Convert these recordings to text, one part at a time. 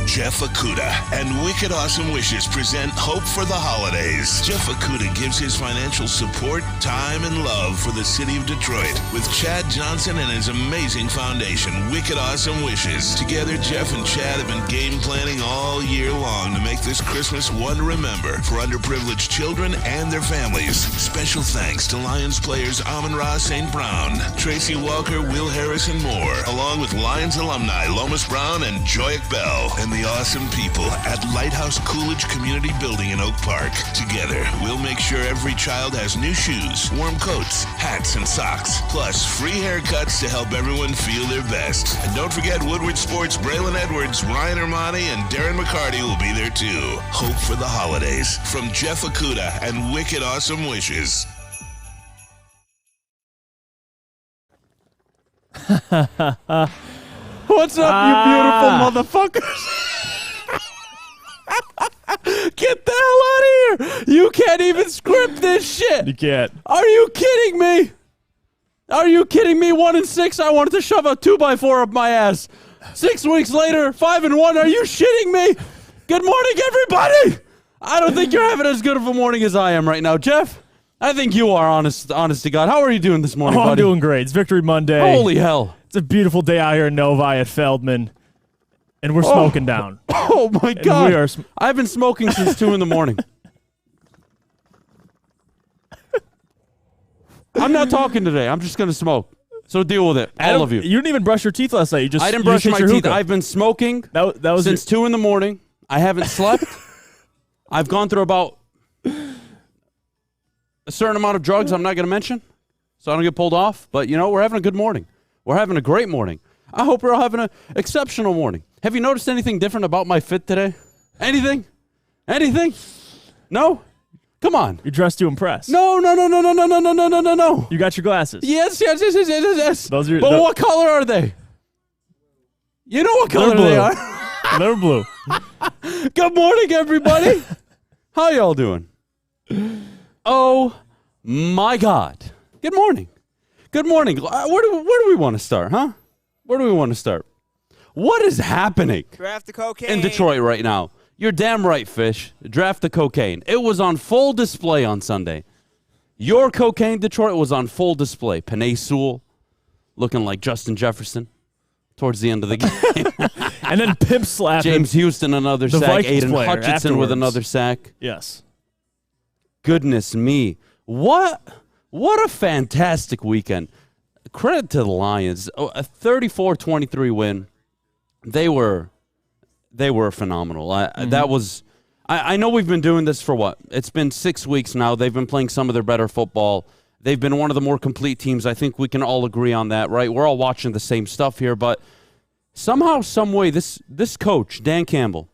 Jeff Okuda and Wicked Awesome Wishes present Hope for the Holidays. Jeff Okuda gives his financial support, time, and love for the city of Detroit with Chad Johnson and his amazing foundation, Wicked Awesome Wishes. Together, Jeff and Chad have been game planning all year long to make this Christmas one to remember for underprivileged children and their families. Special thanks to Lions players Amon-Ra St. Brown, Tracy Walker, Will Harris, and more, along with Lions alumni Lomas Brown and Joyak Bell, and the awesome people at Lighthouse Coolidge Community Building in Oak Park. Together, we'll make sure every child has new shoes, warm coats, hats, and socks, plus free haircuts to help everyone feel their best. And don't forget Woodward Sports' Braylon Edwards, Ryan Ermanni, and Darren McCarty will be there too. Hope for the holidays from Jeff Okuda and Wicked Awesome Wishes. What's up, you beautiful motherfuckers? Get the hell out of here! You can't even script this shit. You can't. Are you kidding me? Are you kidding me? 1-6. I wanted to shove a 2x4 up my ass. 6 weeks later, 5-1. Are you shitting me? Good morning, everybody. I don't think you're having as good of a morning as I am right now, Jeff. I think you are, honest to God. How are you doing this morning, buddy? I'm doing great. It's Victory Monday. Holy hell. It's a beautiful day out here in Novi at Feldman, and we're smoking down. Oh, my God. I've been smoking since 2 in the morning. I'm not talking today. I'm just going to smoke. So deal with it, all of you. You didn't even brush your teeth last night. I didn't brush my teeth. I've been smoking that was since 2 in the morning. I haven't slept. I've gone through about a certain amount of drugs I'm not going to mention, so I don't get pulled off. But, we're having a good morning. We're having a great morning. I hope we're all having an exceptional morning. Have you noticed anything different about my fit today? Anything? Anything? No? Come on. You're dressed to impress. No. You got your glasses. Yes. Those are. But what color are they? You know what color they are. They're blue. Good morning, everybody. How y'all doing? Oh, my God. Good morning. Good morning. Where do we want to start, huh? Where do we want to start? What is happening Draft the cocaine in Detroit right now? You're damn right, Fish. Draft the cocaine. It was on full display on Sunday. Your cocaine, Detroit, was on full display. Penei Sewell looking like Justin Jefferson towards the end of the game. And then pimp slapping. James Houston, another sack. Vikings Aiden Hutchinson afterwards. with another sack. Yes. Goodness me. What a fantastic weekend. Credit to the Lions. A 34-23 win. They were phenomenal. That was. I know we've been doing this for what? It's been 6 weeks now. They've been playing some of their better football. They've been one of the more complete teams. I think we can all agree on that, right? We're all watching the same stuff here, but somehow, some way, this coach, Dan Campbell,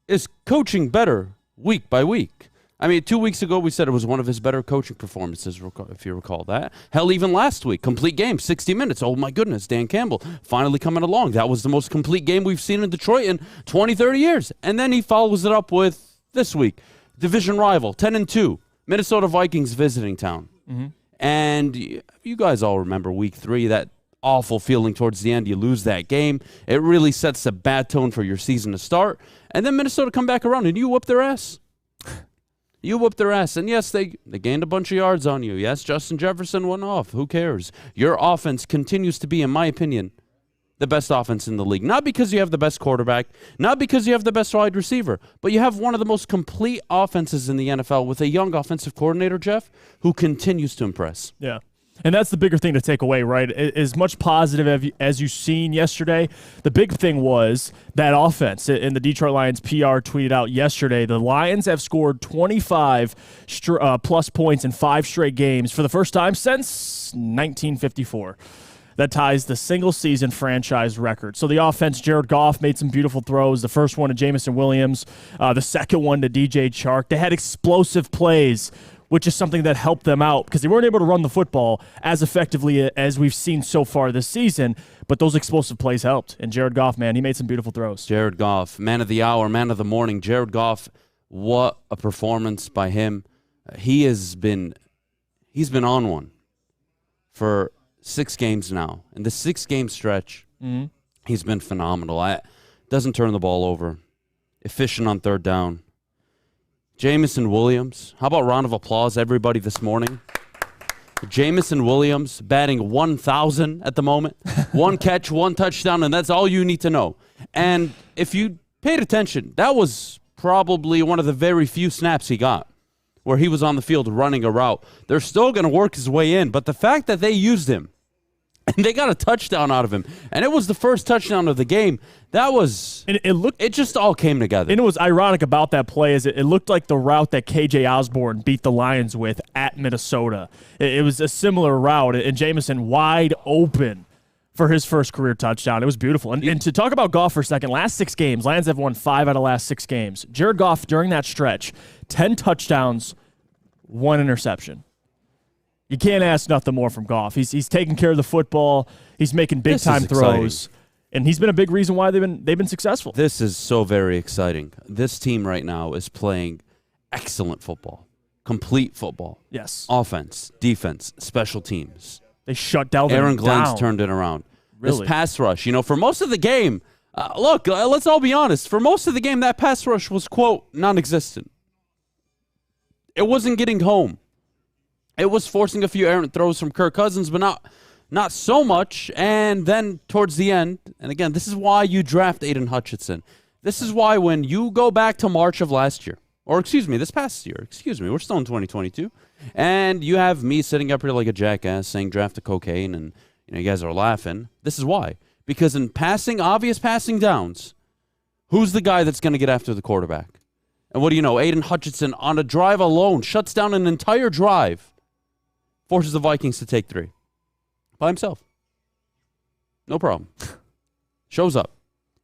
is coaching better week by week. I mean, 2 weeks ago, we said it was one of his better coaching performances, if you recall that. Hell, even last week, complete game, 60 minutes. Oh, my goodness, Dan Campbell finally coming along. That was the most complete game we've seen in Detroit in 20, 30 years. And then he follows it up with this week, division rival, 10-2, Minnesota Vikings visiting town. Mm-hmm. And you guys all remember week 3, that awful feeling towards the end. You lose that game. It really sets a bad tone for your season to start. And then Minnesota come back around, and you whoop their ass. You whooped their ass. And yes, they gained a bunch of yards on you. Yes, Justin Jefferson went off. Who cares? Your offense continues to be, in my opinion, the best offense in the league. Not because you have the best quarterback, not because you have the best wide receiver, but you have one of the most complete offenses in the NFL with a young offensive coordinator, Jeff, who continues to impress. Yeah. And that's the bigger thing to take away, right? As much positive as you've seen yesterday, the big thing was that offense. In the Detroit Lions PR tweeted out yesterday, the Lions have scored 25 plus points in 5 straight games for the first time since 1954. That ties the single-season franchise record. So the offense, Jared Goff made some beautiful throws. The first one to Jamison Williams, the second one to DJ Chark. They had explosive plays, which is something that helped them out because they weren't able to run the football as effectively as we've seen so far this season, but those explosive plays helped. And Jared Goff, man, he made some beautiful throws. Jared Goff, man of the hour, man of the morning. Jared Goff, what a performance by him. He's been on one for 6 games now. In the 6-game stretch, He's been phenomenal. Doesn't turn the ball over. Efficient on third down. Jamison Williams. How about a round of applause, everybody, this morning? Jamison Williams batting 1,000 at the moment. 1 catch, 1 touchdown, and that's all you need to know. And if you paid attention, that was probably one of the very few snaps he got where he was on the field running a route. They're still going to work his way in, but the fact that they used him and they got a touchdown out of him, and it was the first touchdown of the game, that was... And it just all came together. And it was ironic about that play is it looked like the route that KJ Osborne beat the Lions with at Minnesota. It was a similar route, and Jamison wide open for his first career touchdown. It was beautiful. And to talk about Goff for a second, last 6 games, Lions have won 5 out of last 6 games. Jared Goff, during that stretch, 10 touchdowns, 1 interception. You can't ask nothing more from Goff. He's taking care of the football. He's making big-time throws. And he's been a big reason why they've been successful. This is so very exciting. This team right now is playing excellent football. Complete football. Yes. Offense, defense, special teams. They shut down Aaron Glenn's turned it around. Really? This pass rush, for most of the game, look, let's all be honest. For most of the game, that pass rush was, quote, non-existent. It wasn't getting home. It was forcing a few errant throws from Kirk Cousins, but not so much. And then towards the end, and again, this is why you draft Aiden Hutchinson. This is why when you go back to March of last year, or this past year, we're still in 2022, and you have me sitting up here like a jackass saying draft a cocaine, and you guys are laughing. This is why. Because in obvious passing downs, who's the guy that's going to get after the quarterback? And what do you know? Aiden Hutchinson on a drive alone shuts down an entire drive. Forces the Vikings to take 3. By himself. No problem. Shows up.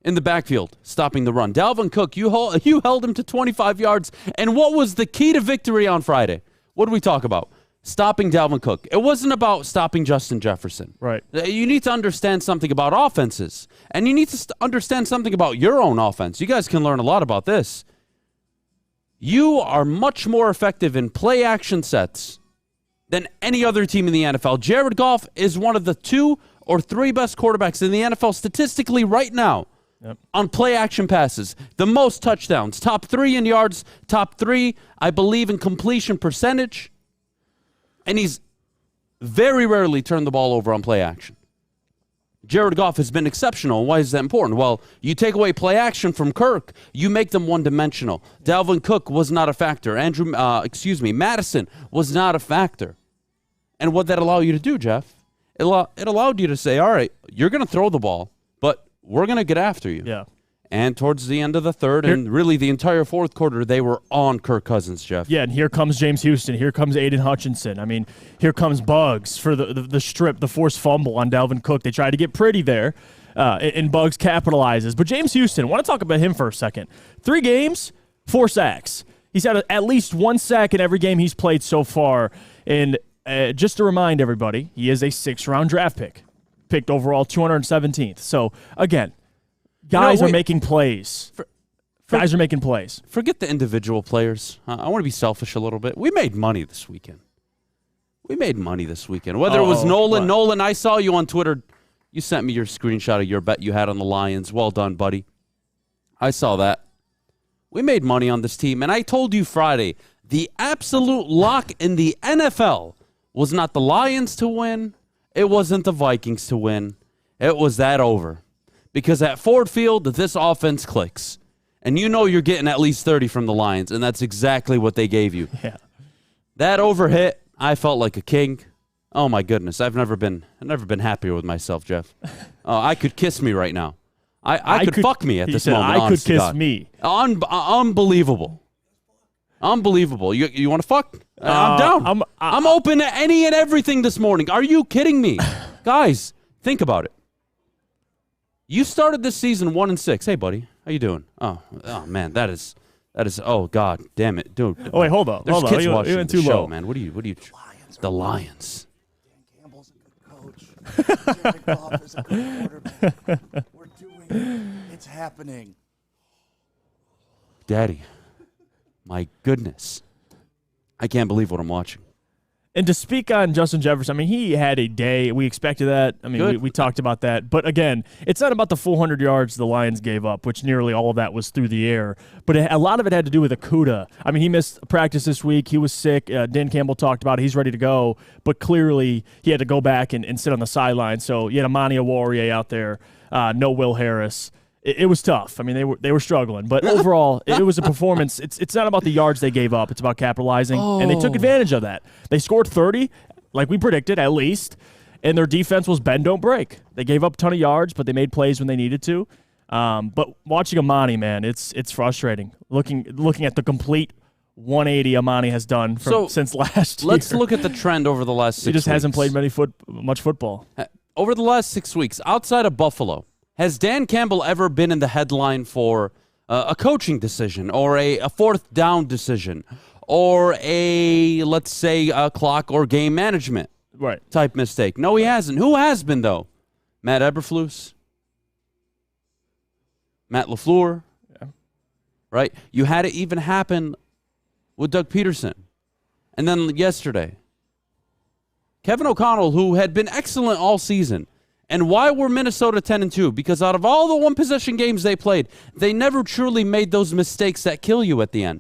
In the backfield, stopping the run. Dalvin Cook, you held him to 25 yards. And what was the key to victory on Friday? What did we talk about? Stopping Dalvin Cook. It wasn't about stopping Justin Jefferson. Right. You need to understand something about offenses. And you need to understand something about your own offense. You guys can learn a lot about this. You are much more effective in play action sets than any other team in the NFL. Jared Goff is one of the 2 or 3 best quarterbacks in the NFL statistically right now on play action passes. The most touchdowns, top 3 in yards, top 3, I believe, in completion percentage. And he's very rarely turned the ball over on play action. Jared Goff has been exceptional. Why is that important? Well, you take away play action from Kirk, you make them one-dimensional. Dalvin Cook was not a factor. Madison was not a factor. And what that allowed you to do, Jeff, it allowed you to say, all right, you're going to throw the ball, but we're going to get after you. Yeah. And towards the end of the third, and really the entire fourth quarter, they were on Kirk Cousins, Jeff. Yeah, and here comes James Houston. Here comes Aiden Hutchinson. I mean, here comes Bugs for the strip, the forced fumble on Dalvin Cook. They tried to get pretty there, and Bugs capitalizes. But James Houston, I want to talk about him for a second. 3 games, 4 sacks. He's had at least 1 sack in every game he's played so far. And just to remind everybody, he is a 6th-round draft pick, picked overall 217th. So, again, guys are making plays. Guys are making plays. Forget the individual players. I want to be selfish a little bit. We made money this weekend. Whether it was Nolan. What? Nolan, I saw you on Twitter. You sent me your screenshot of your bet you had on the Lions. Well done, buddy. I saw that. We made money on this team. And I told you Friday, the absolute lock in the NFL was not the Lions to win. It wasn't the Vikings to win. It was that over. Because at Ford Field, this offense clicks. And you know you're getting at least 30 from the Lions, and that's exactly what they gave you. Yeah. That over hit, I felt like a king. Oh, my goodness. I've never been happier with myself, Jeff. I could kiss me right now. I could fuck me at this moment. I could kiss me. Unbelievable. You want to fuck? I'm down. I'm open to any and everything this morning. Are you kidding me? Guys, think about it. You started this season 1-6. Hey, buddy, how you doing? Oh man, that is. Oh God, damn it, dude. Oh wait, hold on. There's kids watching you went the too show, low, man. What are you? The Lions. Dan Campbell's a good coach. Jared Goff is a good quarterback. We're doing it. It's happening. Daddy, my goodness, I can't believe what I'm watching. And to speak on Justin Jefferson, I mean, he had a day. We expected that. I mean, we talked about that. But again, it's not about the 400 yards the Lions gave up, which nearly all of that was through the air. But a lot of it had to do with Okudah. I mean, he missed practice this week. He was sick. Dan Campbell talked about it. He's ready to go. But clearly, he had to go back and sit on the sideline. So you had Ermanni Awarie out there, no Will Harris. It was tough. I mean, they were struggling. But overall, it was a performance. It's not about the yards they gave up. It's about capitalizing. And they took advantage of that. They scored 30, like we predicted, at least. And their defense was bend, don't break. They gave up a ton of yards, but they made plays when they needed to. But watching Ermanni, man, it's frustrating. Looking at the complete 180 Ermanni has done since last year. Let's look at the trend over the last 6 weeks. He just hasn't played much football. Over the last 6 weeks, outside of Buffalo, has Dan Campbell ever been in the headline for a coaching decision or a fourth down decision or let's say, a clock or game management type mistake? No, he hasn't. Who has been, though? Matt Eberflus? Matt LaFleur? Yeah. Right? You had it even happen with Doug Peterson. And then yesterday, Kevin O'Connell, who had been excellent all season. And why were Minnesota 10-2? Because out of all the one-possession games they played, they never truly made those mistakes that kill you at the end.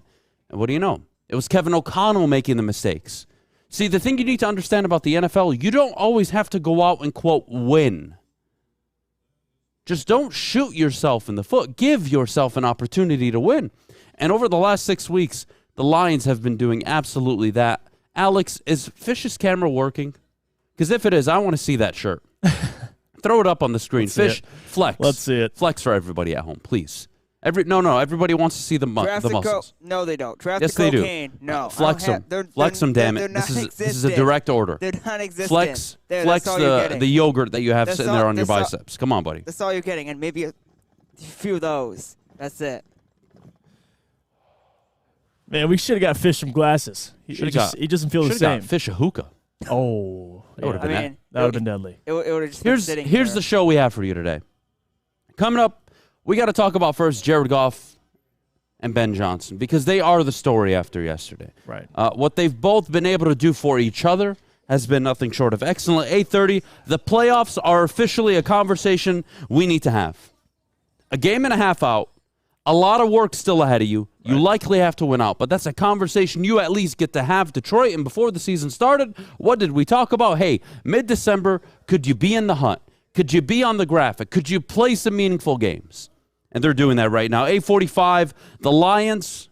And what do you know? It was Kevin O'Connell making the mistakes. See, the thing you need to understand about the NFL, you don't always have to go out and, quote, win. Just don't shoot yourself in the foot. Give yourself an opportunity to win. And over the last 6 weeks, the Lions have been doing absolutely that. Alex, is Fish's camera working? Because if it is, I want to see that shirt. Throw it up on the screen. Fish, flex. Let's see it. Flex for everybody at home, please. Everybody wants to see the muscles. No, they don't. Draft yes, the they cocaine. Do. No. Flex them. Flex them, damn it. This is a direct order. They're non-existent. Flex the yogurt that you have sitting there on your biceps. Come on, buddy. That's all you're getting, and maybe a few of those. That's it. Man, we should have got Fish some glasses. He doesn't feel the same. Got Fish a hookah. Oh, that would have been that would have been deadly. It would have just been sitting Here's there. the show we have for you today. Coming up, we got to talk about first Jared Goff and Ben Johnson because they are the story after yesterday. Right. What they've both been able to do for each other has been nothing short of excellent. 8:30, the playoffs are officially a conversation we need to have. A game and a half out. A lot of work still ahead of you. You likely have to win out, but that's a conversation you at least get to have. Detroit, and before the season started, what did we talk about? Hey, mid-December, could you be in the hunt? Could you be on the graphic? Could you play some meaningful games? And they're doing that right now. 8:45, the Lions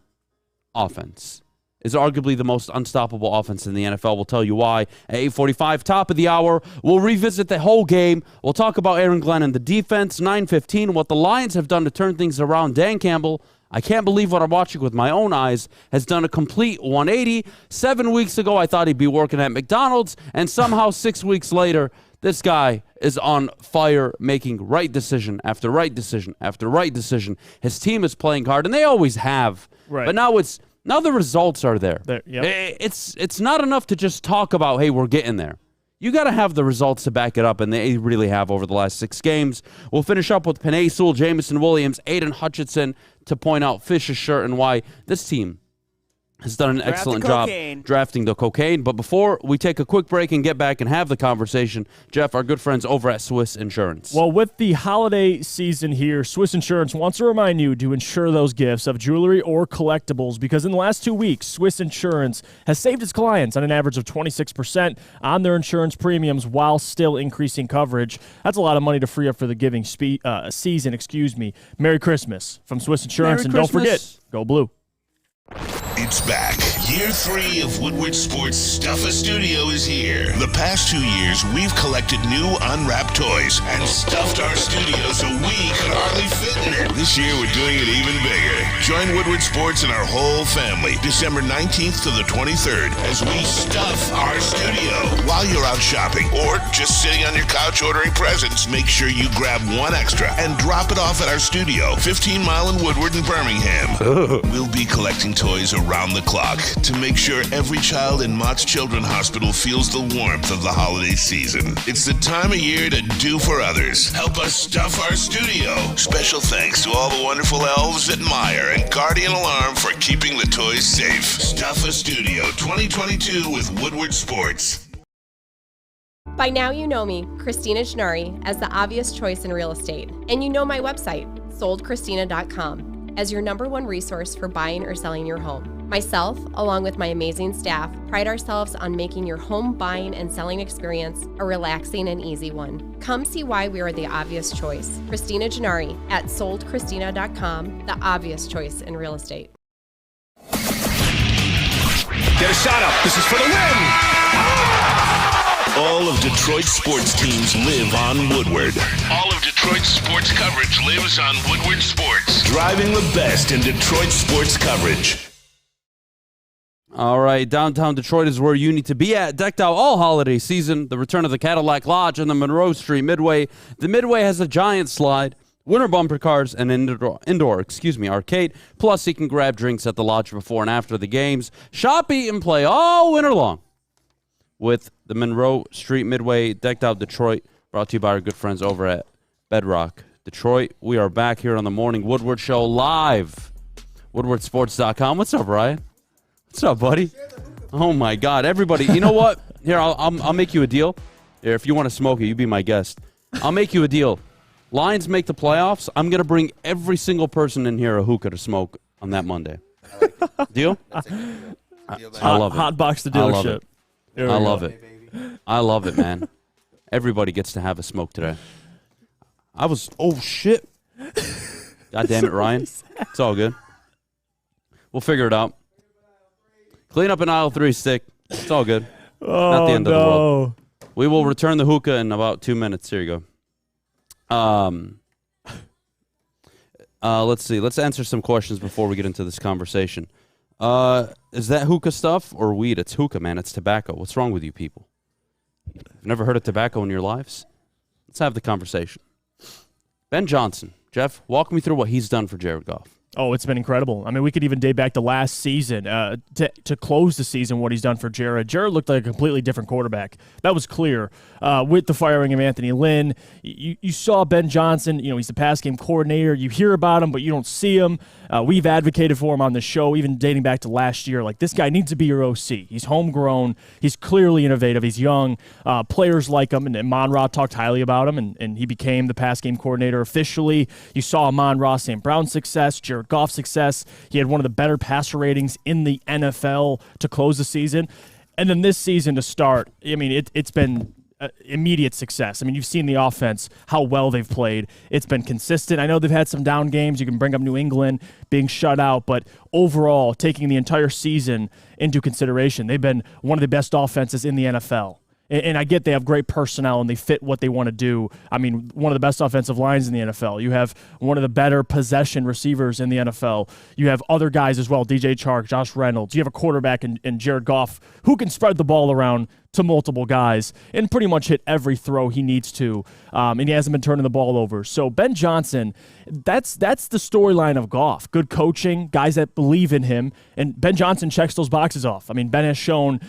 offense is arguably the most unstoppable offense in the NFL. We'll tell you why. At 8:45, top of the hour, we'll revisit the whole game. We'll talk about Aaron Glenn and the defense. 9:15, what the Lions have done to turn things around. Dan Campbell, I can't believe what I'm watching with my own eyes, has done a complete 180. 7 weeks ago, I thought he'd be working at McDonald's, and somehow 6 weeks later, this guy is on fire, making right decision after right decision after right decision. His team is playing hard, and they always have. Right. But now the results are there. Yep. It's not enough to just talk about, hey, we're getting there. You got to have the results to back it up, and they really have over the last 6 games. We'll finish up with Penei Sewell, Jamison Williams, Aiden Hutchinson to point out Fish's shirt and why this team has done an excellent job drafting the cocaine. But before we take a quick break and get back and have the conversation, Jeff, our good friends over at Swiss Insurance. Well, with the holiday season here, Swiss Insurance wants to remind you to insure those gifts of jewelry or collectibles because in the last 2 weeks, Swiss Insurance has saved its clients on an average of 26% on their insurance premiums while still increasing coverage. That's a lot of money to free up for the giving season. Merry Christmas from Swiss Insurance, and don't forget, go blue. It's back. Year 3 of Woodward Sports Stuff-A Studio is here. The past 2 years, we've collected new unwrapped toys and stuffed our studio so we could hardly fit in it. This year, we're doing it even bigger. Join Woodward Sports and our whole family December 19th to the 23rd as we stuff our studio. While you're out shopping or just sitting on your couch ordering presents, make sure you grab one extra and drop it off at our studio, 15 Mile in Woodward and Birmingham. We'll be collecting toys around the clock to make sure every child in Mott's Children's Hospital feels the warmth of the holiday season. It's the time of year to do for others. Help us stuff our studio. Special thanks to all the wonderful elves at Meyer and Guardian Alarm for keeping the toys safe. Stuff a Studio 2022 with Woodward Sports. By now you know me, Christina Gennari, as the obvious choice in real estate. And you know my website, soldchristina.com, as your #1 resource for buying or selling your home. Myself, along with my amazing staff, pride ourselves on making your home buying and selling experience a relaxing and easy one. Come see why we are the obvious choice. Christina Gennari at soldchristina.com, the obvious choice in real estate. Get a shot up. This is for the win. All of Detroit's sports teams live on Woodward. All of Detroit's sports coverage lives on Woodward Sports. Driving the best in Detroit sports coverage. All right, downtown Detroit is where you need to be at. Decked out all holiday season. The return of the Cadillac Lodge and the Monroe Street Midway. The Midway has a giant slide, winter bumper cars, and indoor arcade. Plus, you can grab drinks at the lodge before and after the games. Shop, eat, and play all winter long with the Monroe Street Midway. Decked out Detroit, brought to you by our good friends over at Bedrock Detroit. We are back here on the Morning Woodward Show live. WoodwardSports.com. What's up, Ryan? What's up, buddy? Oh, my God. Everybody, you know what? Here, I'll make you a deal. Here, if you want to smoke it, you be my guest. I'll make you a deal. Lions make the playoffs. I'm going to bring every single person in here a hookah to smoke on that Monday. Deal? I love it. Hot box the dealership. I love it. I love it, man. Everybody gets to have a smoke today. Oh, shit. God damn it, Ryan. It's all good. We'll figure it out. Clean up in aisle 3, stick. It's all good. Not the end of the world. We will return the hookah in about 2 minutes. Here you go. Let's see. Let's answer some questions before we get into this conversation. Is that hookah stuff or weed? It's hookah, man. It's tobacco. What's wrong with you people? You've never heard of tobacco in your lives? Let's have the conversation. Ben Johnson. Jeff, walk me through what he's done for Jared Goff. Oh, it's been incredible. I mean, we could even date back to last season to close the season, what he's done for Jared. Jared looked like a completely different quarterback. That was clear. With the firing of Anthony Lynn, you saw Ben Johnson. You know, he's the pass game coordinator. You hear about him, but you don't see him. We've advocated for him on the show, even dating back to last year. Like, this guy needs to be your OC. He's homegrown. He's clearly innovative. He's young. Players like him, and Amon-Ra talked highly about him, and he became the pass game coordinator officially. You saw Amon-Ra St. Brown's success, Jared Goff's success. He had one of the better passer ratings in the NFL to close the season. And then this season to start, I mean, it's been immediate success. I mean, you've seen the offense, how well they've played. It's been consistent. I know they've had some down games. You can bring up New England being shut out, but overall, taking the entire season into consideration, they've been one of the best offenses in the NFL. And I get they have great personnel and they fit what they want to do. I mean, one of the best offensive lines in the NFL. You have one of the better possession receivers in the NFL. You have other guys as well, DJ Chark, Josh Reynolds. You have a quarterback in Jared Goff who can spread the ball around to multiple guys and pretty much hit every throw he needs to. And he hasn't been turning the ball over. So Ben Johnson, that's the storyline of Goff. Good coaching, guys that believe in him. And Ben Johnson checks those boxes off. I mean, Ben has shown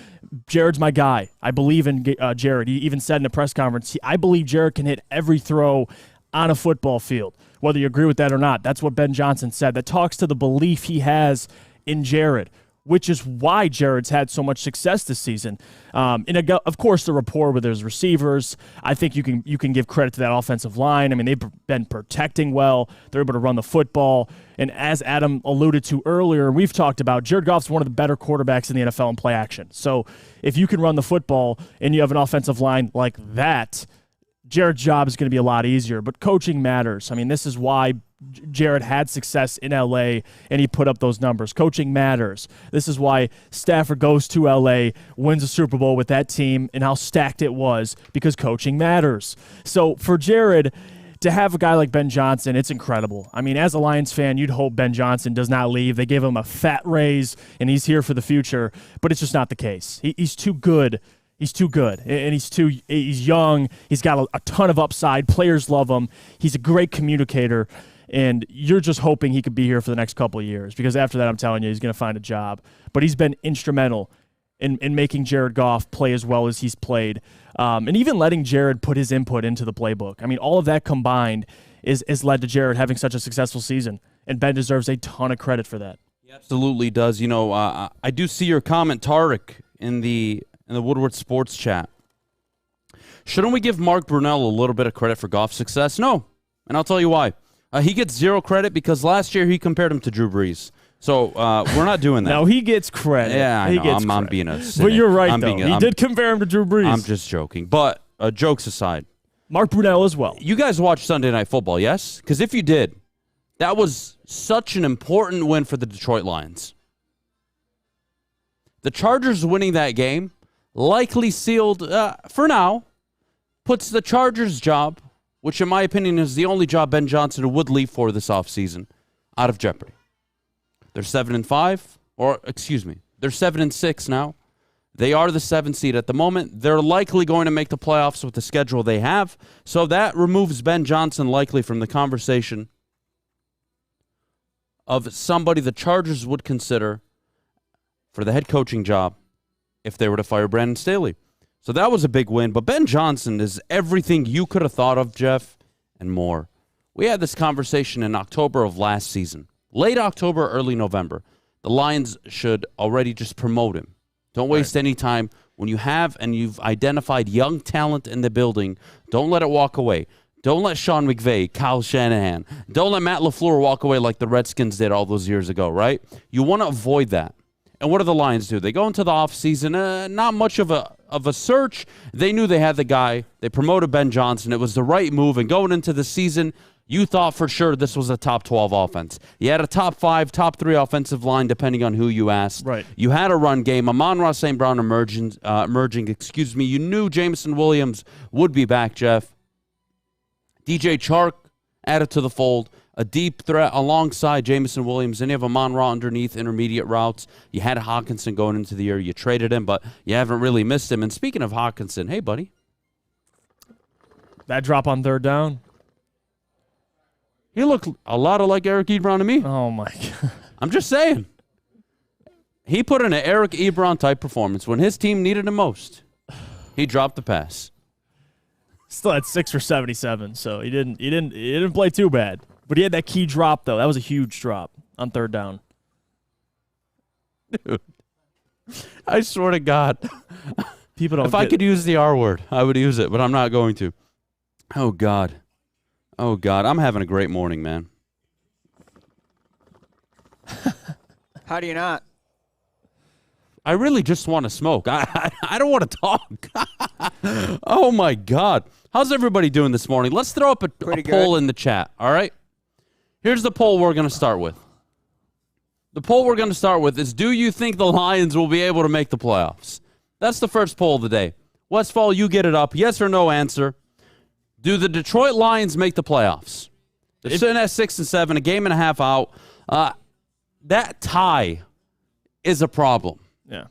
Jared's my guy. I believe in Jared. He even said in a press conference, I believe Jared can hit every throw on a football field. Whether you agree with that or not, that's what Ben Johnson said. That talks to the belief he has in Jared, which is why Jared's had so much success this season. And of course, the rapport with his receivers. I think you can give credit to that offensive line. I mean, they've been protecting well. They're able to run the football. And as Adham alluded to earlier, we've talked about, Jared Goff's one of the better quarterbacks in the NFL in play action. So if you can run the football and you have an offensive line like that, Jared's job is going to be a lot easier. But coaching matters. I mean, this is why Jared had success in L.A. and he put up those numbers. Coaching matters. This is why Stafford goes to L.A., wins a Super Bowl with that team, and how stacked it was, because coaching matters. So for Jared to have a guy like Ben Johnson, it's incredible. I mean, as a Lions fan, you'd hope Ben Johnson does not leave. They gave him a fat raise, and he's here for the future, but it's just not the case. He's too good. He's too good, and he's young. He's got a ton of upside. Players love him. He's a great communicator. And you're just hoping he could be here for the next couple of years, because after that, I'm telling you, he's going to find a job. But he's been instrumental in making Jared Goff play as well as he's played, and even letting Jared put his input into the playbook. I mean, all of that combined is led to Jared having such a successful season, and Ben deserves a ton of credit for that. He absolutely does. You know, I do see your comment, Tarek, in the Woodward Sports chat. Shouldn't we give Mark Brunell a little bit of credit for Goff's success? No, and I'll tell you why. He gets zero credit because last year he compared him to Drew Brees. So we're not doing that. Now he gets credit. Yeah, I know. I'm being a cynic. But you're right, though. He did compare him to Drew Brees. I'm just joking. But jokes aside. Mark Brunell as well. You guys watched Sunday Night Football, yes? Because if you did, that was such an important win for the Detroit Lions. The Chargers winning that game likely sealed, for now, puts the Chargers' job, which in my opinion is the only job Ben Johnson would leave for this offseason, out of jeopardy. They're 7-5, or excuse me, they're 7-6 now. They are the 7th seed at the moment. They're likely going to make the playoffs with the schedule they have, so that removes Ben Johnson likely from the conversation of somebody the Chargers would consider for the head coaching job if they were to fire Brandon Staley. So that was a big win, but Ben Johnson is everything you could have thought of, Jeff, and more. We had this conversation in October of last season. Late October, early November. The Lions should already just promote him. Don't waste any time. When you have and you've identified young talent in the building, don't let it walk away. Don't let Sean McVay, Kyle Shanahan, don't let Matt LaFleur walk away like the Redskins did all those years ago, right? You want to avoid that. And what do the Lions do? They go into the offseason, not much of a search. They knew they had the guy. They promoted Ben Johnson. It was the right move. And going into the season, you thought for sure this was a top 12 offense. You had a top 5, top 3 offensive line, depending on who you asked. Right. You had a run game. Amon-Ra St. Brown emerging. You knew Jameson Williams would be back, Jeff. DJ Chark added to the fold. A deep threat alongside Jameson Williams. And you have Amon-Ra underneath intermediate routes. You had Hawkinson going into the year. You traded him, but you haven't really missed him. And speaking of Hawkinson, hey, buddy. That drop on third down. He looked a lot like Eric Ebron to me. Oh, my God. I'm just saying. He put in an Eric Ebron-type performance. When his team needed him most, he dropped the pass. Still had 6 for 77, so he didn't play too bad. But he had that key drop, though. That was a huge drop on third down. Dude, I swear to God. People don't. If I could use the R word, I would use it, but I'm not going to. Oh, God. Oh, God. I'm having a great morning, man. How do you not? I really just want to smoke. I don't want to talk. Oh, my God. How's everybody doing this morning? Let's throw up a poll in the chat, all right? Here's the poll we're going to start with. The poll we're going to start with is, do you think the Lions will be able to make the playoffs? That's the first poll of the day. Westfall, you get it up. Yes or no answer. Do the Detroit Lions make the playoffs? They're sitting at 6-7, a game and a half out. That tie is a problem. Yeah.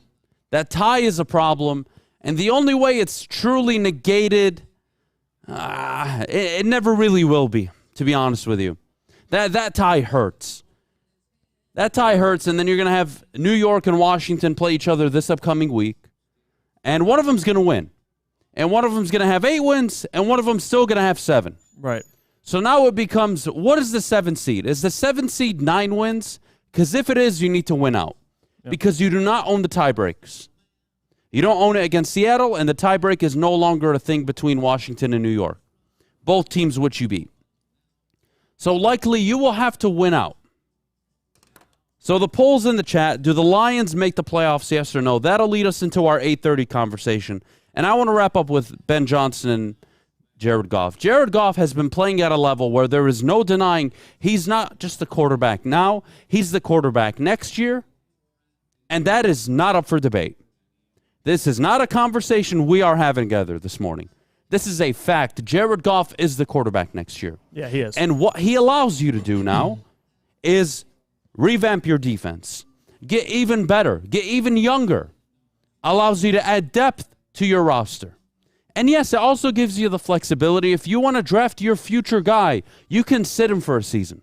That tie is a problem, and the only way it's truly negated, it never really will be, to be honest with you. That tie hurts. That tie hurts, and then you're going to have New York and Washington play each other this upcoming week, and one of them's going to win. And one of them's going to have 8 wins, and one of them's still going to have 7. Right. So now it becomes, what is the 7th seed? Is the 7th seed 9 wins? Because if it is, you need to win out. Yep. Because you do not own the tiebreaks. You don't own it against Seattle, and the tiebreak is no longer a thing between Washington and New York. Both teams which you beat. So likely you will have to win out. So the poll's in the chat. Do the Lions make the playoffs, yes or no? That'll lead us into our 8:30 conversation. And I want to wrap up with Ben Johnson and Jared Goff. Jared Goff has been playing at a level where there is no denying he's not just the quarterback now, he's the quarterback next year, and that is not up for debate. This is not a conversation we are having together this morning. This is a fact. Jared Goff is the quarterback next year. Yeah, he is. And what he allows you to do now is revamp your defense. Get even better. Get even younger. Allows you to add depth to your roster. And yes, it also gives you the flexibility. If you want to draft your future guy, you can sit him for a season.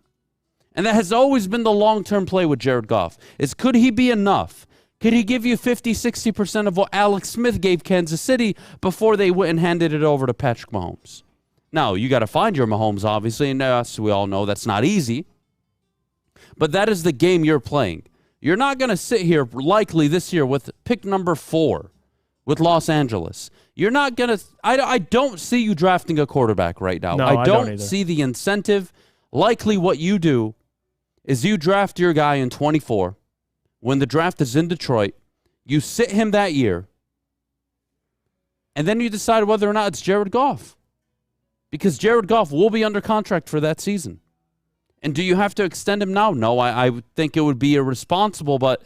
And that has always been the long-term play with Jared Goff, is could he be enough? Could he give you 50, 60% of what Alex Smith gave Kansas City before they went and handed it over to Patrick Mahomes? Now, you got to find your Mahomes, obviously, and as we all know, that's not easy. But that is the game you're playing. You're not going to sit here likely this year with pick number 4 with Los Angeles. You're not going to – I don't see you drafting a quarterback right now. No, I don't either. see the incentive. Likely what you do is you draft your guy in 24. When the draft is in Detroit, you sit him that year, and then you decide whether or not it's Jared Goff. Because Jared Goff will be under contract for that season. And do you have to extend him now? No, I would think it would be irresponsible, but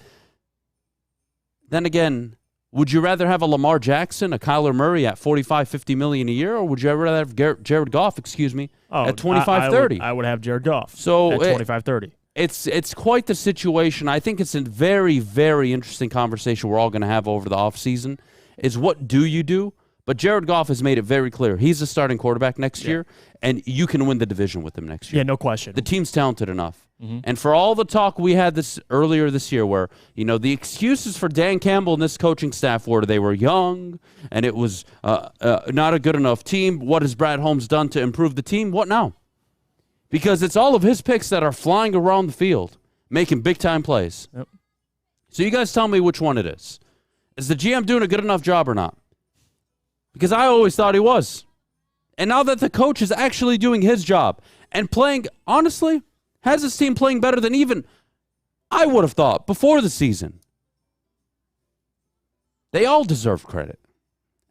then again, would you rather have a Lamar Jackson, a Kyler Murray at $45, $50 million a year, or would you rather have Jared Goff, at $25, $30? I would have Jared Goff so at $25, $30. It's quite the situation. I think it's a very, very interesting conversation we're all going to have over the offseason is what do you do? But Jared Goff has made it very clear. He's the starting quarterback next year, and you can win the division with him next year. Yeah, no question. The team's talented enough. And for all the talk we had earlier this year where, the excuses for Dan Campbell and this coaching staff were they were young and it was not a good enough team. What has Brad Holmes done to improve the team? What now? Because it's all of his picks that are flying around the field, making big-time plays. Yep. So you guys tell me which one it is. Is the GM doing a good enough job or not? Because I always thought he was. And now that the coach is actually doing his job and playing, honestly, has his team playing better than even I would have thought before the season. They all deserve credit.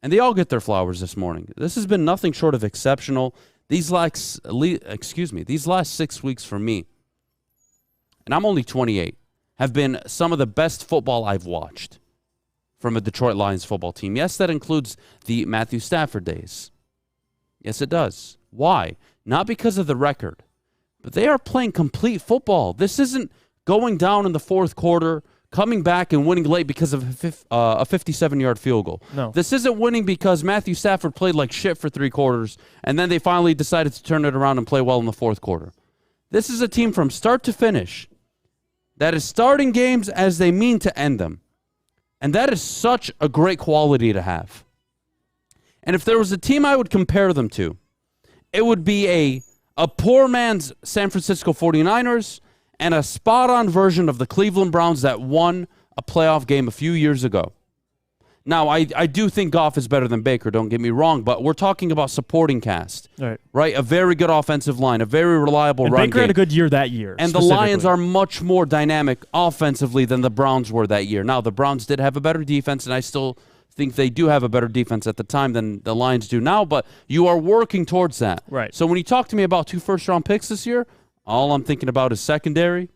And they all get their flowers this morning. This has been nothing short of exceptional. These last 6 weeks for me, and I'm only 28, have been some of the best football I've watched from a Detroit Lions football team. Yes, that includes the Matthew Stafford days. Yes, it does. Why? Not because of the record, but they are playing complete football. This isn't going down in the fourth quarter, coming back and winning late because of a 57-yard field goal. No. This isn't winning because Matthew Stafford played like shit for 3 quarters, and then they finally decided to turn it around and play well in the fourth quarter. This is a team from start to finish that is starting games as they mean to end them. And that is such a great quality to have. And if there was a team I would compare them to, it would be a poor man's San Francisco 49ers and a spot-on version of the Cleveland Browns that won a playoff game a few years ago. Now, I do think Goff is better than Baker, don't get me wrong, but we're talking about supporting cast. Right? A very good offensive line, a very reliable run game. Baker had a good year that year. And the Lions are much more dynamic offensively than the Browns were that year. Now, the Browns did have a better defense, and I still think they do have a better defense at the time than the Lions do now, but you are working towards that. Right. So when you talk to me about 2 first-round picks this year, all I'm thinking about is secondary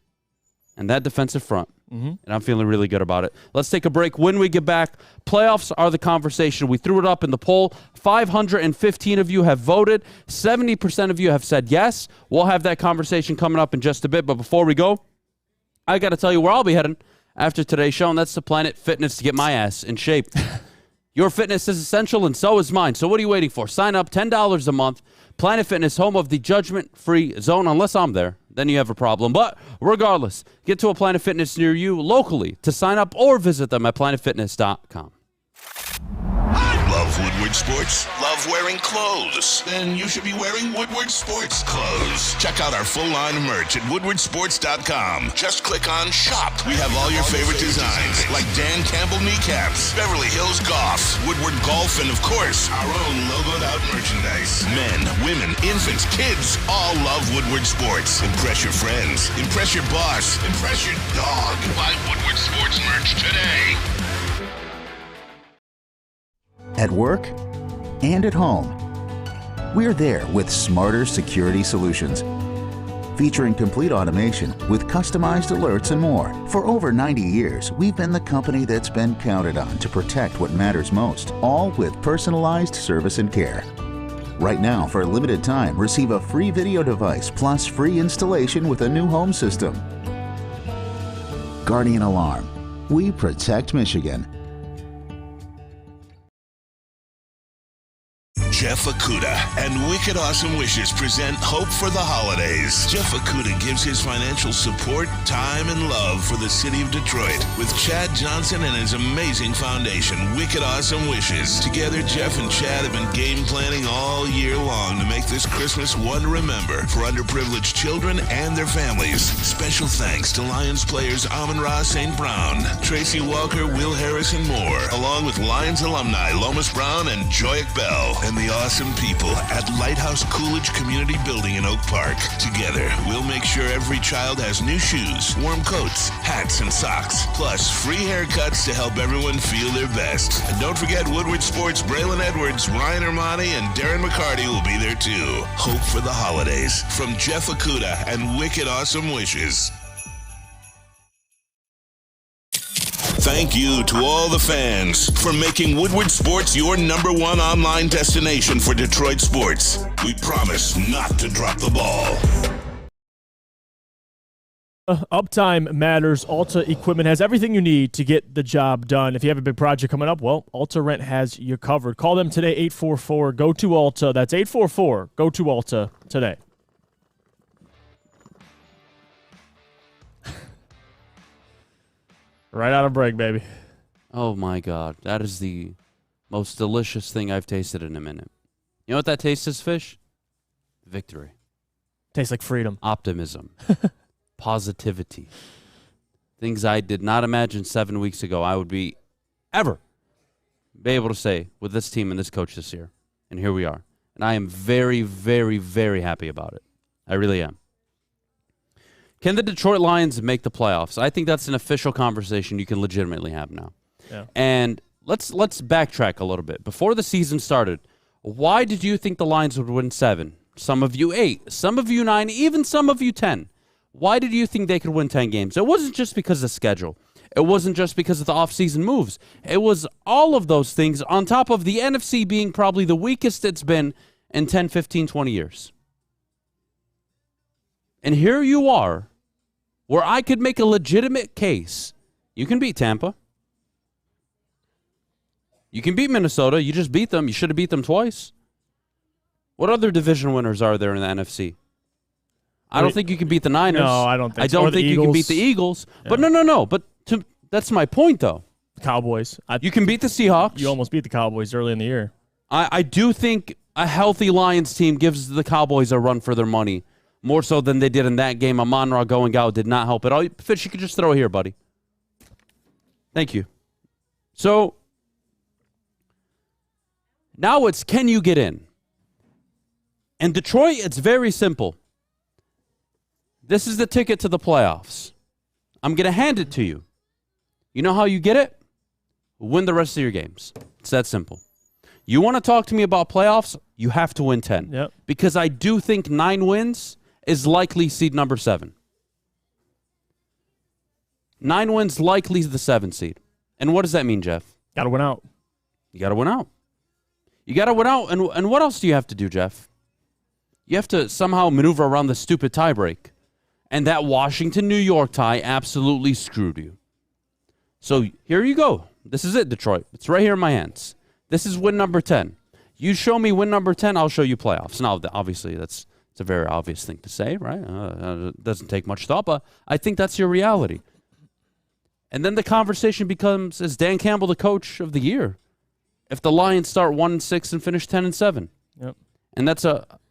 and that defensive front. And I'm feeling really good about it. Let's take a break. When we get back, playoffs are the conversation. We threw it up in the poll. 515 of you have voted. 70% of you have said yes. We'll have that conversation coming up in just a bit. But before we go, I got to tell you where I'll be heading after today's show, and that's to Planet Fitness to get my ass in shape. Your fitness is essential, and so is mine. So what are you waiting for? Sign up, $10 a month. Planet Fitness, home of the judgment-free zone, unless I'm there. Then you have a problem. But regardless, get to a Planet Fitness near you locally to sign up or visit them at planetfitness.com. Love Woodward Sports? Love wearing clothes? Then you should be wearing Woodward Sports clothes. Check out our full line of merch at woodwardsports.com. Just click on Shop. We have all your favorite designs, like Dan Campbell kneecaps, Beverly Hills Golf, Woodward Golf, and of course, our own logoed out merchandise. Men, women, infants, kids all love Woodward Sports. Impress your friends. Impress your boss. Impress your dog. Buy Woodward Sports merch today. At work and at home, we're there with smarter security solutions. Featuring complete automation with customized alerts and more. For over 90 years, we've been the company that's been counted on to protect what matters most, all with personalized service and care. Right now, for a limited time, receive a free video device plus free installation with a new home system. Guardian Alarm. We protect Michigan. Jeff Okuda and Wicked Awesome Wishes present Hope for the Holidays. Jeff Okuda gives his financial support, time, and love for the city of Detroit with Chad Johnson and his amazing foundation, Wicked Awesome Wishes. Together, Jeff and Chad have been game planning all year long to make this Christmas one to remember for underprivileged children and their families. Special thanks to Lions players Amon-Ra St. Brown, Tracy Walker, Will Harris, and more, along with Lions alumni Lomas Brown and Joyak Bell, and the awesome people at Lighthouse Coolidge Community Building in Oak Park. Together, we'll make sure every child has new shoes, warm coats, hats, and socks, plus free haircuts to help everyone feel their best. And don't forget Woodward Sports' Braylon Edwards, Ryan Ermanni, and Darren McCarty will be there too. Hope for the holidays from Jeff Okuda and Wicked Awesome Wishes. Thank you to all the fans for making Woodward Sports your number one online destination for Detroit sports. We promise not to drop the ball. Uptime matters. Alta Equipment has everything you need to get the job done. If you have a big project coming up, well, Alta Rent has you covered. Call them today, 844-GO-TO-ALTA. That's 844-GO-TO-ALTA today. Right out of break, baby. Oh, my God. That is the most delicious thing I've tasted in a minute. You know what that tastes is, Fish? Victory. Tastes like freedom. Optimism. Positivity. Things I did not imagine 7 weeks ago I would be able to say with this team and this coach this year. And here we are. And I am very, very, very happy about it. I really am. Can the Detroit Lions make the playoffs? I think that's an official conversation you can legitimately have now. Yeah. And let's backtrack a little bit. Before the season started, why did you think the Lions would win 7? Some of you 8, some of you 9, even some of you 10. Why did you think they could win 10 games? It wasn't just because of the schedule. It wasn't just because of the offseason moves. It was all of those things on top of the NFC being probably the weakest it's been in 10, 15, 20 years. And here you are, where I could make a legitimate case. You can beat Tampa. You can beat Minnesota. You just beat them. You should have beat them twice. What other division winners are there in the NFC? I don't think you can beat the Niners. No, I don't think so. I don't think you can beat the Eagles. Yeah. But no. But that's my point, though. Cowboys. You can beat the Seahawks. You almost beat the Cowboys early in the year. I do think a healthy Lions team gives the Cowboys a run for their money, more so than they did in that game. Amon-Ra going out did not help at all. Fitch, you could just throw it here, buddy. Thank you. So, now it's can you get in? And Detroit, it's very simple. This is the ticket to the playoffs. I'm going to hand it to you. You know how you get it? Win the rest of your games. It's that simple. You want to talk to me about playoffs? You have to win 10. Yep. Because I do think 9 wins is likely seed number 7. 9 wins likely the 7 seed. And what does that mean, Jeff? Got to win out. You got to win out. You got to win out. And what else do you have to do, Jeff? You have to somehow maneuver around the stupid tie break. And that Washington-New York tie absolutely screwed you. So here you go. This is it, Detroit. It's right here in my hands. This is win number 10. You show me win number 10, I'll show you playoffs. Now, obviously, it's a very obvious thing to say, right? It doesn't take much thought, but I think that's your reality. And then the conversation becomes, is Dan Campbell the coach of the year? If the Lions start 1-6 and finish 10-7. Yep. And that's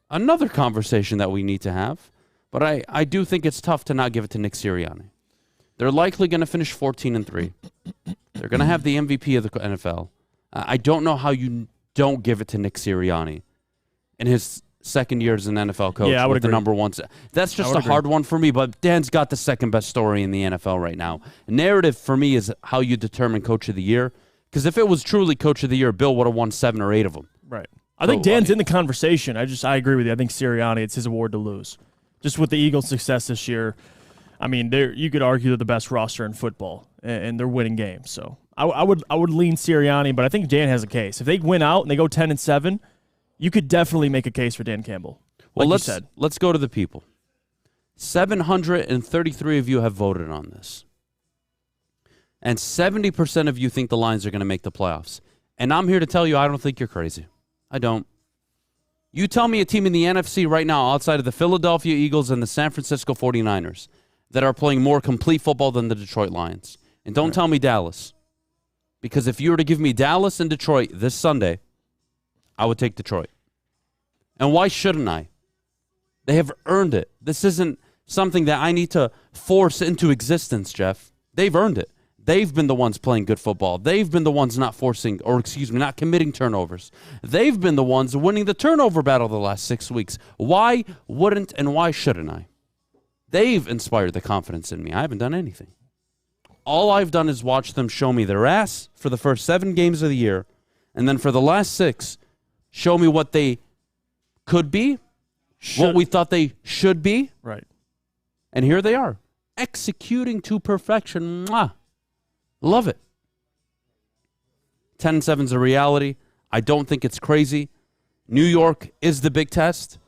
another conversation that we need to have. But I do think it's tough to not give it to Nick Sirianni. They're likely going to finish 14-3. They're going to have the MVP of the NFL. I don't know how you don't give it to Nick Sirianni in his second year as an NFL coach. Yeah, I would agree. The number one. That's just a hard one for me, but Dan's got the second best story in the NFL right now. Narrative for me is how you determine coach of the year. Because if it was truly coach of the year, Bill would have won 7 or 8 of them. Right. I think Dan's in the conversation. I agree with you. I think Sirianni, it's his award to lose. Just with the Eagles' success this year, I mean, you could argue they're the best roster in football, and they're winning games. So I would lean Sirianni, but I think Dan has a case. If they win out and they go 10-7, you could definitely make a case for Dan Campbell. Well, let's go to the people. 733 of you have voted on this. And 70% of you think the Lions are going to make the playoffs. And I'm here to tell you I don't think you're crazy. I don't. You tell me a team in the NFC right now outside of the Philadelphia Eagles and the San Francisco 49ers that are playing more complete football than the Detroit Lions. And don't tell me Dallas. Because if you were to give me Dallas and Detroit this Sunday, I would take Detroit. And why shouldn't I? They have earned it. This isn't something that I need to force into existence, Jeff. They've earned it. They've been the ones playing good football. They've been the ones not committing turnovers. They've been the ones winning the turnover battle the last 6 weeks. Why wouldn't and why shouldn't I? They've inspired the confidence in me. I haven't done anything. All I've done is watch them show me their ass for the first 7 games of the year, and then for the last 6, show me what they could be, what we thought they should be. Right. And here they are, executing to perfection. Mwah. Love it. 10-7 is a reality. I don't think it's crazy. New York is the big test.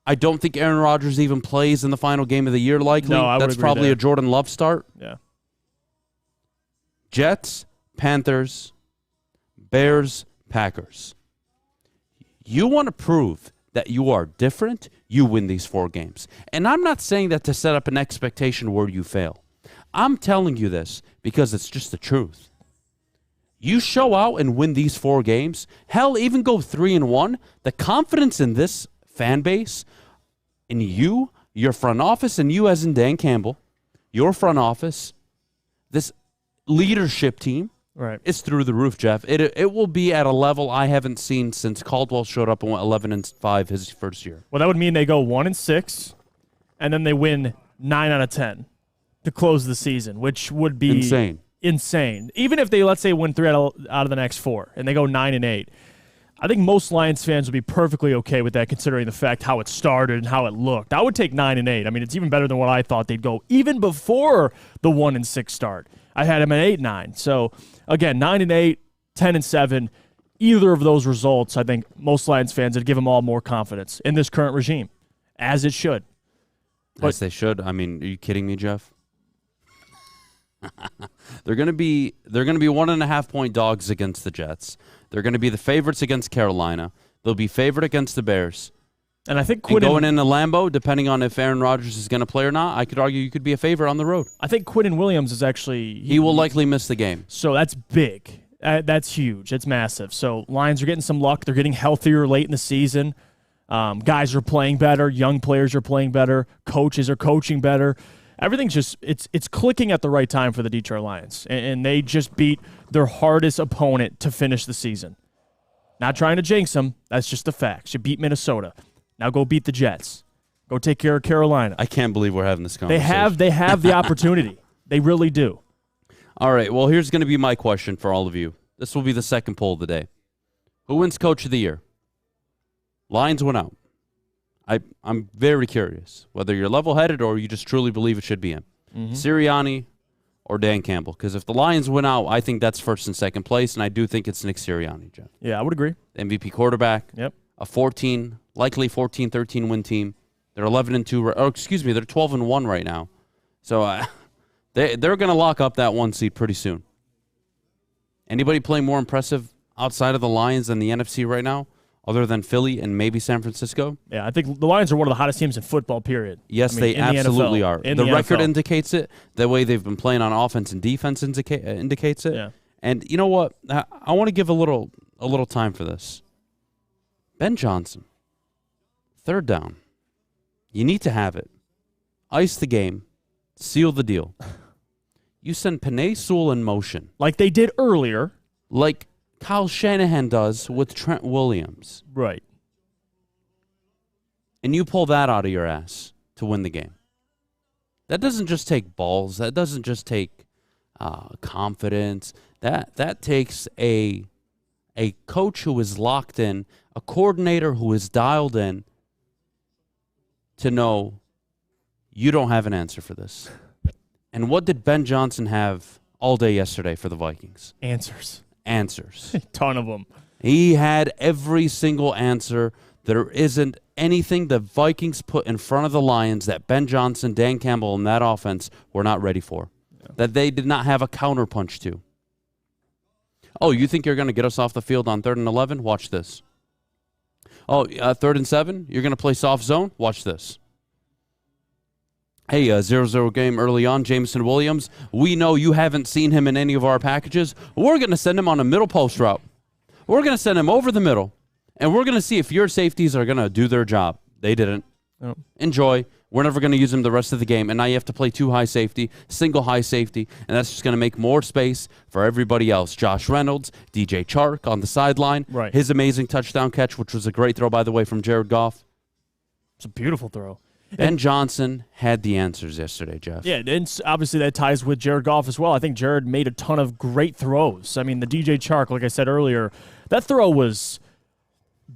I don't think Aaron Rodgers even plays in the final game of the year, likely. No, I would That's agree probably there. a Jordan Love start. Yeah. Jets, Panthers, Bears, Packers. You want to prove that you are different, you win these 4 games. And I'm not saying that to set up an expectation where you fail. I'm telling you this because it's just the truth. You show out and win these 4 games, hell, even go 3-1, the confidence in this fan base, in you, your front office, and you as in Dan Campbell, your front office, this leadership team, Right. is through the roof, Jeff. It will be at a level I haven't seen since Caldwell showed up and went 11-5 his first year. Well, that would mean they go 1-6, and then they win 9 out of 10 to close the season, which would be insane. Even if they, let's say, win 3 out of the next 4, and they go 9-8, I think most Lions fans would be perfectly okay with that, considering the fact how it started and how it looked. I would take 9-8. I mean, it's even better than what I thought they'd go, even before the 1-6 start. I had them at 8-9. So, again, 9-8, 10-7, either of those results, I think most Lions fans would give them all more confidence in this current regime, as it should. Yes, they should. I mean, are you kidding me, Jeff? They're going to be 1.5-point dogs against the Jets. They're going to be the favorites against Carolina. They'll be favored against the Bears. And I think going into Lambeau, depending on if Aaron Rodgers is going to play or not, I could argue you could be a favorite on the road. I think Quinnen Williams is actually... He will likely miss the game. So that's big. That's huge. It's massive. So Lions are getting some luck. They're getting healthier late in the season. Guys are playing better. Young players are playing better. Coaches are coaching better. Everything's just it's clicking at the right time for the Detroit Lions. And they just beat their hardest opponent to finish the season. Not trying to jinx them. That's just the facts. You beat Minnesota. Now go beat the Jets. Go take care of Carolina. I can't believe we're having this conversation. They have the opportunity. They really do. All right, well, here's going to be my question for all of you. This will be the second poll of the day. Who wins Coach of the Year? Lions went out. I'm very curious whether you're level-headed or you just truly believe it should be him. Mm-hmm. Sirianni or Dan Campbell. Because if the Lions win out, I think that's first and second place, and I do think it's Nick Sirianni, Jeff. Yeah, I would agree. MVP quarterback. Yep. A likely 14-13 win team. They're 11-2. Or excuse me, they're 12-1 right now. So they're going to lock up that 1 seed pretty soon. Anybody playing more impressive outside of the Lions than the NFC right now, other than Philly and maybe San Francisco? Yeah, I think the Lions are one of the hottest teams in football, period. Yes, they absolutely are. The record NFL. indicates it. The way they've been playing on offense and defense indicates it. Yeah. And you know what? I want to give a little time for this. Ben Johnson, 3rd down. You need to have it. Ice the game. Seal the deal. You send Penei Sewell in motion. Like they did earlier. Like Kyle Shanahan does with Trent Williams. Right. And you pull that out of your ass to win the game. That doesn't just take balls. That doesn't just take confidence. That takes a coach who is locked in, a coordinator who is dialed in to know you don't have an answer for this. And what did Ben Johnson have all day yesterday for the Vikings? Answers. A ton of them. He had every single answer. There isn't anything the Vikings put in front of the Lions that Ben Johnson, Dan Campbell, and that offense were not ready for. Yeah. That they did not have a counterpunch to. Oh, you think you're going to get us off the field on 3rd and 11? Watch this. Oh, 3rd and 7? You're going to play soft zone? Watch this. Hey, 0-0 game early on, Jameson Williams. We know you haven't seen him in any of our packages. We're going to send him on a middle post route. We're going to send him over the middle, and we're going to see if your safeties are going to do their job. They didn't. Oh. Enjoy. We're never going to use him the rest of the game, and now you have to play 2 high safety, single high safety, and that's just going to make more space for everybody else. Josh Reynolds, DJ Chark on the sideline. Right. His amazing touchdown catch, which was a great throw, by the way, from Jared Goff. It's a beautiful throw. Ben Johnson had the answers yesterday, Jeff. Yeah, and obviously that ties with Jared Goff as well. I think Jared made a ton of great throws. I mean, the DJ Chark, like I said earlier, that throw was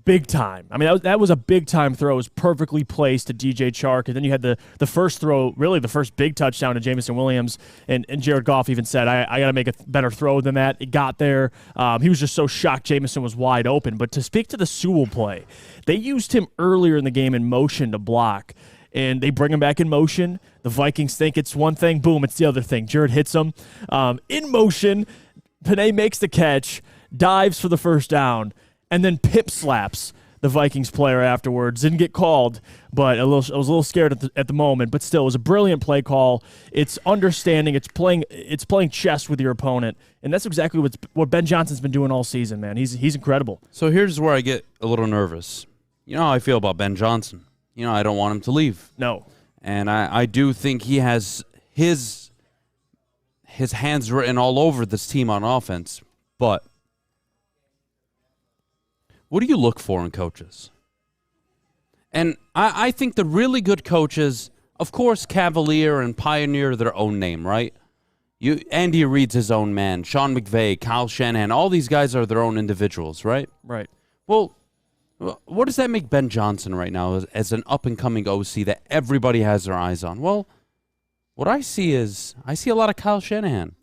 big time. I mean, that was a big-time throw. It was perfectly placed to DJ Chark. And then you had the first throw, really the first big touchdown to Jameson Williams. And Jared Goff even said, I got to make a better throw than that. It got there. He was just so shocked Jameson was wide open. But to speak to the Sewell play, they used him earlier in the game in motion to block. And they bring him back in motion. The Vikings think it's one thing. Boom, it's the other thing. Jared hits him. In motion, Panay makes the catch, dives for the first down, and then pip slaps the Vikings player afterwards. Didn't get called, but I was a little scared at the moment. But still, it was a brilliant play call. It's understanding. It's playing chess with your opponent, and that's exactly what Ben Johnson's been doing all season, man. He's incredible. So here's where I get a little nervous. You know how I feel about Ben Johnson. You know, I don't want him to leave. No. And I do think he has his hands written all over this team on offense. But what do you look for in coaches? And I think the really good coaches, of course, cavalier and pioneer their own name, right? Andy Reid's his own man. Sean McVay, Kyle Shanahan, all these guys are their own individuals, right? Right. Well, what does that make Ben Johnson right now as an up-and-coming OC that everybody has their eyes on? Well, what I see a lot of Kyle Shanahan.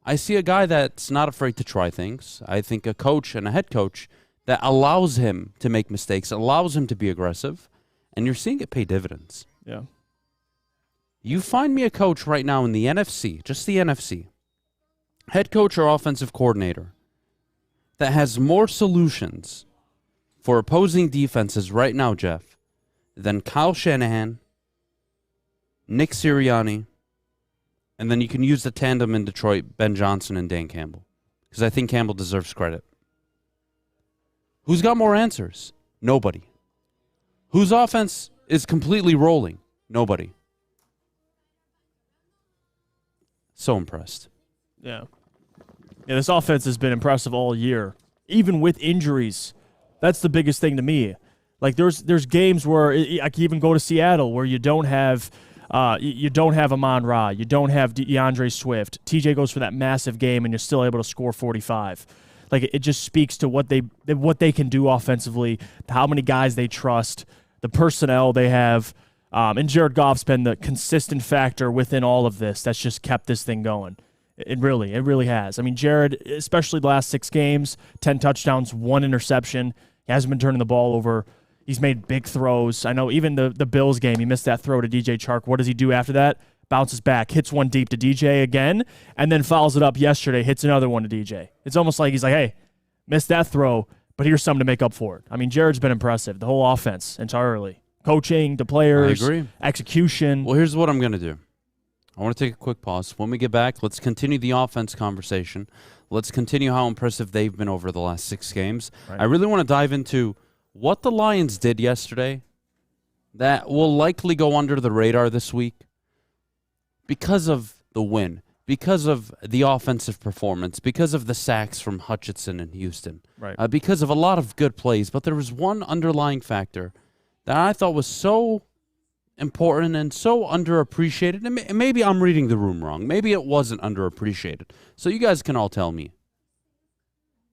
I see a guy that's not afraid to try things. I think a coach and a head coach that allows him to make mistakes, allows him to be aggressive, and you're seeing it pay dividends. Yeah. You find me a coach right now in the NFC, just the NFC, head coach or offensive coordinator, that has more solutions for opposing defenses right now, Jeff, than Kyle Shanahan, Nick Sirianni, and then you can use the tandem in Detroit, Ben Johnson and Dan Campbell, because I think Campbell deserves credit. Who's got more answers? Nobody. Whose offense is completely rolling? Nobody. So impressed. Yeah. Yeah, this offense has been impressive all year, even with injuries. That's the biggest thing to me. Like there's games where I can even go to Seattle where you don't have Amon-Ra, you don't have DeAndre Swift. TJ goes for that massive game and you're still able to score 45. Like it just speaks to what they can do offensively, how many guys they trust, the personnel they have, and Jared Goff's been the consistent factor within all of this that's just kept this thing going. It really has. I mean, Jared, especially the last 6 games, 10 touchdowns, 1 interception. He hasn't been turning the ball over. He's made big throws. I know even the Bills game, he missed that throw to DJ Chark. What does he do after that? Bounces back, hits one deep to DJ again, and then fouls it up yesterday, hits another one to DJ. It's almost like he's like, hey, missed that throw, but here's something to make up for it. I mean, Jared's been impressive, the whole offense entirely. Coaching, the players, execution. Well, here's what I'm going to do. I want to take a quick pause. When we get back, let's continue the offense conversation. Let's continue how impressive they've been over the last 6 games. Right. I really want to dive into what the Lions did yesterday that will likely go under the radar this week because of the win, because of the offensive performance, because of the sacks from Hutchinson and Houston, right. Because of a lot of good plays. But there was one underlying factor that I thought was so important and so underappreciated. And maybe I'm reading the room wrong. Maybe it wasn't underappreciated. So you guys can all tell me.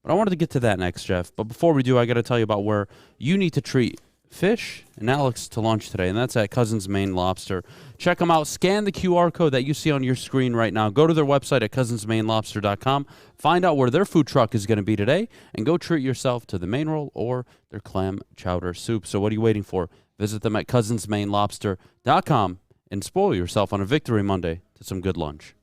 But I wanted to get to that next, Jeff. But before we do, I got to tell you about where you need to treat Fish and Alex to lunch today, and that's at Cousins Maine Lobster. Check them out. Scan the QR code that you see on your screen right now. Go to their website at cousinsmainelobster.com. Find out where their food truck is going to be today, and go treat yourself to the main roll or their clam chowder soup. So what are you waiting for? Visit them at cousinsmainelobster.com and spoil yourself on a Victory Monday to some good lunch.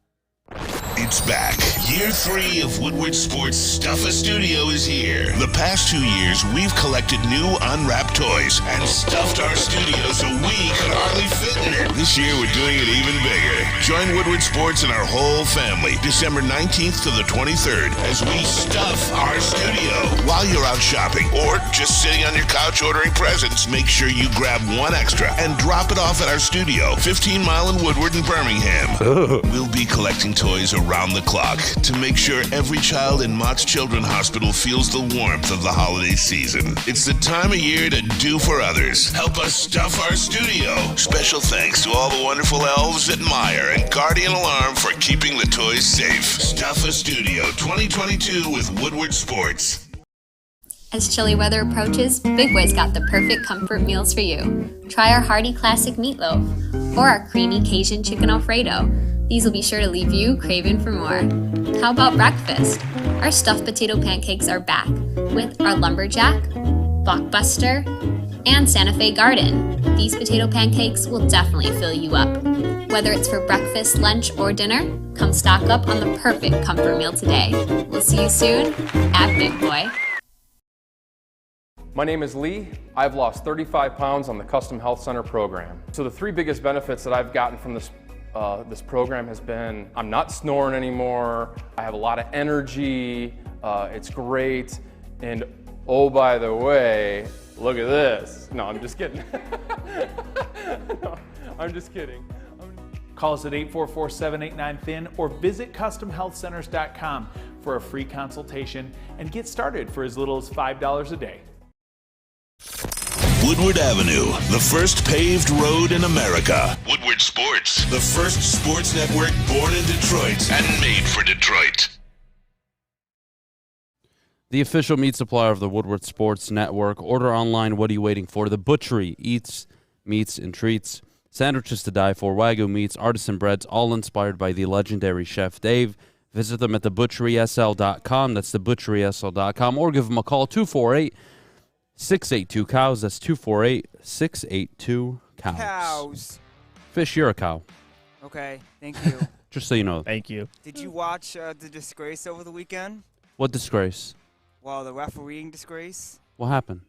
strikes back. Year 3 of Woodward Sports Stuff a Studio is here. The past 2 years, we've collected new unwrapped toys and stuffed our studio so we could hardly fit in it. This year, we're doing it even bigger. Join Woodward Sports and our whole family December 19th to the 23rd as we stuff our studio. While you're out shopping or just sitting on your couch ordering presents, make sure you grab one extra and drop it off at our studio, 15 Mile in Woodward and Birmingham. We'll be collecting toys around the clock to make sure every child in Mott's Children's Hospital feels the warmth of the holiday season. It's the time of year to do for others. Help us stuff our studio. Special thanks to all the wonderful elves at Meyer and Guardian Alarm for keeping the toys safe. Stuff a Studio 2022 with Woodward Sports. As chilly weather approaches, Big Boy's got the perfect comfort meals for you. Try our hearty classic meatloaf or our creamy Cajun chicken Alfredo. These will be sure to leave you craving for more. How about breakfast? Our stuffed potato pancakes are back with our Lumberjack, Blockbuster, and Santa Fe Garden. These potato pancakes will definitely fill you up. Whether it's for breakfast, lunch, or dinner, come stock up on the perfect comfort meal today. We'll see you soon at Big Boy. My name is Lee. I've lost 35 pounds on the Custom Health Center program. So the 3 biggest benefits that I've gotten from this program has been I'm not snoring anymore, I have a lot of energy, it's great, and oh, by the way, look at this. No, I'm just kidding. No, I'm just kidding. Call us at 844-789-THIN or visit CustomHealthCenters.com for a free consultation and get started for as little as $5 a day. Woodward Avenue, the first paved road in America. Woodward Sports, the first sports network born in Detroit and made for Detroit. The official meat supplier of the Woodward Sports Network. Order online. What are you waiting for? The Butchery eats, meats, and treats. Sandwiches to die for, Wagyu meats, artisan breads, all inspired by the legendary Chef Dave. Visit them at thebutcherysl.com. That's thebutcherysl.com. Or give them a call, 248-682-COWS. That's 248-682-COWS. Cows. Fish, you're a cow. Okay, thank you. Just so you know. Thank you. Did you watch the disgrace over the weekend? What disgrace? Well, the refereeing disgrace. What happened?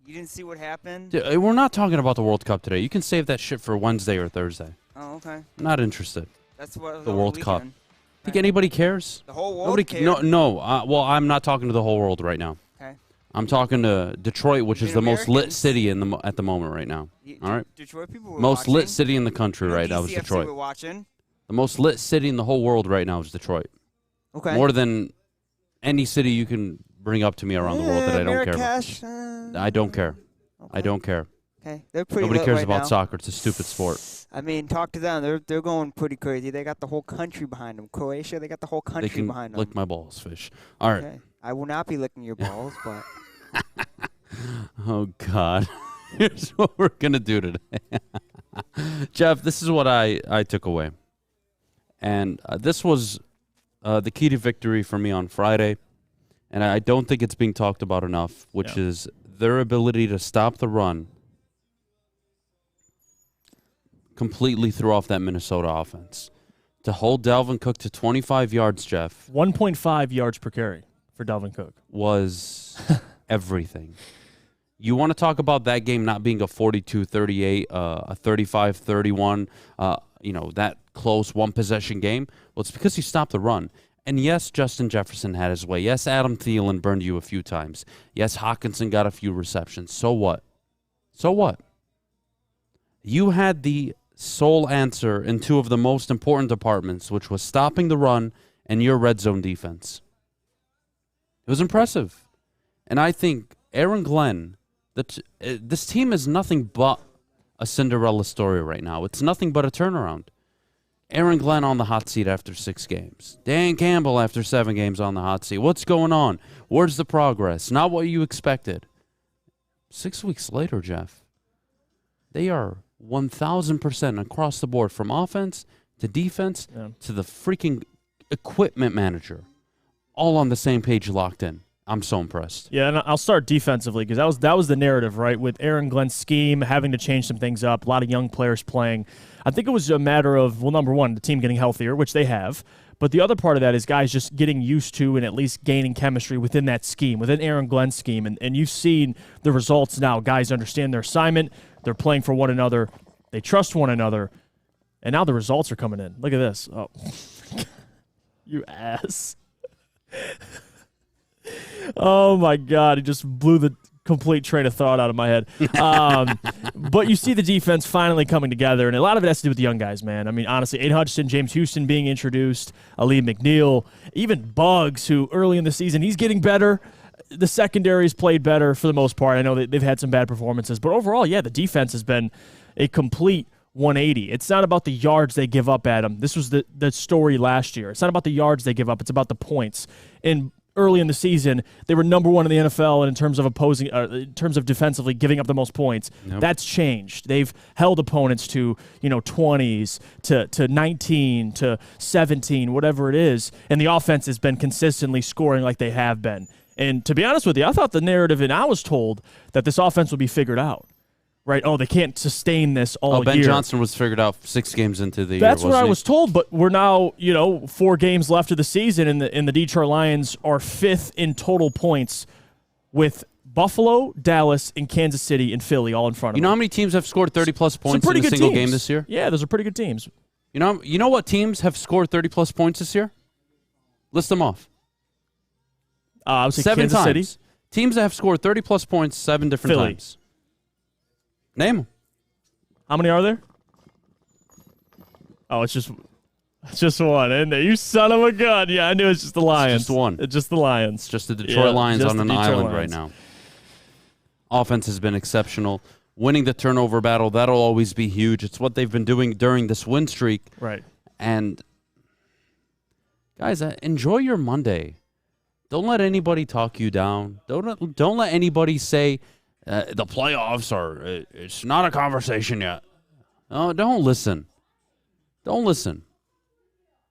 You didn't see what happened? Dude, we're not talking about the World Cup today. You can save that shit for Wednesday or Thursday. Oh, okay. I'm not interested. That's what The World Cup. weekend. Think anybody cares? The whole world Nobody cared. No. Well, I'm not talking to the whole world right now. Okay. I'm talking to Detroit, which is the most lit Americans. city at the moment right now. All right. Detroit people were Most watching. lit city in the country right now is DCFC Detroit. were watching. The most lit city in the whole world right now is Detroit. Okay. More than any city you can bring up to me around the world that I don't care about. Marrakesh, I don't care. okay. I don't care. Okay, they're pretty Nobody lit cares right about now. soccer. It's a stupid sport. I mean, talk to them. They're going pretty crazy. They got the whole country behind them. Croatia, they got the whole They country can behind them. lick my balls, fish. All right. Okay. I will not be licking your balls, but Oh, God. Here's what we're going to do today. Jeff, this is what I took away. And this was the key to victory for me on Friday. And I don't think it's being talked about enough, which is their ability to stop the run completely threw off that Minnesota offense. To hold Dalvin Cook to 25 yards, Jeff. 1.5 yards per carry for Dalvin Cook. Was everything. You want to talk about that game not being a 42-38, a 35-31, that close one-possession game? Well, it's because you stopped the run. And yes, Justin Jefferson had his way. Yes, Adam Thielen burned you a few times. Yes, Hawkinson got a few receptions. So what? So what? You had the sole answer in two of the most important departments, which was stopping the run and your red zone defense. It was impressive. And I think Aaron Glenn, this team is nothing but a Cinderella story right now. It's nothing but a turnaround. Aaron Glenn on the hot seat after 6 games. Dan Campbell after 7 games on the hot seat. What's going on? Where's the progress? Not what you expected. 6 weeks later, Jeff, they are 1,000% across the board from offense to defense to the freaking equipment manager. All on the same page, locked in. I'm so impressed. Yeah, and I'll start defensively because that was the narrative, right? With Aaron Glenn's scheme, having to change some things up, a lot of young players playing. I think it was a matter of, well, number one, the team getting healthier, which they have, But the other part of that is guys just getting used to and at least gaining chemistry within that scheme, within Aaron Glenn's scheme. And you've seen the results now. Guys understand their assignment. They're playing for one another. They trust one another. And now the results are coming in. Look at this. Oh, you ass. Oh, my God. He just blew the complete train of thought out of my head. But you see the defense finally coming together, and a lot of it has to do with the young guys, man. I mean, honestly, Aiden Hutchinson, James Houston being introduced, Ali McNeil, even Buggs, who early in the season, he's getting better. The secondary's played better for the most part. I know they've had some bad performances, but overall, yeah, the defense has been a complete 180. It's not about the yards they give up, Adam. This was the story last year. It's not about the yards they give up. It's about the points. And early in the season, they were number one in the NFL in terms of in terms of defensively giving up the most points. Nope. That's changed. They've held opponents to 20s to 19 to 17, whatever it is, and the offense has been consistently scoring like they have been. And to be honest with you, I thought the narrative, and I was told that this offense would be figured out. Right? Oh, they can't sustain this all year. Ben Johnson was figured out 6 games into the year. That's what I was told, but we're now, 4 games left of the season, and the Detroit Lions are 5th in total points with Buffalo, Dallas, and Kansas City and Philly all in front of them. You know how many teams have scored 30-plus points in a single game this year? Yeah, those are pretty good teams. You know what teams have scored 30-plus points this year? List them off. I would say 7 Kansas times. City. Teams that have scored 30-plus points 7 different Philly. times. Name them. How many are there? Oh, it's just one, isn't it? You son of a gun. Yeah, I knew it's just the Lions. It's just one. It's just the Lions. Just the Detroit Lions on an island right now. Offense has been exceptional. Winning the turnover battle, that'll always be huge. It's what they've been doing during this win streak. Right. And, guys, enjoy your Monday. Don't let anybody talk you down. Don't let anybody say the playoffs it's not a conversation yet. Oh, don't listen. Don't listen.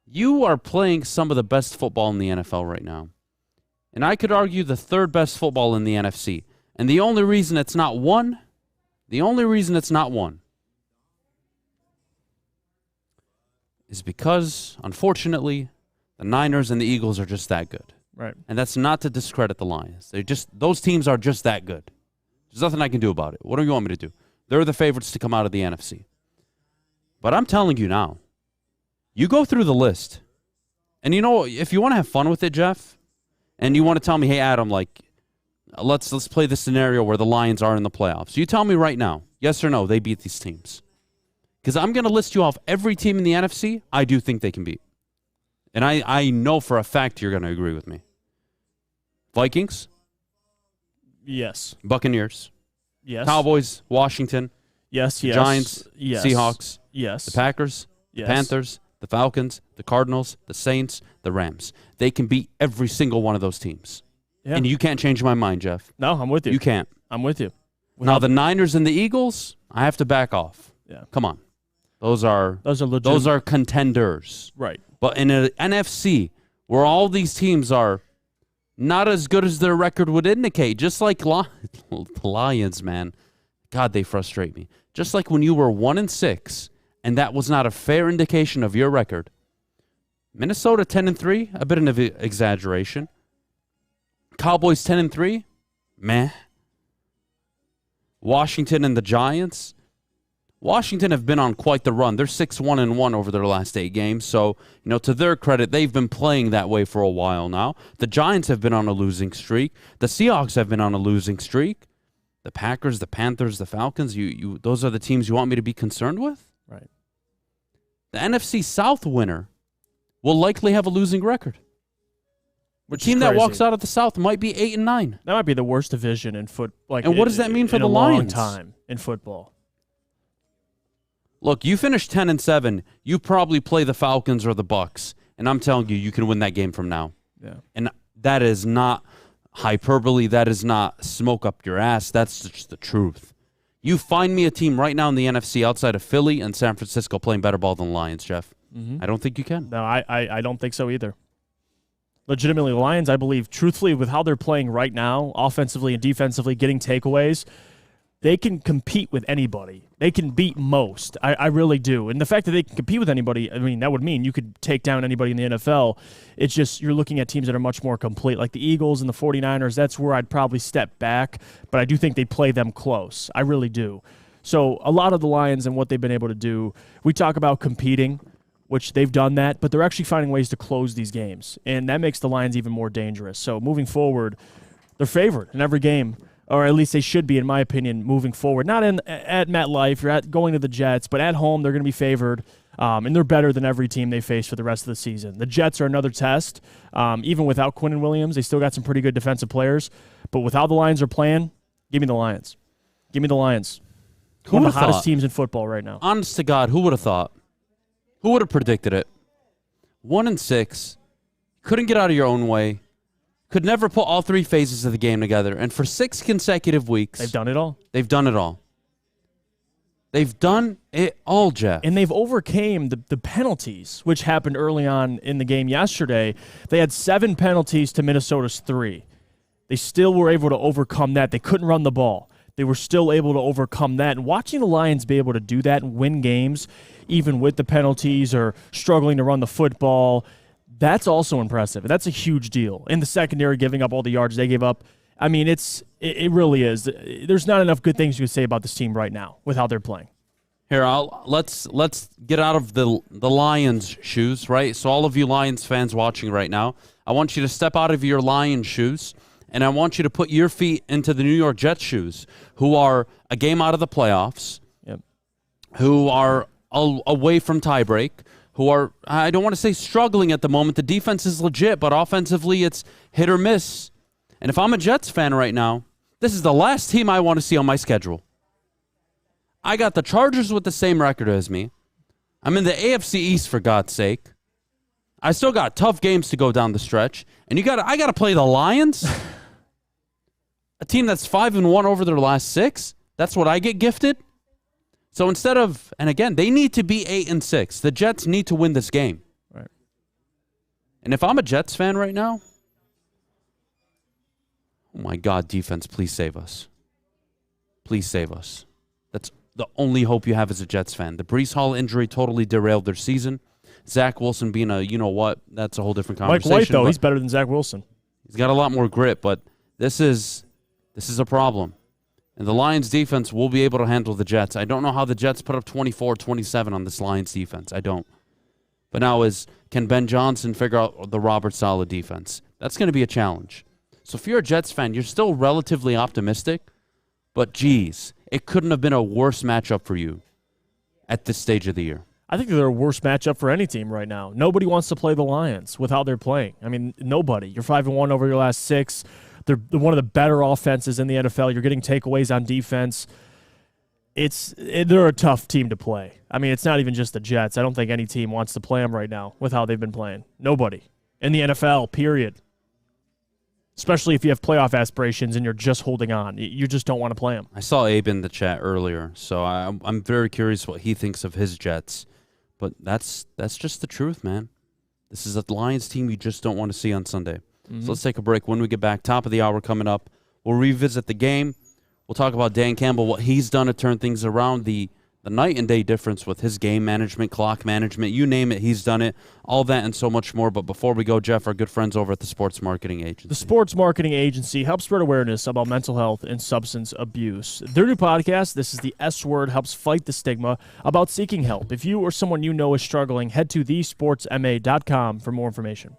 You are playing some of the best football in the NFL right now. And I could argue the 3rd best football in the NFC. And the only reason it's not one is because, unfortunately, the Niners and the Eagles are just that good. Right. And that's not to discredit the Lions. Those teams are just that good. There's nothing I can do about it. What do you want me to do? They're the favorites to come out of the NFC. But I'm telling you now, you go through the list, and if you want to have fun with it, Jeff, and you want to tell me, hey, Adam, let's play the scenario where the Lions are in the playoffs. You tell me right now, yes or no, they beat these teams. Because I'm going to list you off every team in the NFC I do think they can beat. And I know for a fact you're going to agree with me. Vikings? Yes. Buccaneers? Yes. Cowboys? Washington? Yes, yes. Giants? Yes. Seahawks? Yes. The Packers? Yes. The Panthers? The Falcons? The Cardinals? The Saints? The Rams? They can beat every single one of those teams. Yeah. And you can't change my mind, Jeff. No, I'm with you. You can't. I'm with you. Now, the Niners and the Eagles, I have to back off. Yeah. Come on. Those are legit. Those are contenders. Right. But in an NFC where all these teams are not as good as their record would indicate, just like the Lions, man. God, they frustrate me. Just like when you were 1-6, and that was not a fair indication of your record. Minnesota 10-3, a bit of an exaggeration. Cowboys 10-3, meh. Washington and the Giants. Washington have been on quite the run. They're 6-1-1 over their last 8 games. So, to their credit, they've been playing that way for a while now. The Giants have been on a losing streak. The Seahawks have been on a losing streak. The Packers, the Panthers, the Falcons, those are the teams you want me to be concerned with? Right. The NFC South winner will likely have a losing record. The team that walks out of the South might be 8-9. That might be the worst division in football. And what does that mean for the In Lions? a long time in football. Look, you finish 10-7, you probably play the Falcons or the Bucks, and I'm telling you, you can win that game from now. Yeah. And that is not hyperbole. That is not smoke up your ass. That's just the truth. You find me a team right now in the NFC outside of Philly and San Francisco playing better ball than the Lions, Jeff. Mm-hmm. I don't think you can. No, I don't think so either. Legitimately, the Lions, I believe, truthfully, with how they're playing right now, offensively and defensively, getting takeaways, they can compete with anybody. They can beat most. I really do. And the fact that they can compete with anybody, I mean, that would mean you could take down anybody in the NFL. It's just you're looking at teams that are much more complete, like the Eagles and the 49ers. That's where I'd probably step back, but I do think they play them close. I really do. So a lot of the Lions and what they've been able to do, we talk about competing, which they've done that, but they're actually finding ways to close these games, and that makes the Lions even more dangerous. So moving forward, they're favored in every game, or at least they should be, in my opinion, moving forward. Not at MetLife or going to the Jets, but at home they're going to be favored, and they're better than every team they face for the rest of the season. The Jets are another test. Even without Quinnen Williams, they still got some pretty good defensive players, but with how the Lions are playing, give me the Lions. Give me the Lions. One of the hottest teams in football right now. Honest to God, who would have thought? Who would have predicted it? 1-6, couldn't get out of your own way, could never put all three phases of the game together, and for 6 consecutive weeks, they've done it all. They've done it all. They've done it all, Jeff. And they've overcame the penalties, which happened early on in the game yesterday. They had 7 penalties to Minnesota's 3. They still were able to overcome that. They couldn't run the ball. They were still able to overcome that. And watching the Lions be able to do that and win games, even with the penalties or struggling to run the football, that's also impressive. That's a huge deal. In the secondary, giving up all the yards they gave up, I mean, it really is. There's not enough good things you could say about this team right now with how they're playing. Here, let's get out of the Lions' shoes, right? So all of you Lions fans watching right now, I want you to step out of your Lions shoes, and I want you to put your feet into the New York Jets shoes, who are a game out of the playoffs, who are away from tiebreak, who are, I don't want to say struggling at the moment. The defense is legit, but offensively it's hit or miss. And if I'm a Jets fan right now, this is the last team I want to see on my schedule. I got the Chargers with the same record as me. I'm in the AFC East, for God's sake. I still got tough games to go down the stretch. And I got to play the Lions? A team that's 5-1 over their last 6? That's what I get gifted? So instead of, and again, they need to be 8-6. The Jets need to win this game. Right. And if I'm a Jets fan right now, oh my God, defense, please save us. Please save us. That's the only hope you have as a Jets fan. The Breece Hall injury totally derailed their season. Zach Wilson being a, you know what, that's a whole different conversation. Mike White, though, he's better than Zach Wilson. He's got a lot more grit, but this is a problem. And the Lions defense will be able to handle the Jets. I don't know how the Jets put up 24-27 on this Lions defense. I don't. But now can Ben Johnson figure out the Robert Saleh defense? That's going to be a challenge. So if you're a Jets fan, you're still relatively optimistic, but geez, it couldn't have been a worse matchup for you at this stage of the year. I think they're a worse matchup for any team right now. Nobody wants to play the Lions with how they're playing. I mean, nobody. You're 5-1 over your last 6. They're one of the better offenses in the NFL. You're getting takeaways on defense. They're a tough team to play. I mean, it's not even just the Jets. I don't think any team wants to play them right now with how they've been playing. Nobody. In the NFL, period. Especially if you have playoff aspirations and you're just holding on. You just don't want to play them. I saw Abe in the chat earlier, so I'm very curious what he thinks of his Jets. But that's just the truth, man. This is a Lions team you just don't want to see on Sunday. Mm-hmm. So let's take a break. When we get back, top of the hour coming up, we'll revisit the game. We'll talk about Dan Campbell, what he's done to turn things around, the night and day difference with his game management, clock management, you name it, he's done it. All that and so much more. But before we go, Jeff, our good friends over at the Sports Marketing Agency. The Sports Marketing Agency helps spread awareness about mental health and substance abuse. Their new podcast, This is the S Word, helps fight the stigma about seeking help. If you or someone you know is struggling, head to thesportsma.com for more information.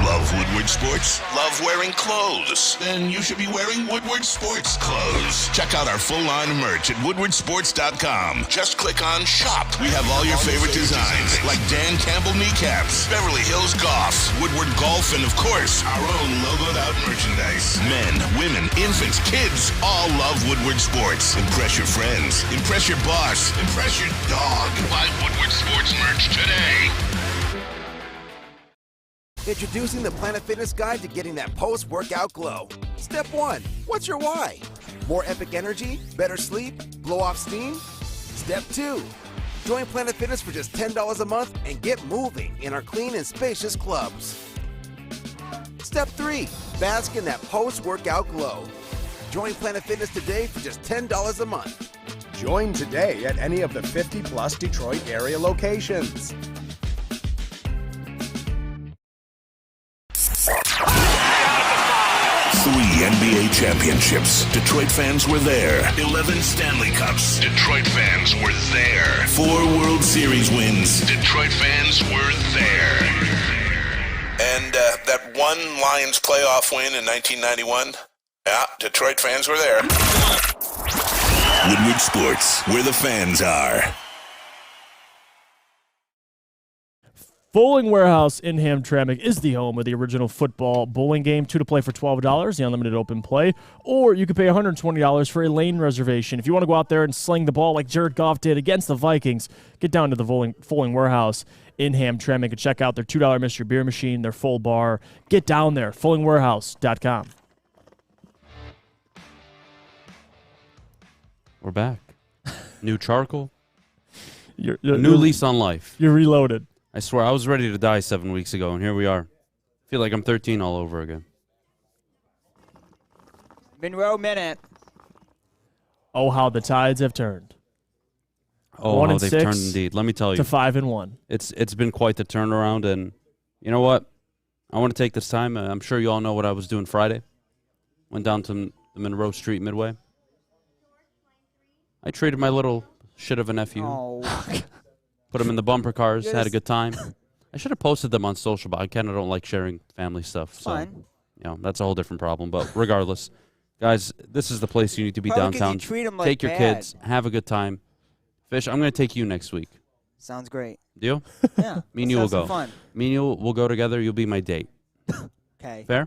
Love Woodward Sports? Love wearing clothes? Then you should be wearing Woodward Sports clothes. Check out our full line of merch at woodwardsports.com. Just click on Shop. We have all your favorite designs, like Dan Campbell kneecaps, Beverly Hills Golf, Woodward Golf, and of course, our own logoed out merchandise. Men, women, infants, kids all love Woodward Sports. Impress your friends. Impress your boss. Impress your dog. Buy Woodward Sports merch today. Introducing the Planet Fitness Guide to getting that post-workout glow. Step 1, what's your why? More epic energy? Better sleep? Blow off steam? Step 2, join Planet Fitness for just $10 a month and get moving in our clean and spacious clubs. Step 3, bask in that post-workout glow. Join Planet Fitness today for just $10 a month. Join today at any of the 50-plus Detroit area locations. Three NBA championships. Detroit fans were there. 11 Stanley Cups. Detroit fans were there. 4 World Series wins. Detroit fans were there. And that one Lions playoff win in 1991. Yeah, Detroit fans were there. Woodward Sports, where the fans are. Bowling Warehouse in Hamtramck is the home of the original football bowling game. 2 to play for $12, the unlimited open play. Or you could pay $120 for a lane reservation. If you want to go out there and sling the ball like Jared Goff did against the Vikings, get down to the Bowling Warehouse in Hamtramck and check out their $2 mystery beer machine, their full bar. Get down there, bowlingwarehouse.com. We're back. New charcoal. You're new lease on life. You're reloaded. I swear, I was ready to die 7 weeks ago, and here we are. I feel like I'm 13 all over again. Monroe Minute. Oh, how the tides have turned. Oh, how they've turned indeed. Let me tell you. To 5-1. It's been quite the turnaround, and you know what? I want to take this time. I'm sure you all know what I was doing Friday. Went down to the Monroe Street Midway. I traded my little shit of a nephew. Oh. Put them in the bumper cars, had a good time. I should have posted them on social, but I kind of don't like sharing family stuff. So, Fine. That's a whole different problem. But regardless, guys, this is this you need to be Probably 'cause downtown. you treat 'em like take your bad. kids, have a good time. Fish, I'm going to take you next week. Sounds great. Deal? Yeah. Me and you will let's have go. some fun. Me and you will go together. You'll be my date. Okay. Fair?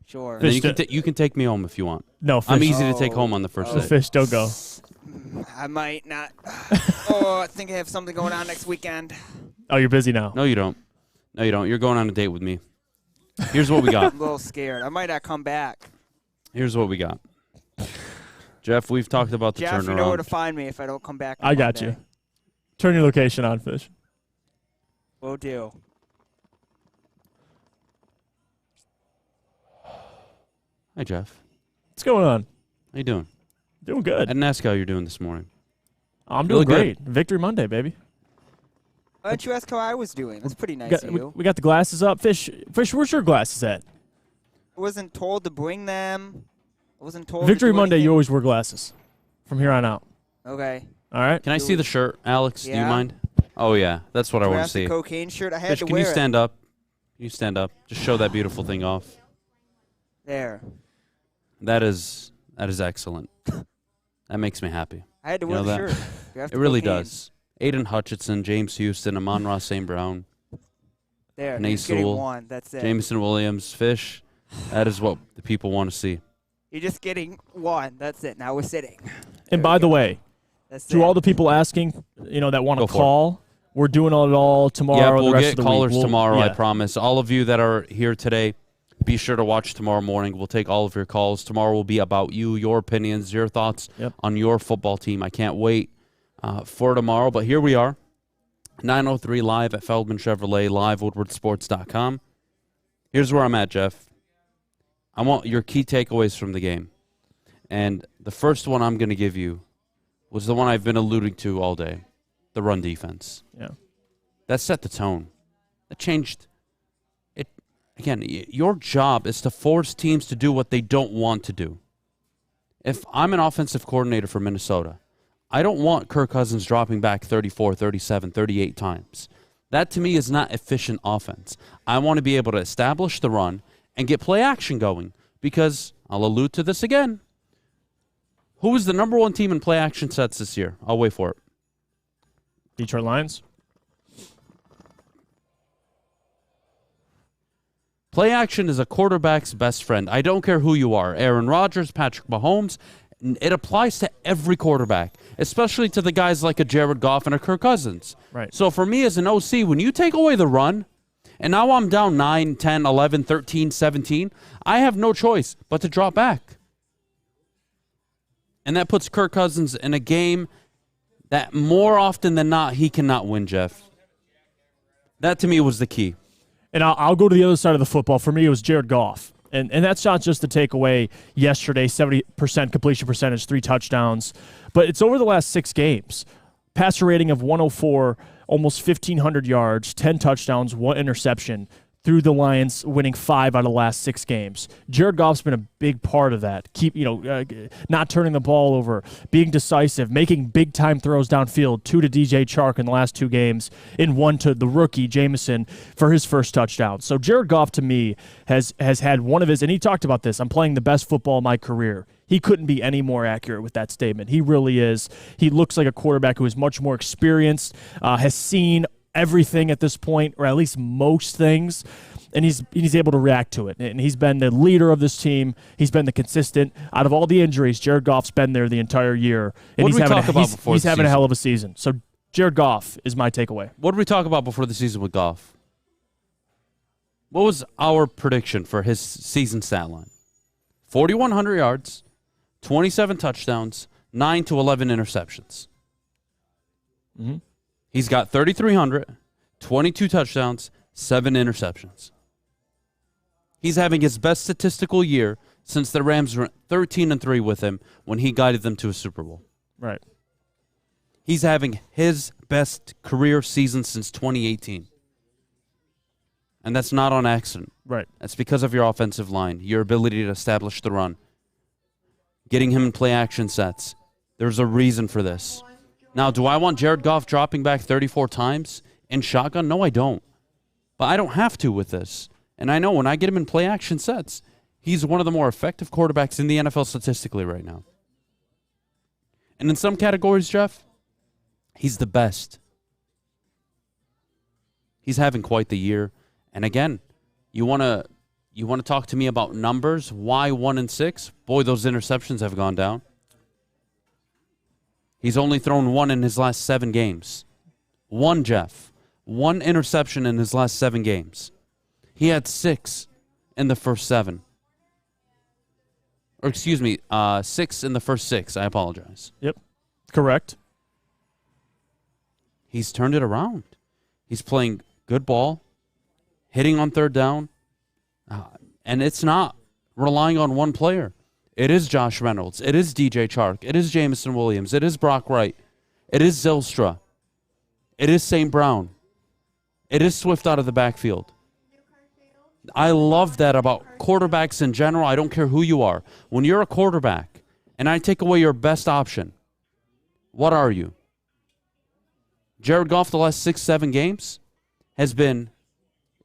Sure. And then you can take me home if you want. No, Fish. I'm easy to take home on the first day. Fish, don't go. I might not. Oh, I think I have something going on next weekend. Oh, you're busy now. No, you don't. No, you don't. You're going on a date with me. Here's what we got. I'm a little scared. I might not come back. Here's what we got. Jeff, we've talked about the Jeff, turnaround. you know where to find me if I don't come back on I got Monday. you. Turn your location on, Fish. Will do. Hi, Jeff. What's going on? How you doing? Doing I good. didn't ask how you're doing this morning. I'm You doing look good. great. Victory Monday, baby. Why don't you ask how I was doing? That's pretty nice of you. We got the glasses up. Fish, where's your glasses at? I wasn't told to bring them. I wasn't told. Victory to do Monday, you anything. always wear glasses from here on out. Okay. All right? Can I see the shirt, Alex? Do you Yeah. mind? Oh, yeah. That's what I want to Grab the see. cocaine shirt. I had Fish, to can wear you it. stand up? Can you stand up? Just show that beautiful thing off. There. That is excellent. That makes me happy. I had to You wear know the that? shirt. Grab It the really cocaine. does. Aiden Hutchinson, James Houston, Amon-Ra St. Brown, There. Nate He's getting Sewell, one. That's it. Jameson Williams, Fish. That is what the people want to see. You're just getting one. That's it. Now we're sitting. And by the way, That's to it. all the people asking, that want to Go for it. call, we're doing it all tomorrow. Yeah, and we'll the rest get of the callers week. tomorrow, I yeah. promise. All of you that are here today, be sure to watch tomorrow morning. We'll take all of your calls. Tomorrow will be about you, your opinions, your thoughts on your football team. I can't wait for tomorrow, but here we are. 9:03 live at Feldman Chevrolet, live woodwardsports.com. Here's where I'm at, Jeff. I want your key takeaways from the game. And the first one I'm going to give you was the one I've been alluding to all day, the run defense. Yeah. That set the tone. That changed it. Again, your job is to force teams to do what they don't want to do. If I'm an offensive coordinator for Minnesota, I don't want Kirk Cousins dropping back 34, 37, 38 times. That, to me, is not efficient offense. I want to be able to establish the run and get play action going because, I'll allude to this again, who is the number one team in play action sets this year? I'll wait for it. Detroit Lions. Play action is a quarterback's best friend. I don't care who you are. Aaron Rodgers, Patrick Mahomes. It applies to every quarterback, especially to the guys like a Jared Goff and a Kirk Cousins. Right. So for me as an OC, when you take away the run, and now I'm down 9, 10, 11, 13, 17, I have no choice but to drop back. And that puts Kirk Cousins in a game that more often than not he cannot win, Jeff. That to me was the key. And I'll go to the other side of the football. For me, it was Jared Goff. And that's not just the takeaway yesterday, 70% completion percentage, 3 touchdowns. But it's over the last 6 games. Passer rating of 104, almost 1,500 yards, 10 touchdowns, 1 interception, through the Lions winning 5 out of the last 6 games. Jared Goff's been a big part of that. Not turning the ball over, being decisive, making big-time throws downfield, 2 to DJ Chark in the last 2 games, and 1 to the rookie, Jameson, for his first touchdown. So Jared Goff, to me, has had one of his, and he talked about this, I'm playing the best football of my career. He couldn't be any more accurate with that statement. He really is. He looks like a quarterback who is much more experienced, has seen everything at this point, or at least most things, and he's able to react to it. And he's been the leader of this team. He's been the consistent. Out of all the injuries, Jared Goff's been there the entire year. And he's having a hell of a season. So Jared Goff is my takeaway. What did we talk about before the season with Goff? What was our prediction for his season stat line? 4,100 yards, 27 touchdowns, 9 to 11 interceptions. Mm-hmm. He's got 3,300, 22 touchdowns, 7 interceptions. He's having his best statistical year since the Rams were 13-3 with him when he guided them to a Super Bowl. Right. He's having his best career season since 2018. And that's not on accident. Right. That's because of your offensive line, your ability to establish the run, getting him in play action sets. There's a reason for this. Now, do I want Jared Goff dropping back 34 times in shotgun? No, I don't. But I don't have to with this. And I know when I get him in play action sets, he's one of the more effective quarterbacks in the NFL statistically right now. And in some categories, Jeff, he's the best. He's having quite the year. And again, you want to talk to me about numbers? Why 1-6? Boy, those interceptions have gone down. He's only thrown 1 in his last 7 games. 1, Jeff. 1 interception in his last 7 games. He had 6 in the first 7. Or excuse me, 6 in the first 6. I apologize. Yep, correct. He's turned it around. He's playing good ball, hitting on third down, and it's not relying on one player. It is Josh Reynolds. It is DJ Chark. It is Jameson Williams. It is Brock Wright. It is Zylstra. It is St. Brown. It is Swift out of the backfield. I love that about quarterbacks in general. I don't care who you are. When you're a quarterback and I take away your best option, what are you? Jared Goff, the last 6-7 games, has been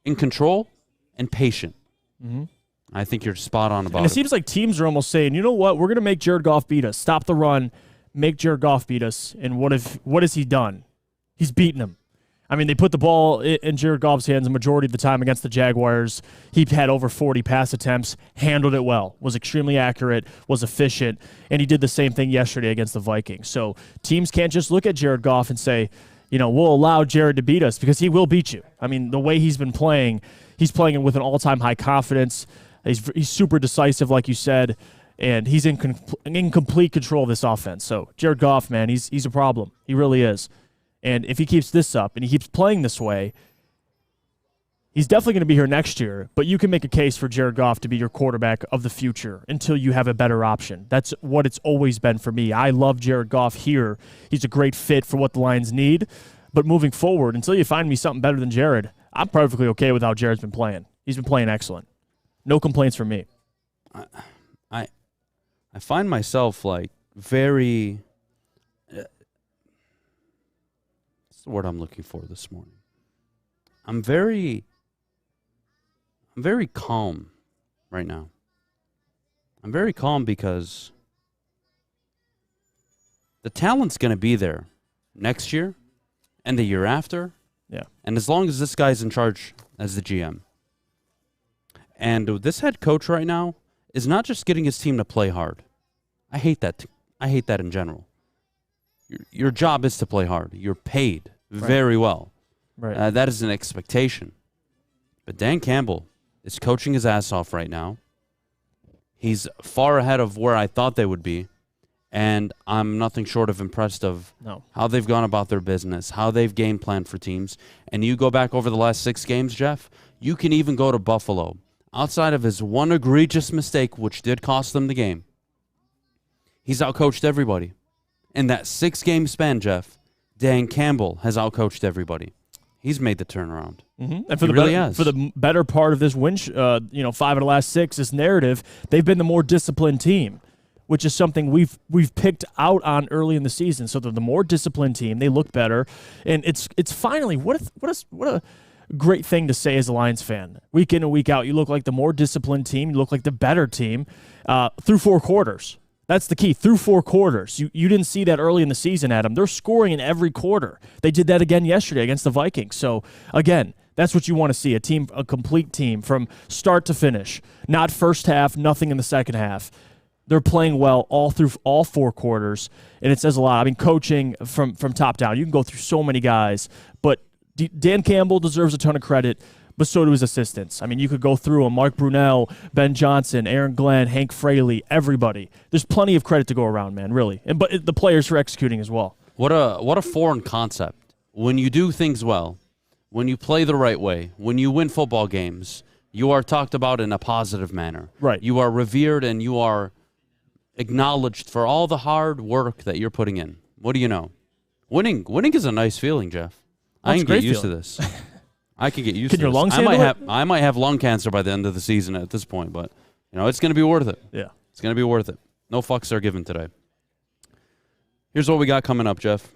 in control and patient. Mm-hmm. I think you're spot on about it. And it seems like teams are almost saying, you know what, we're going to make Jared Goff beat us. Stop the run, make Jared Goff beat us. And what has he done? He's beaten him. I mean, they put the ball in Jared Goff's hands the majority of the time against the Jaguars. He had over 40 pass attempts, handled it well, was extremely accurate, was efficient, and he did the same thing yesterday against the Vikings. So teams can't just look at Jared Goff and say, you know, we'll allow Jared to beat us, because he will beat you. I mean, the way he's been playing, he's playing with an all-time high confidence. He's super decisive, like you said, and he's in complete control of this offense. So Jared Goff, man, he's a problem. He really is. And if he keeps this up and he keeps playing this way, he's definitely going to be here next year. But you can make a case for Jared Goff to be your quarterback of the future until you have a better option. That's what it's always been for me. I love Jared Goff here. He's a great fit for what the Lions need. But moving forward, until you find me something better than Jared, I'm perfectly okay with how Jared's been playing. He's been playing excellent. No complaints from me. I find myself like very... What's the word I'm looking for this morning? I'm very calm right now. I'm very calm because the talent's going to be there next year and the year after. Yeah. And as long as this guy's in charge as the GM. And this head coach right now is not just getting his team to play hard. I hate that. I hate that in general. Your job is to play hard. You're paid very well. Right. That is an expectation. But Dan Campbell is coaching his ass off right now. He's far ahead of where I thought they would be. And I'm nothing short of impressed of how they've gone about their business, how they've game planned for teams. And you go back over the last 6 games, Jeff, you can even go to Buffalo. outside of his one egregious mistake, which did cost them the game, he's outcoached everybody. In that 6-game span, Jeff, Dan Campbell has outcoached everybody. He's made the turnaround. Mm-hmm. And for For the better part of this win, 5 of the last 6, this narrative, they've been the more disciplined team, which is something we've picked out on early in the season. So they're the more disciplined team. They look better, and it's finally what a great thing to say as a Lions fan. Week in and week out, you look like the more disciplined team. You look like the better team through 4 quarters. That's the key, through 4 quarters. You didn't see that early in the season, Adam. They're scoring in every quarter. They did that again yesterday against the Vikings. So, again, that's what you want to see, a complete team from start to finish. Not first half, nothing in the second half. They're playing well all through all 4 quarters, and it says a lot. I mean, coaching from top down, you can go through so many guys, but Dan Campbell deserves a ton of credit, but so do his assistants. I mean, you could go through them: Mark Brunell, Ben Johnson, Aaron Glenn, Hank Fraley, everybody. There's plenty of credit to go around, man, really. But the players for executing as well. What a foreign concept. When you do things well, when you play the right way, when you win football games, you are talked about in a positive manner. Right. You are revered and you are acknowledged for all the hard work that you're putting in. What do you know? Winning is a nice feeling, Jeff. I can get used to this. I can get used to this. Can your lungs handle it? I might have lung cancer by the end of the season at this point, but it's going to be worth it. Yeah. It's going to be worth it. No fucks are given today. Here's what we got coming up, Jeff.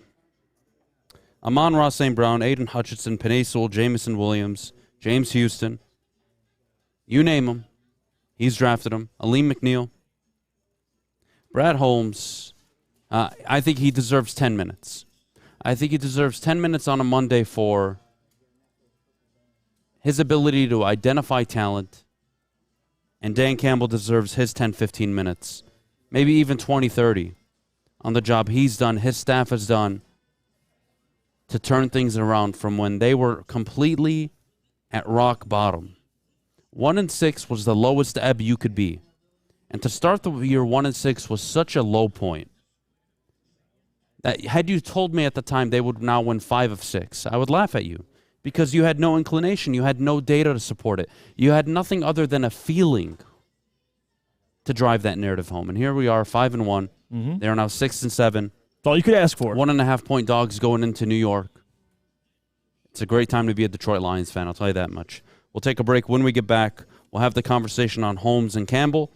Amon-Ra St. Brown, Aiden Hutchinson, Penei Sewell, Jamison Williams, James Houston. You name him. He's drafted him. Aleem McNeil. Brad Holmes, I think he deserves 10 minutes. I think he deserves 10 minutes on a Monday for his ability to identify talent, and Dan Campbell deserves his 10, 15 minutes, maybe even 20, 30 on the job he's done, his staff has done to turn things around from when they were completely at rock bottom. 1-6 was the lowest ebb you could be. And to start the year 1-6 was such a low point that had you told me at the time they would now win 5 of 6, I would laugh at you. Because you had no inclination. You had no data to support it. You had nothing other than a feeling to drive that narrative home. And here we are, 5-1. Mm-hmm. They are now 6-7. That's all you could ask for. 1.5-point dogs going into New York. It's a great time to be a Detroit Lions fan, I'll tell you that much. We'll take a break. When we get back, we'll have the conversation on Holmes and Campbell.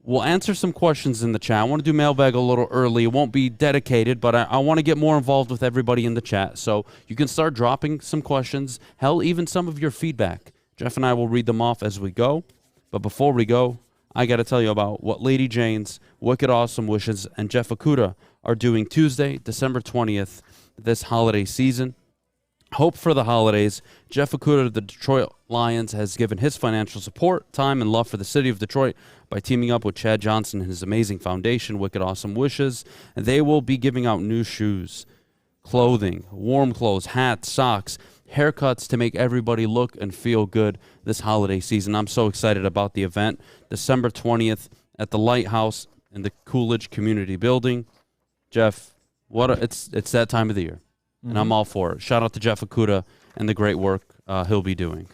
We'll answer some questions in the chat. I want to do Mailbag a little early. It won't be dedicated, but I want to get more involved with everybody in the chat. So you can start dropping some questions. Hell, even some of your feedback. Jeff and I will read them off as we go. But before we go, I got to tell you about what Lady Jane's Wicked Awesome Wishes and Jeff Okuda are doing Tuesday, December 20th, this holiday season. Hope for the holidays. Jeff Okuda of the Detroit Lions has given his financial support, time, and love for the city of Detroit by teaming up with Chad Johnson and his amazing foundation, Wicked Awesome Wishes. And they will be giving out new shoes, clothing, warm clothes, hats, socks, haircuts to make everybody look and feel good this holiday season. I'm so excited about the event. December 20th at the Lighthouse in the Coolidge Community Building. Jeff, it's that time of the year. And I'm all for it. Shout out to Jeff Okuda and the great work he'll be doing.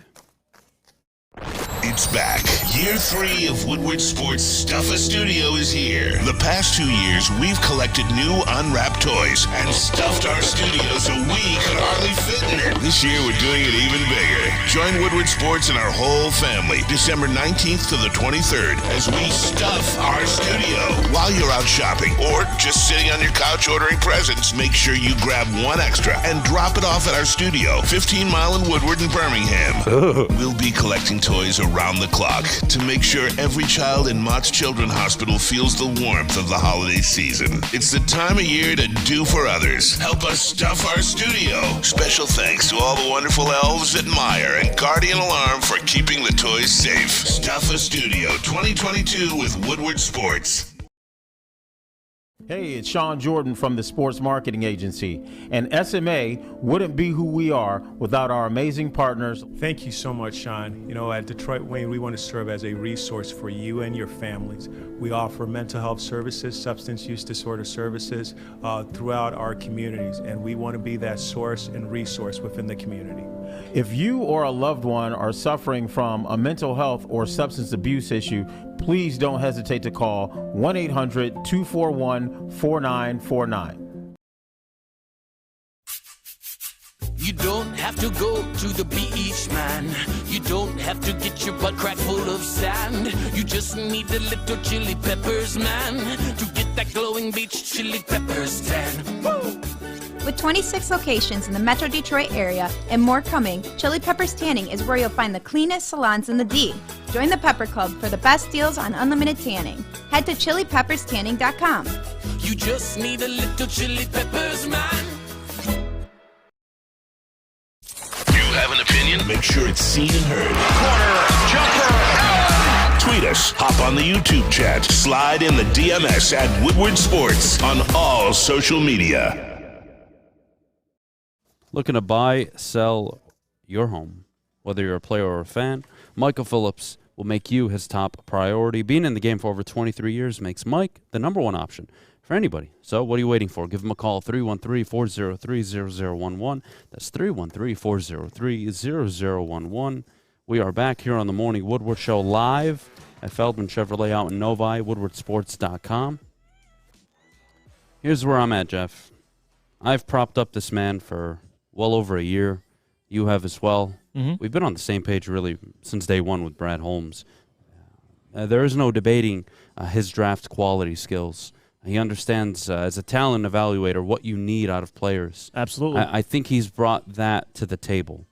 It's back. Year 3 of Woodward Sports Stuff-A Studio is here. The past 2 years, we've collected new unwrapped toys and stuffed our studio so we could hardly fit in it. This year, we're doing it even bigger. Join Woodward Sports and our whole family December 19th to the 23rd as we stuff our studio. While you're out shopping or just sitting on your couch ordering presents, make sure you grab one extra and drop it off at our studio, 15 Mile in Woodward in Birmingham. We'll be collecting toys around the clock to make sure every child in Mott's Children's Hospital feels the warmth of the holiday season. It's the time of year to do for others. Help us stuff our studio. Special thanks to all the wonderful elves at Meyer and Guardian Alarm for keeping the toys safe. Stuff-A Studio 2022 with Woodward Sports. Hey, it's Sean Jordan from the Sports Marketing Agency, and SMA wouldn't be who we are without our amazing partners. Thank you so much, Sean. You know, at Detroit Wayne, we want to serve as a resource for you and your families. We offer mental health services, substance use disorder services throughout our communities, and we want to be that source and resource within the community. If you or a loved one are suffering from a mental health or substance abuse issue, please don't hesitate to call 1-800-241-4949. You don't have to go to the beach, man. You don't have to get your butt crack full of sand. You just need a little chili peppers, man, to get that glowing beach chili peppers tan. Woo! With 26 locations in the Metro Detroit area and more coming, Chili Peppers Tanning is where you'll find the cleanest salons in the D. Join the Pepper Club for the best deals on unlimited tanning. Head to chilipepperstanning.com. You just need a little chili peppers, man. You have an opinion? Make sure it's seen and heard. Corner, jumper, tweet us, hop on the YouTube chat, slide in the DMS at Woodward Sports on all social media. Looking to buy, sell your home, whether you're a player or a fan, Michael Phillips will make you his top priority. Being in the game for over 23 years makes Mike the number one option for anybody. So what are you waiting for? Give him a call, 313-403-0011. That's 313-403-0011. We are back here on the Morning Woodward Show live at Feldman Chevrolet out in Novi, woodwardsports.com. Here's where I'm at, Jeff. I've propped up this man for well over a year. You have as well. Mm-hmm. We've been on the same page really since day one with Brad Holmes. There is no debating his draft quality skills. He understands as a talent evaluator what you need out of players. Absolutely. I think he's brought that to the table,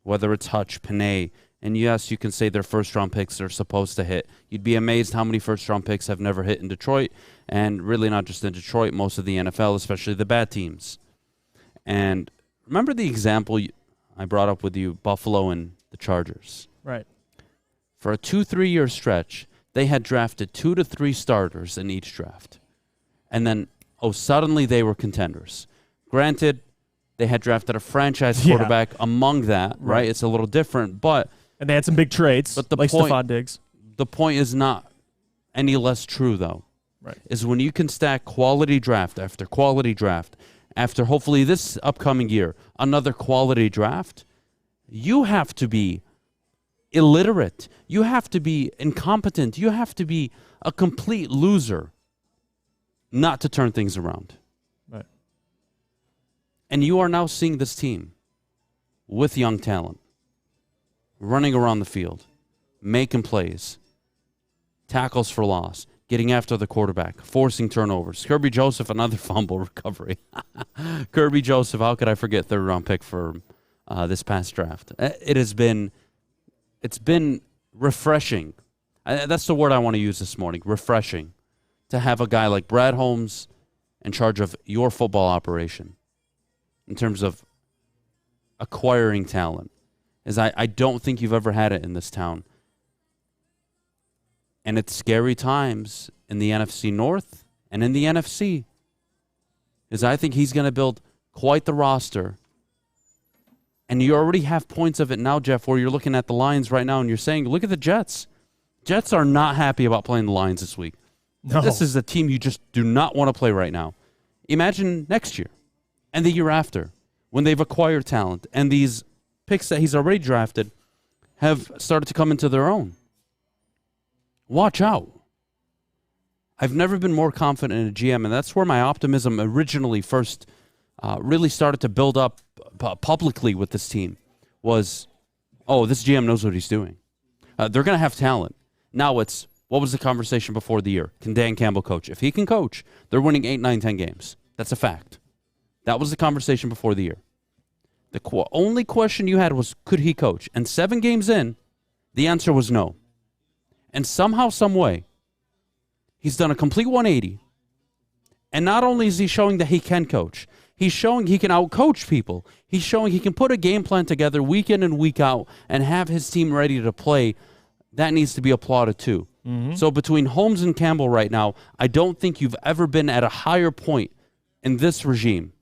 whether it's Hutch, Panay, and yes, you can say their first-round picks are supposed to hit. You'd be amazed how many first-round picks have never hit in Detroit, and really not just in Detroit, most of the NFL, especially the bad teams. And remember the example I brought up with you, Buffalo and the Chargers. Right. For a 2-3 year stretch, they had drafted 2 to 3 starters in each draft. And then, suddenly they were contenders. Granted, they had drafted a franchise quarterback among that, right? It's a little different, but... And they had some big trades, like Stephon Diggs. The point is not any less true, though. Right. Is when you can stack quality draft after quality draft, after hopefully this upcoming year, another quality draft, you have to be illiterate. You have to be incompetent. You have to be a complete loser not to turn things around. Right. And you are now seeing this team with young talent running around the field, making plays, tackles for loss, getting after the quarterback, forcing turnovers. Kirby Joseph, another fumble recovery. Kirby Joseph, how could I forget third-round pick for this past draft? It's been refreshing. That's the word I want to use this morning, refreshing, to have a guy like Brad Holmes in charge of your football operation in terms of acquiring talent. I don't think you've ever had it in this town. And it's scary times in the NFC North and in the NFC. I think he's going to build quite the roster. And you already have points of it now, Jeff, where you're looking at the Lions right now and you're saying, look at the Jets. Jets are not happy about playing the Lions this week. No. This is a team you just do not want to play right now. Imagine next year and the year after when they've acquired talent and these picks that he's already drafted have started to come into their own. Watch out. I've never been more confident in a GM, and that's where my optimism originally first really started to build up publicly with this team was, this GM knows what he's doing. They're going to have talent. Now it's, what was the conversation before the year? Can Dan Campbell coach? If he can coach, they're winning 8, 9, 10 games. That's a fact. That was the conversation before the year. The only question you had was, could he coach? And 7 games in, the answer was no. And somehow, some way, he's done a complete 180. And not only is he showing that he can coach, he's showing he can outcoach people. He's showing he can put a game plan together week in and week out and have his team ready to play. That needs to be applauded too. So between Holmes and Campbell right now, I don't think you've ever been at a higher point in this regime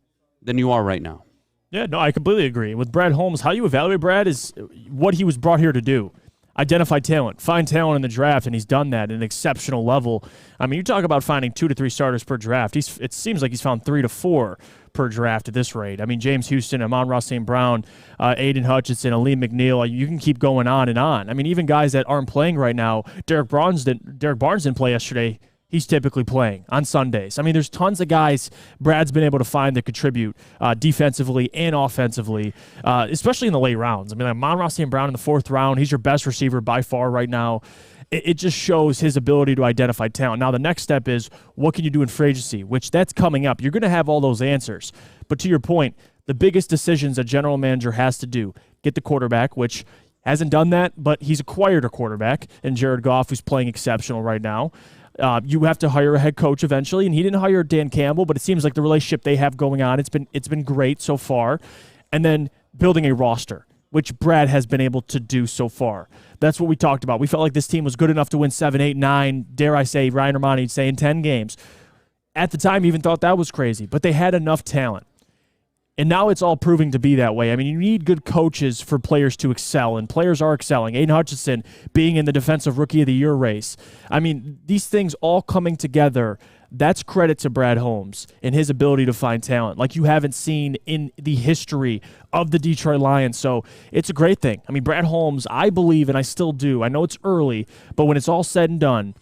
than you are right now. Yeah, no, I completely agree. With Brad Holmes, how you evaluate Brad is what he was brought here to do. Identify talent, find talent in the draft, and he's done that at an exceptional level. I mean, you talk about finding 2 to 3 starters per draft. It seems like he's found 3 to 4 per draft at this rate. I mean, James Houston, Amon-Ra St. Brown, Aiden Hutchinson, Aleem McNeil, you can keep going on and on. I mean, even guys that aren't playing right now, Derek Barnes didn't play yesterday. He's typically playing on Sundays. I mean, there's tons of guys Brad's been able to find that contribute defensively and offensively, especially in the late rounds. I mean, like Amon-Ra St. Brown in the 4th round, he's your best receiver by far right now. It just shows his ability to identify talent. Now, the next step is what can you do in free agency, which that's coming up. You're going to have all those answers. But to your point, the biggest decisions a general manager has to do, get the quarterback, which hasn't done that, but he's acquired a quarterback in Jared Goff, who's playing exceptional right now. You have to hire a head coach eventually, and he didn't hire Dan Campbell, but it seems like the relationship they have going on, it's been great so far. And then building a roster, which Brad has been able to do so far. That's what we talked about. We felt like this team was good enough to win 7, 8, 9, dare I say, Ryan Ermanni saying 10 games. At the time, even thought that was crazy, but they had enough talent. And now it's all proving to be that way. I mean, you need good coaches for players to excel, and players are excelling. Aiden Hutchinson being in the Defensive Rookie of the Year race. I mean, these things all coming together, that's credit to Brad Holmes and his ability to find talent like you haven't seen in the history of the Detroit Lions. So it's a great thing. I mean, Brad Holmes, I believe, and I still do, I know it's early, but when it's all said and done,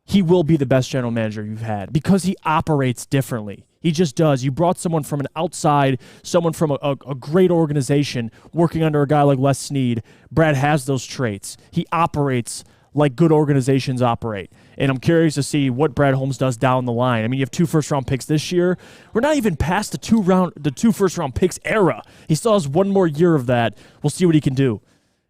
he will be the best general manager you've had because he operates differently. He just does. You brought someone from an outside, someone from a great organization working under a guy like Les Snead. Brad has those traits. He operates like good organizations operate. And I'm curious to see what Brad Holmes does down the line. I mean, you have 2 first-round picks this year. We're not even past the 2 first-round picks era. He still has 1 more year of that. We'll see what he can do.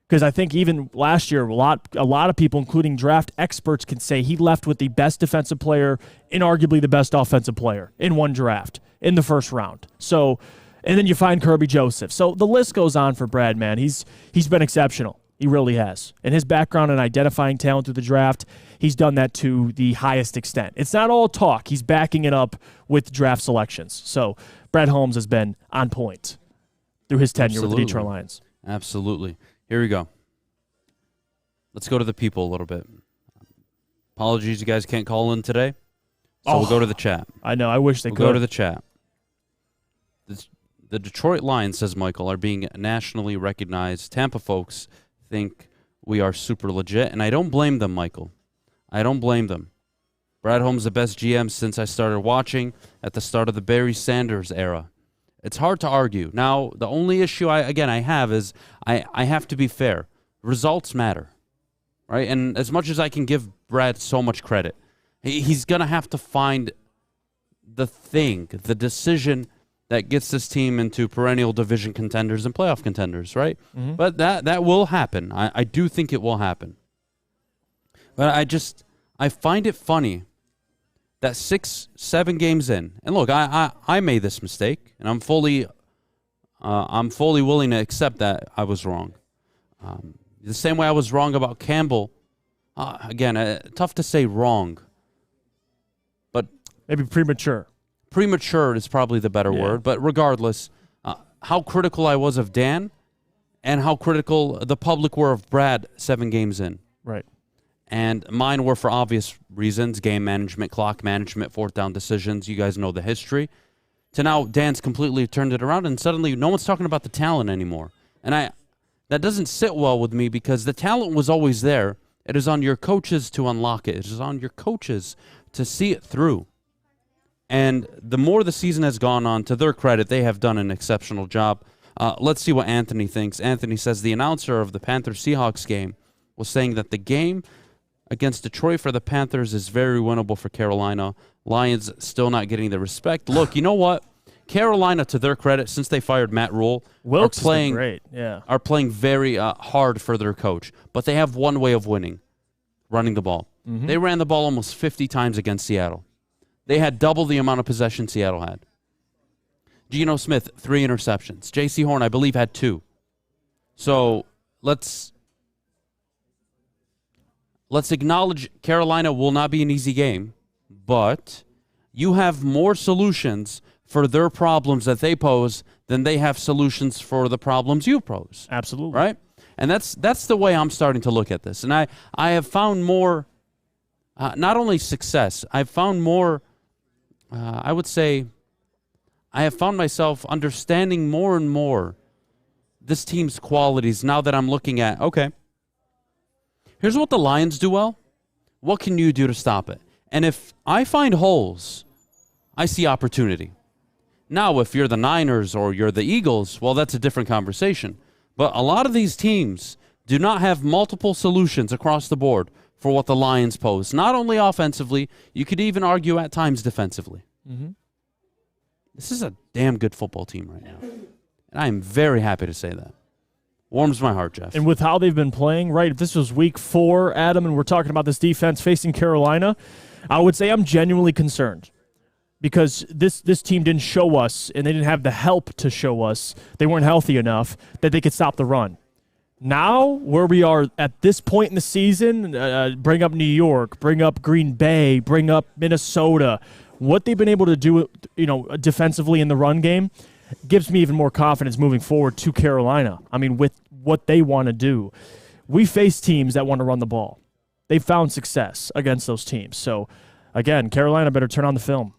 Because I think even last year, a lot of people, including draft experts, can say he left with the best defensive player and arguably the best offensive player in one draft in the first round. So, and then you find Kirby Joseph. So the list goes on for Brad, man. He's been exceptional. He really has. And his background in identifying talent through the draft, he's done that to the highest extent. It's not all talk. He's backing it up with draft selections. So Brad Holmes has been on point through his tenure with the Detroit Lions. Absolutely. Here we go. Let's go to the people a little bit. Apologies, you guys can't call in today. So we'll go to the chat. I know. I wish they could. We'll go to the chat. The Detroit Lions, says Michael, are being nationally recognized. Tampa folks think we are super legit, and I don't blame them, Michael. I don't blame them. Brad Holmes, the best GM since I started watching at the start of the Barry Sanders era. It's hard to argue. Now, the only issue I have is I have to be fair. Results matter, right? And as much as I can give Brad so much credit, he's going to have to find the decision that gets this team into perennial division contenders and playoff contenders, right? Mm-hmm. But that will happen. I do think it will happen. But I find it funny that 6-7 games in, and look, I made this mistake, and I'm fully willing to accept that I was wrong. The same way I was wrong about Campbell. Again, tough to say wrong, but maybe premature. Premature is probably the better word, but regardless, how critical I was of Dan, and how critical the public were of Brad 7 games in. Right. And mine were for obvious reasons, game management, clock management, 4th down decisions. You guys know the history. To now, Dan's completely turned it around, and suddenly no one's talking about the talent anymore. And that doesn't sit well with me because the talent was always there. It is on your coaches to unlock it. It is on your coaches to see it through. And the more the season has gone on, to their credit, they have done an exceptional job. Let's see what Anthony thinks. Anthony says the announcer of the Panthers-Seahawks game was saying that the game against Detroit for the Panthers is very winnable for Carolina. Lions still not getting the respect. Look, you know what? Carolina, to their credit, since they fired Matt Rule, are playing very hard for their coach. But they have one way of winning, running the ball. Mm-hmm. They ran the ball almost 50 times against Seattle. They had double the amount of possession Seattle had. Geno Smith, 3 interceptions. J.C. Horn, I believe, had 2. So let's let's acknowledge Carolina will not be an easy game, but you have more solutions for their problems that they pose than they have solutions for the problems you pose. Absolutely. Right? And that's the way I'm starting to look at this. And I have found more, not only success, I've found more, I would say, I have found myself understanding more and more this team's qualities now that I'm looking at, okay, here's what the Lions do well. What can you do to stop it? And if I find holes, I see opportunity. Now, if you're the Niners or you're the Eagles, well, that's a different conversation. But a lot of these teams do not have multiple solutions across the board for what the Lions pose. Not only offensively, you could even argue at times defensively. Mm-hmm. This is a damn good football team right now. And I am very happy to say that. Warms my heart, Jeff. And with how they've been playing, right, if this was week 4, Adam, and we're talking about this defense facing Carolina, I would say I'm genuinely concerned. Because this team didn't show us, and they didn't have the help to show us, they weren't healthy enough that they could stop the run. Now, where we are at this point in the season, bring up New York, bring up Green Bay, bring up Minnesota, what they've been able to do, defensively in the run game gives me even more confidence moving forward to Carolina. I mean, with what they want to do. We face teams that want to run the ball. They've found success against those teams. So, again, Carolina better turn on the film.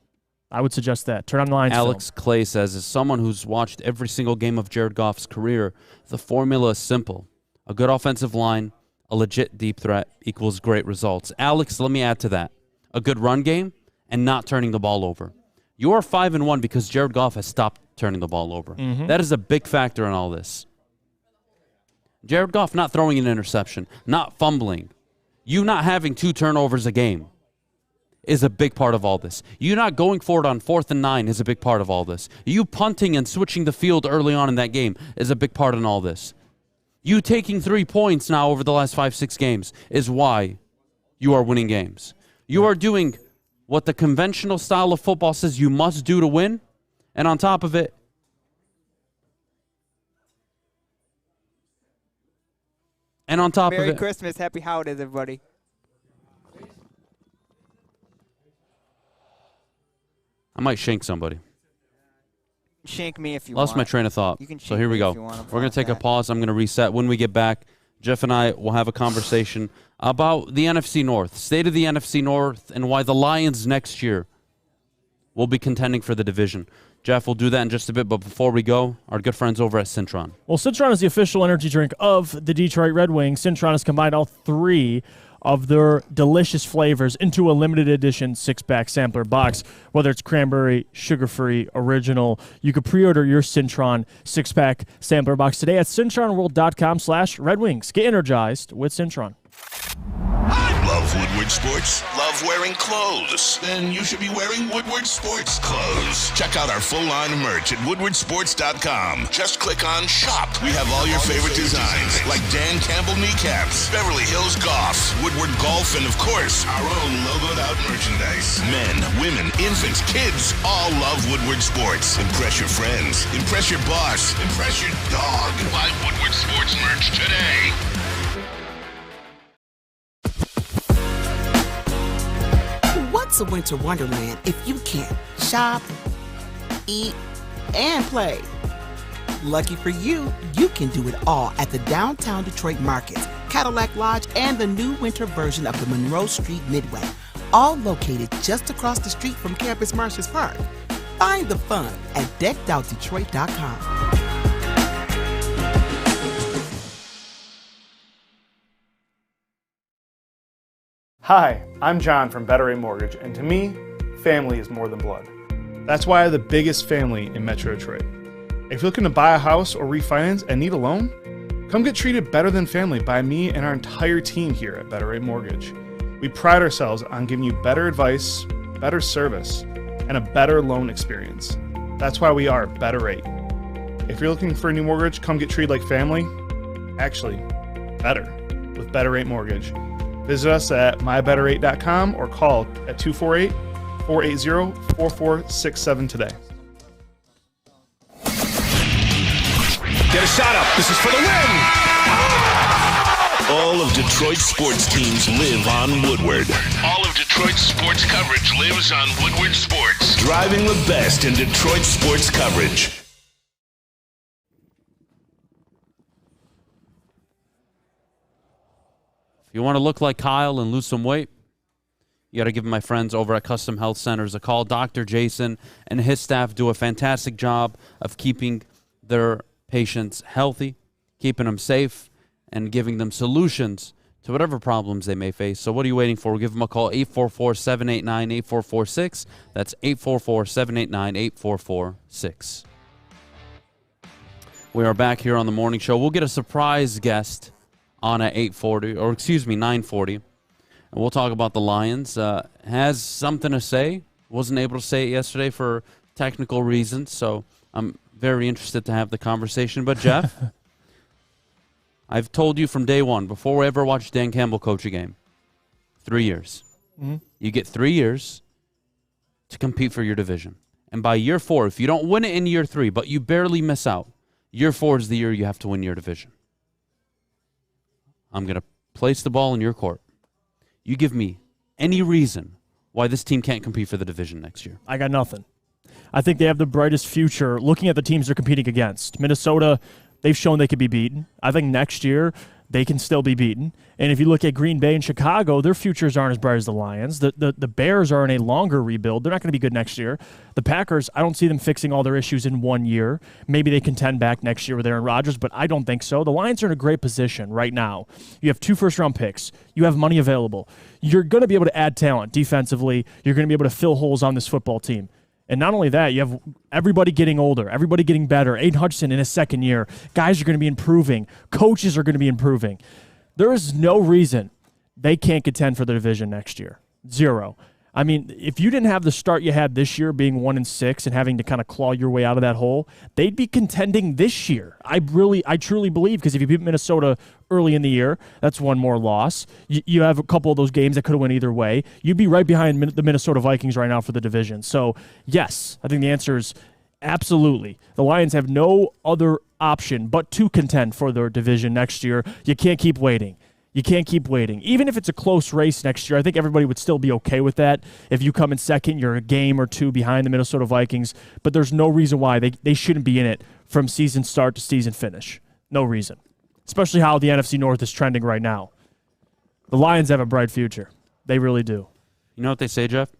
I would suggest that. Turn on the Lions Alex Clay says, as someone who's watched every single game of Jared Goff's career, the formula is simple. A good offensive line, a legit deep threat equals great results. Alex, let me add to that. A good run game and not turning the ball over. You are 5-1 because Jared Goff has stopped turning the ball over. Mm-hmm. That is a big factor in all this. Jared Goff not throwing an interception, not fumbling, you not having 2 turnovers a game is a big part of all this. You not going for it on 4th and 9 is a big part of all this. You punting and switching the field early on in that game is a big part in all this. You taking 3 points now over the last 5-6 games is why you are winning games. You are doing what the conventional style of football says you must do to win, and on top of it, Merry Christmas, Happy Holidays, everybody. I might shank somebody. Shank me if you want. Lost my train of thought. You can So here we go. We're going to take a pause. I'm going to reset. When we get back, Jeff and I will have a conversation about the NFC North, state of the NFC North, and why the Lions next year will be contending for the division. Jeff, we'll do that in just a bit, but before we go, our good friends over at Cintron. Well, Cintron is the official energy drink of the Detroit Red Wings. Cintron has combined all 3 of their delicious flavors into a limited edition 6-pack sampler box. Whether it's cranberry, sugar-free, original, you can pre-order your Cintron 6-pack sampler box today at cintronworld.com/Red Wings. Get energized with Cintron. Love Woodward Sports? Love wearing clothes? Then you should be wearing Woodward Sports clothes. Check out our full line of merch at woodwardsports.com. Just click on Shop. We have all your favorite designs, like Dan Campbell kneecaps, Beverly Hills Golf, Woodward Golf, and of course, our own logoed out merchandise. Men, women, infants, kids all love Woodward Sports. Impress your friends. Impress your boss. Impress your dog. Buy Woodward Sports merch today. What's a winter wonderland if you can't shop, eat, and play? Lucky for you, you can do it all at the Downtown Detroit Markets, Cadillac Lodge, and the new winter version of the Monroe Street Midway, all located just across the street from Campus Martius Park. Find the fun at deckedoutdetroit.com. Hi, I'm John from Better Rate Mortgage, and to me, family is more than blood. That's why I have the biggest family in Metro Detroit. If you're looking to buy a house or refinance and need a loan, come get treated better than family by me and our entire team here at Better Rate Mortgage. We pride ourselves on giving you better advice, better service, and a better loan experience. That's why we are Better Rate. If you're looking for a new mortgage, come get treated like family. Actually, better with Better Rate Mortgage. Visit us at mybetterrate.com or call at 248-480-4467 today. Get a shot up. This is for the win. All of Detroit's sports teams live on Woodward. All of Detroit's sports coverage lives on Woodward Sports. Driving the best in Detroit sports coverage. If you want to look like Kyle and lose some weight, you got to give my friends over at Custom Health Centers a call. Dr. Jason and his staff do a fantastic job of keeping their patients healthy, keeping them safe, and giving them solutions to whatever problems they may face. So what are you waiting for? Give them a call, 844-789-8446. That's 844-789-8446. We are back here on the morning show. We'll get a surprise guest on at 9:40. And we'll talk about the Lions. Has something to say. Wasn't able to say it yesterday for technical reasons, so I'm very interested to have the conversation. But, Jeff, I've told you from day one, before we ever watched Dan Campbell coach a game, 3 years. Mm-hmm. You get 3 years to compete for your division. And by year 4, if you don't win it in year 3, but you barely miss out, year 4 is the year you have to win your division. I'm going to place the ball in your court. You give me any reason why this team can't compete for the division next year. I got nothing. I think they have the brightest future looking at the teams they're competing against. Minnesota, they've shown they could be beaten. I think next year they can still be beaten. And if you look at Green Bay and Chicago, their futures aren't as bright as the Lions. The Bears are in a longer rebuild. They're not going to be good next year. The Packers, I don't see them fixing all their issues in 1 year. Maybe they contend back next year with Aaron Rodgers, but I don't think so. The Lions are in a great position right now. You have 2 first-round picks. You have money available. You're going to be able to add talent defensively. You're going to be able to fill holes on this football team. And not only that, you have everybody getting older, everybody getting better. Aiden Hutchinson in his second year. Guys are going to be improving. Coaches are going to be improving. There is no reason they can't contend for the division next year. Zero. I mean, if you didn't have the start you had this year, being 1-6 and having to kind of claw your way out of that hole, they'd be contending this year. I truly believe, because if you beat Minnesota early in the year, that's one more loss. You have a couple of those games that could have went either way. You'd be right behind the Minnesota Vikings right now for the division. So, yes, I think the answer is absolutely. The Lions have no other option but to contend for their division next year. You can't keep waiting. You can't keep waiting. Even if it's a close race next year, I think everybody would still be okay with that. If you come in second, you're a game or 2 behind the Minnesota Vikings. But there's no reason why they shouldn't be in it from season start to season finish. No reason. Especially how the NFC North is trending right now. The Lions have a bright future. They really do. You know what they say, Jeff?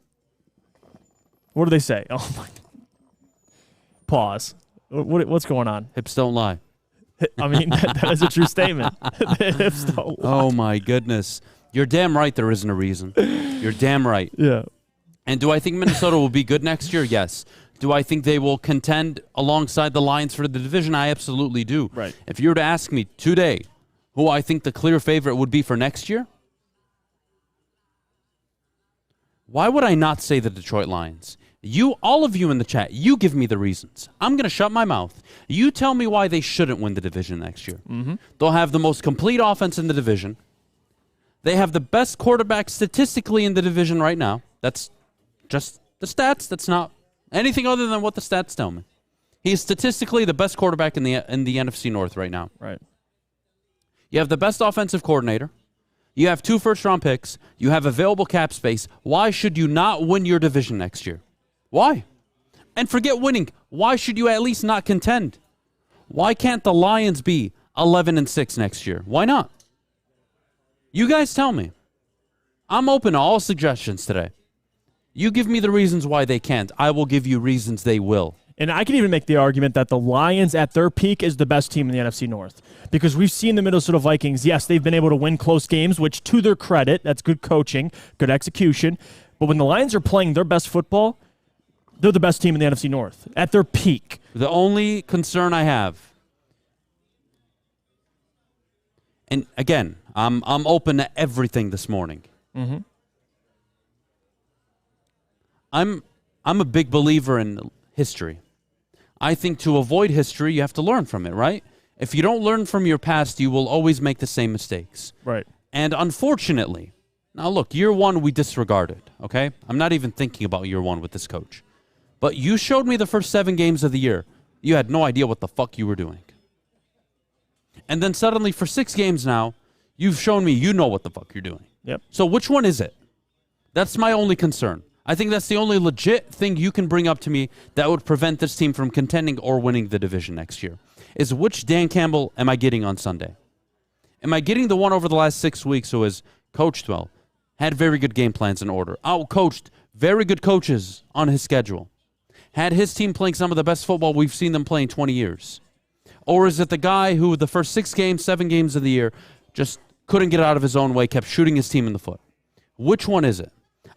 What do they say? Oh, my. Pause. What's going on? Hips don't lie. I mean, that is a true statement. Oh, my goodness. You're damn right there isn't a reason. You're damn right. Yeah. And do I think Minnesota will be good next year? Yes. Do I think they will contend alongside the Lions for the division? I absolutely do. Right. If you were to ask me today who I think the clear favorite would be for next year, why would I not say the Detroit Lions? All of you in the chat, you give me the reasons. I'm going to shut my mouth. You tell me why they shouldn't win the division next year. Mm-hmm. They'll have the most complete offense in the division. They have the best quarterback statistically in the division right now. That's just the stats. That's not anything other than what the stats tell me. He is statistically the best quarterback in the NFC North right now. Right. You have the best offensive coordinator. You have 2 first-round picks. You have available cap space. Why should you not win your division next year? Why? And forget winning. Why should you at least not contend? Why can't the Lions be 11-6 next year? Why not? You guys tell me. I'm open to all suggestions today. You give me the reasons why they can't. I will give you reasons they will. And I can even make the argument that the Lions at their peak is the best team in the NFC North. Because we've seen the Minnesota Vikings, yes, they've been able to win close games, which to their credit, that's good coaching, good execution. But when the Lions are playing their best football, they're the best team in the NFC North at their peak. The only concern I have, and again, I'm open to everything this morning. Mm-hmm. I'm a big believer in history. I think to avoid history, you have to learn from it, right? If you don't learn from your past, you will always make the same mistakes. Right. And unfortunately, now look, year 1 we disregarded, okay? I'm not even thinking about year 1 with this coach. But you showed me the first 7 games of the year. You had no idea what the fuck you were doing. And then suddenly for 6 games now, You've shown me you know what the fuck you're doing. Yep. So which one is it? That's my only concern. I think that's the only legit thing you can bring up to me that would prevent this team from contending or winning the division next year, is which Dan Campbell am I getting on Sunday? Am I getting the one over the last 6 weeks who has coached well, had very good game plans in order, out-coached very good coaches on his schedule, had his team playing some of the best football we've seen them play in 20 years? Or is it the guy who the first 6 games, 7 games of the year just couldn't get out of his own way, kept shooting his team in the foot? Which one is it?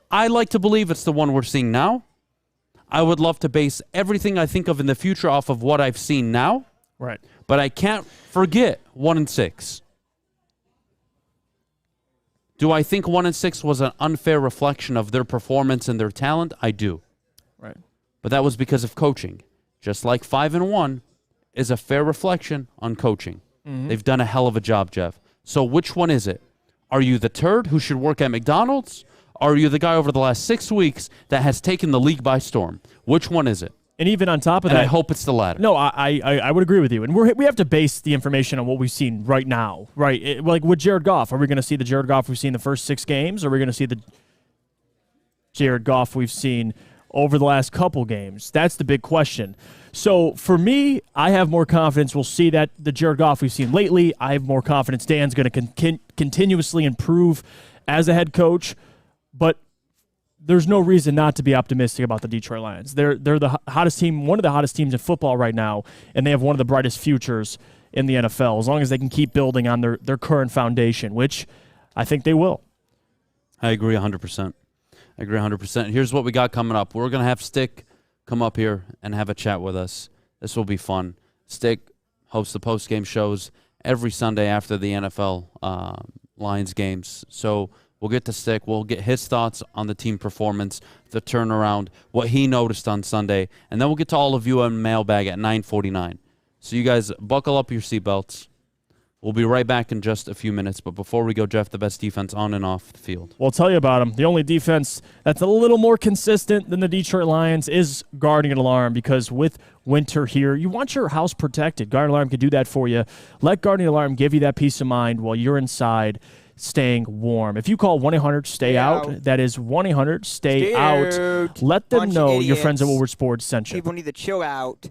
I like to believe it's the one we're seeing now. I would love to base everything I think of in the future off of what I've seen now. Right. But I can't forget 1-6. Do I think 1-6 was an unfair reflection of their performance and their talent? I do. Right. But that was because of coaching. Just like 5-1 is a fair reflection on coaching. Mhm. They've done a hell of a job, Jeff. So which one is it? Are you the turd who should work at McDonald's? Or are you the guy over the last 6 weeks that has taken the league by storm? Which one is it? And even on top of And that, I hope it's the latter. No, I would agree with you. And we have to base the information on what we've seen right now, right? Like with Jared Goff, are we going to see the Jared Goff we've seen the first 6 games? Or are we going to see the Jared Goff we've seen over the last couple games? That's the big question. So for me, I have more confidence we'll see that the Jared Goff we've seen lately. I have more confidence Dan's going to continuously improve as a head coach. But there's no reason not to be optimistic about the Detroit Lions. They're the hottest team, one of the hottest teams in football right now, and they have one of the brightest futures in the NFL, as long as they can keep building on their current foundation, which I think they will. I agree 100%. I agree 100%. Here's what we got coming up. We're going to have Stick come up here and have a chat with us. This will be fun. Stick hosts the post-game shows every Sunday after the NFL Lions games. So we'll get to Stick. We'll get his thoughts on the team performance, the turnaround, what he noticed on Sunday, and then we'll get to all of you on Mailbag at 9:49. So you guys buckle up your seatbelts. We'll be right back in just a few minutes. But before we go, Jeff, the best defense on and off the field. Well, I'll tell you about them. The only defense that's a little more consistent than the Detroit Lions is Guardian Alarm, because with winter here, you want your house protected. Guardian Alarm can do that for you. Let Guardian Alarm give you that peace of mind while you're inside staying warm. If you call 1-800-STAY-OUT, that is 1-800-STAY-OUT. Let them know your friends at Woodward Sports sent you. People need to chill out.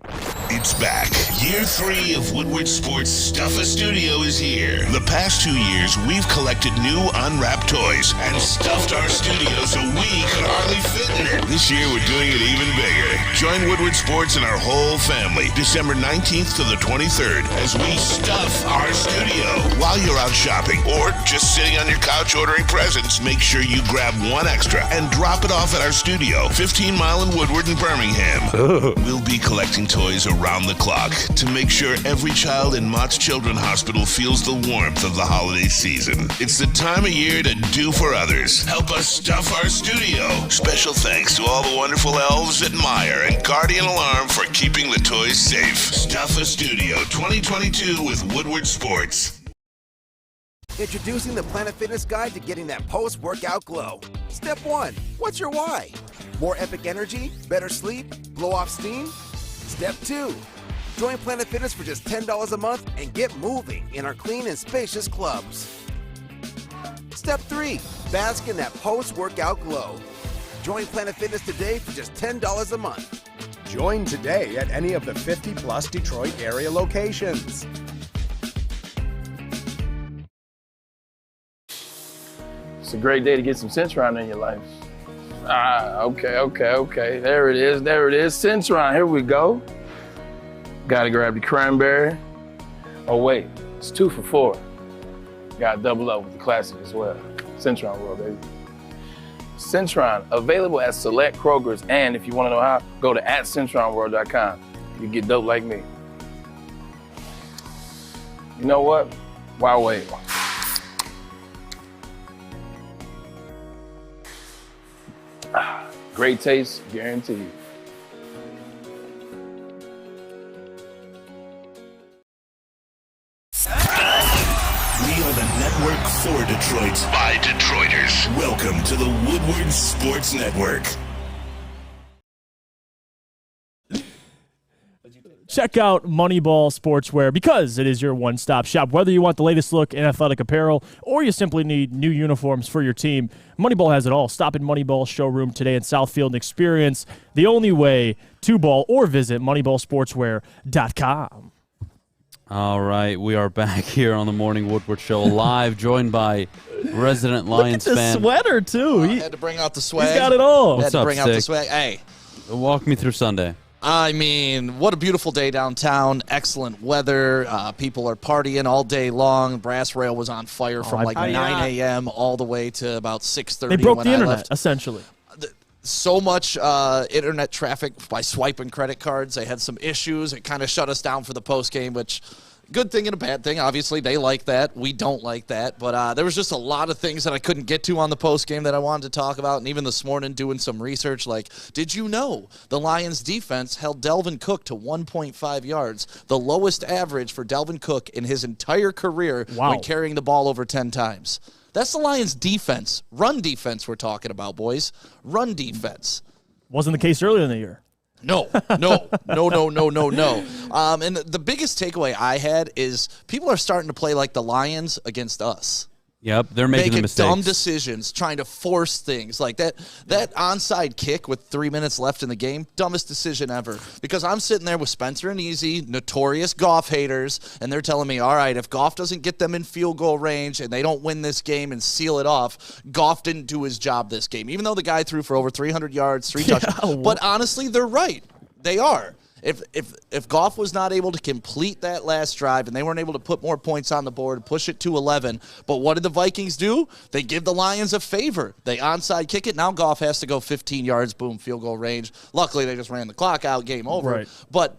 It's back. Year 3 of Woodward Sports Stuff a Studio is here. The past 2 years, we've collected new unwrapped toys and stuffed our studio so we could hardly fit in it. This year, we're doing it even bigger. Join Woodward Sports and our whole family December 19th to the 23rd as we stuff our studio. While you're out shopping or just sitting on your couch ordering presents, make sure you grab one extra and drop it off at our studio, 15 Mile in Woodward and Birmingham. We'll be collecting toys around the clock to make sure every child in Mott's Children's Hospital feels the warmth of the holiday season. It's the time of year to do for others. Help us stuff our studio. Special thanks to all the wonderful elves at Meyer and Guardian Alarm for keeping the toys safe. Stuff a Studio 2022 with Woodward Sports. Introducing the Planet Fitness Guide to getting that post-workout glow. Step 1. What's your why? More epic energy? Better sleep? Blow off steam? Step 2. Join Planet Fitness for just $10 a month and get moving in our clean and spacious clubs. Step 3. Bask in that post-workout glow. Join Planet Fitness today for just $10 a month. Join today at any of the 50-plus Detroit area locations. It's a great day to get some Centron in your life. Okay. There it is. Centron, here we go. Gotta grab the cranberry. Oh wait, it's 2 for $4. Gotta double up with the classic as well. Centron World, baby. Centron, available at select Kroger's, and if you wanna know how, go to @CentronWorld.com. You get dope like me. You know what? Why wait? Great taste, guaranteed. We are the network for Detroit by Detroiters. Welcome to the Woodward Sports Network. check out Moneyball Sportswear because it is your one-stop shop. Whether you want the latest look in athletic apparel or you simply need new uniforms for your team, Moneyball has it all. Stop in Moneyball showroom today in Southfield and experience the only way to ball, or visit moneyballsportswear.com. All right, we are back here on the Morning Woodward Show live, joined by resident Lions Look at the fan. sweater, too. I had to bring out the swag. He's got it all. Had to bring out the Stick? swag. Hey. Walk me through Sunday. I mean, what a beautiful day downtown. Excellent weather. People are partying all day long. Brass Rail was on fire from 9 a.m. all the way to about 6:30 They broke when the I internet, left. essentially. So much internet traffic by swiping credit cards. They had some issues. It kind of shut us down for the post game, which good thing and a bad thing. Obviously, they like that. We don't like that. But there was just a lot of things that I couldn't get to on the post game that I wanted to talk about. And even this morning doing some research, like, did you know the Lions defense held Dalvin Cook to 1.5 yards, the lowest average for Dalvin Cook in his entire career when carrying the ball over 10 times? That's the Lions' defense. Run defense we're talking about, boys. Run defense. Wasn't the case earlier in the year. No. And the biggest takeaway I had is people are starting to play like the Lions against us. Yep, they're making the mistakes. Dumb decisions, trying to force things like that. That onside kick with 3 minutes left in the game, dumbest decision ever. Because I'm sitting there with Spencer and Easy, notorious Goff haters, and they're telling me, all right, if Goff doesn't get them in field goal range and they don't win this game and seal it off, Goff didn't do his job this game. Even though the guy threw for over 300 yards, 3 touchdowns. But honestly, they're right. They are. If Goff was not able to complete that last drive and they weren't able to put more points on the board, push it to 11, but what did the Vikings do? They give the Lions a favor. They onside kick it. Now Goff has to go 15 yards, boom, field goal range. Luckily, they just ran the clock out, game over. Right. But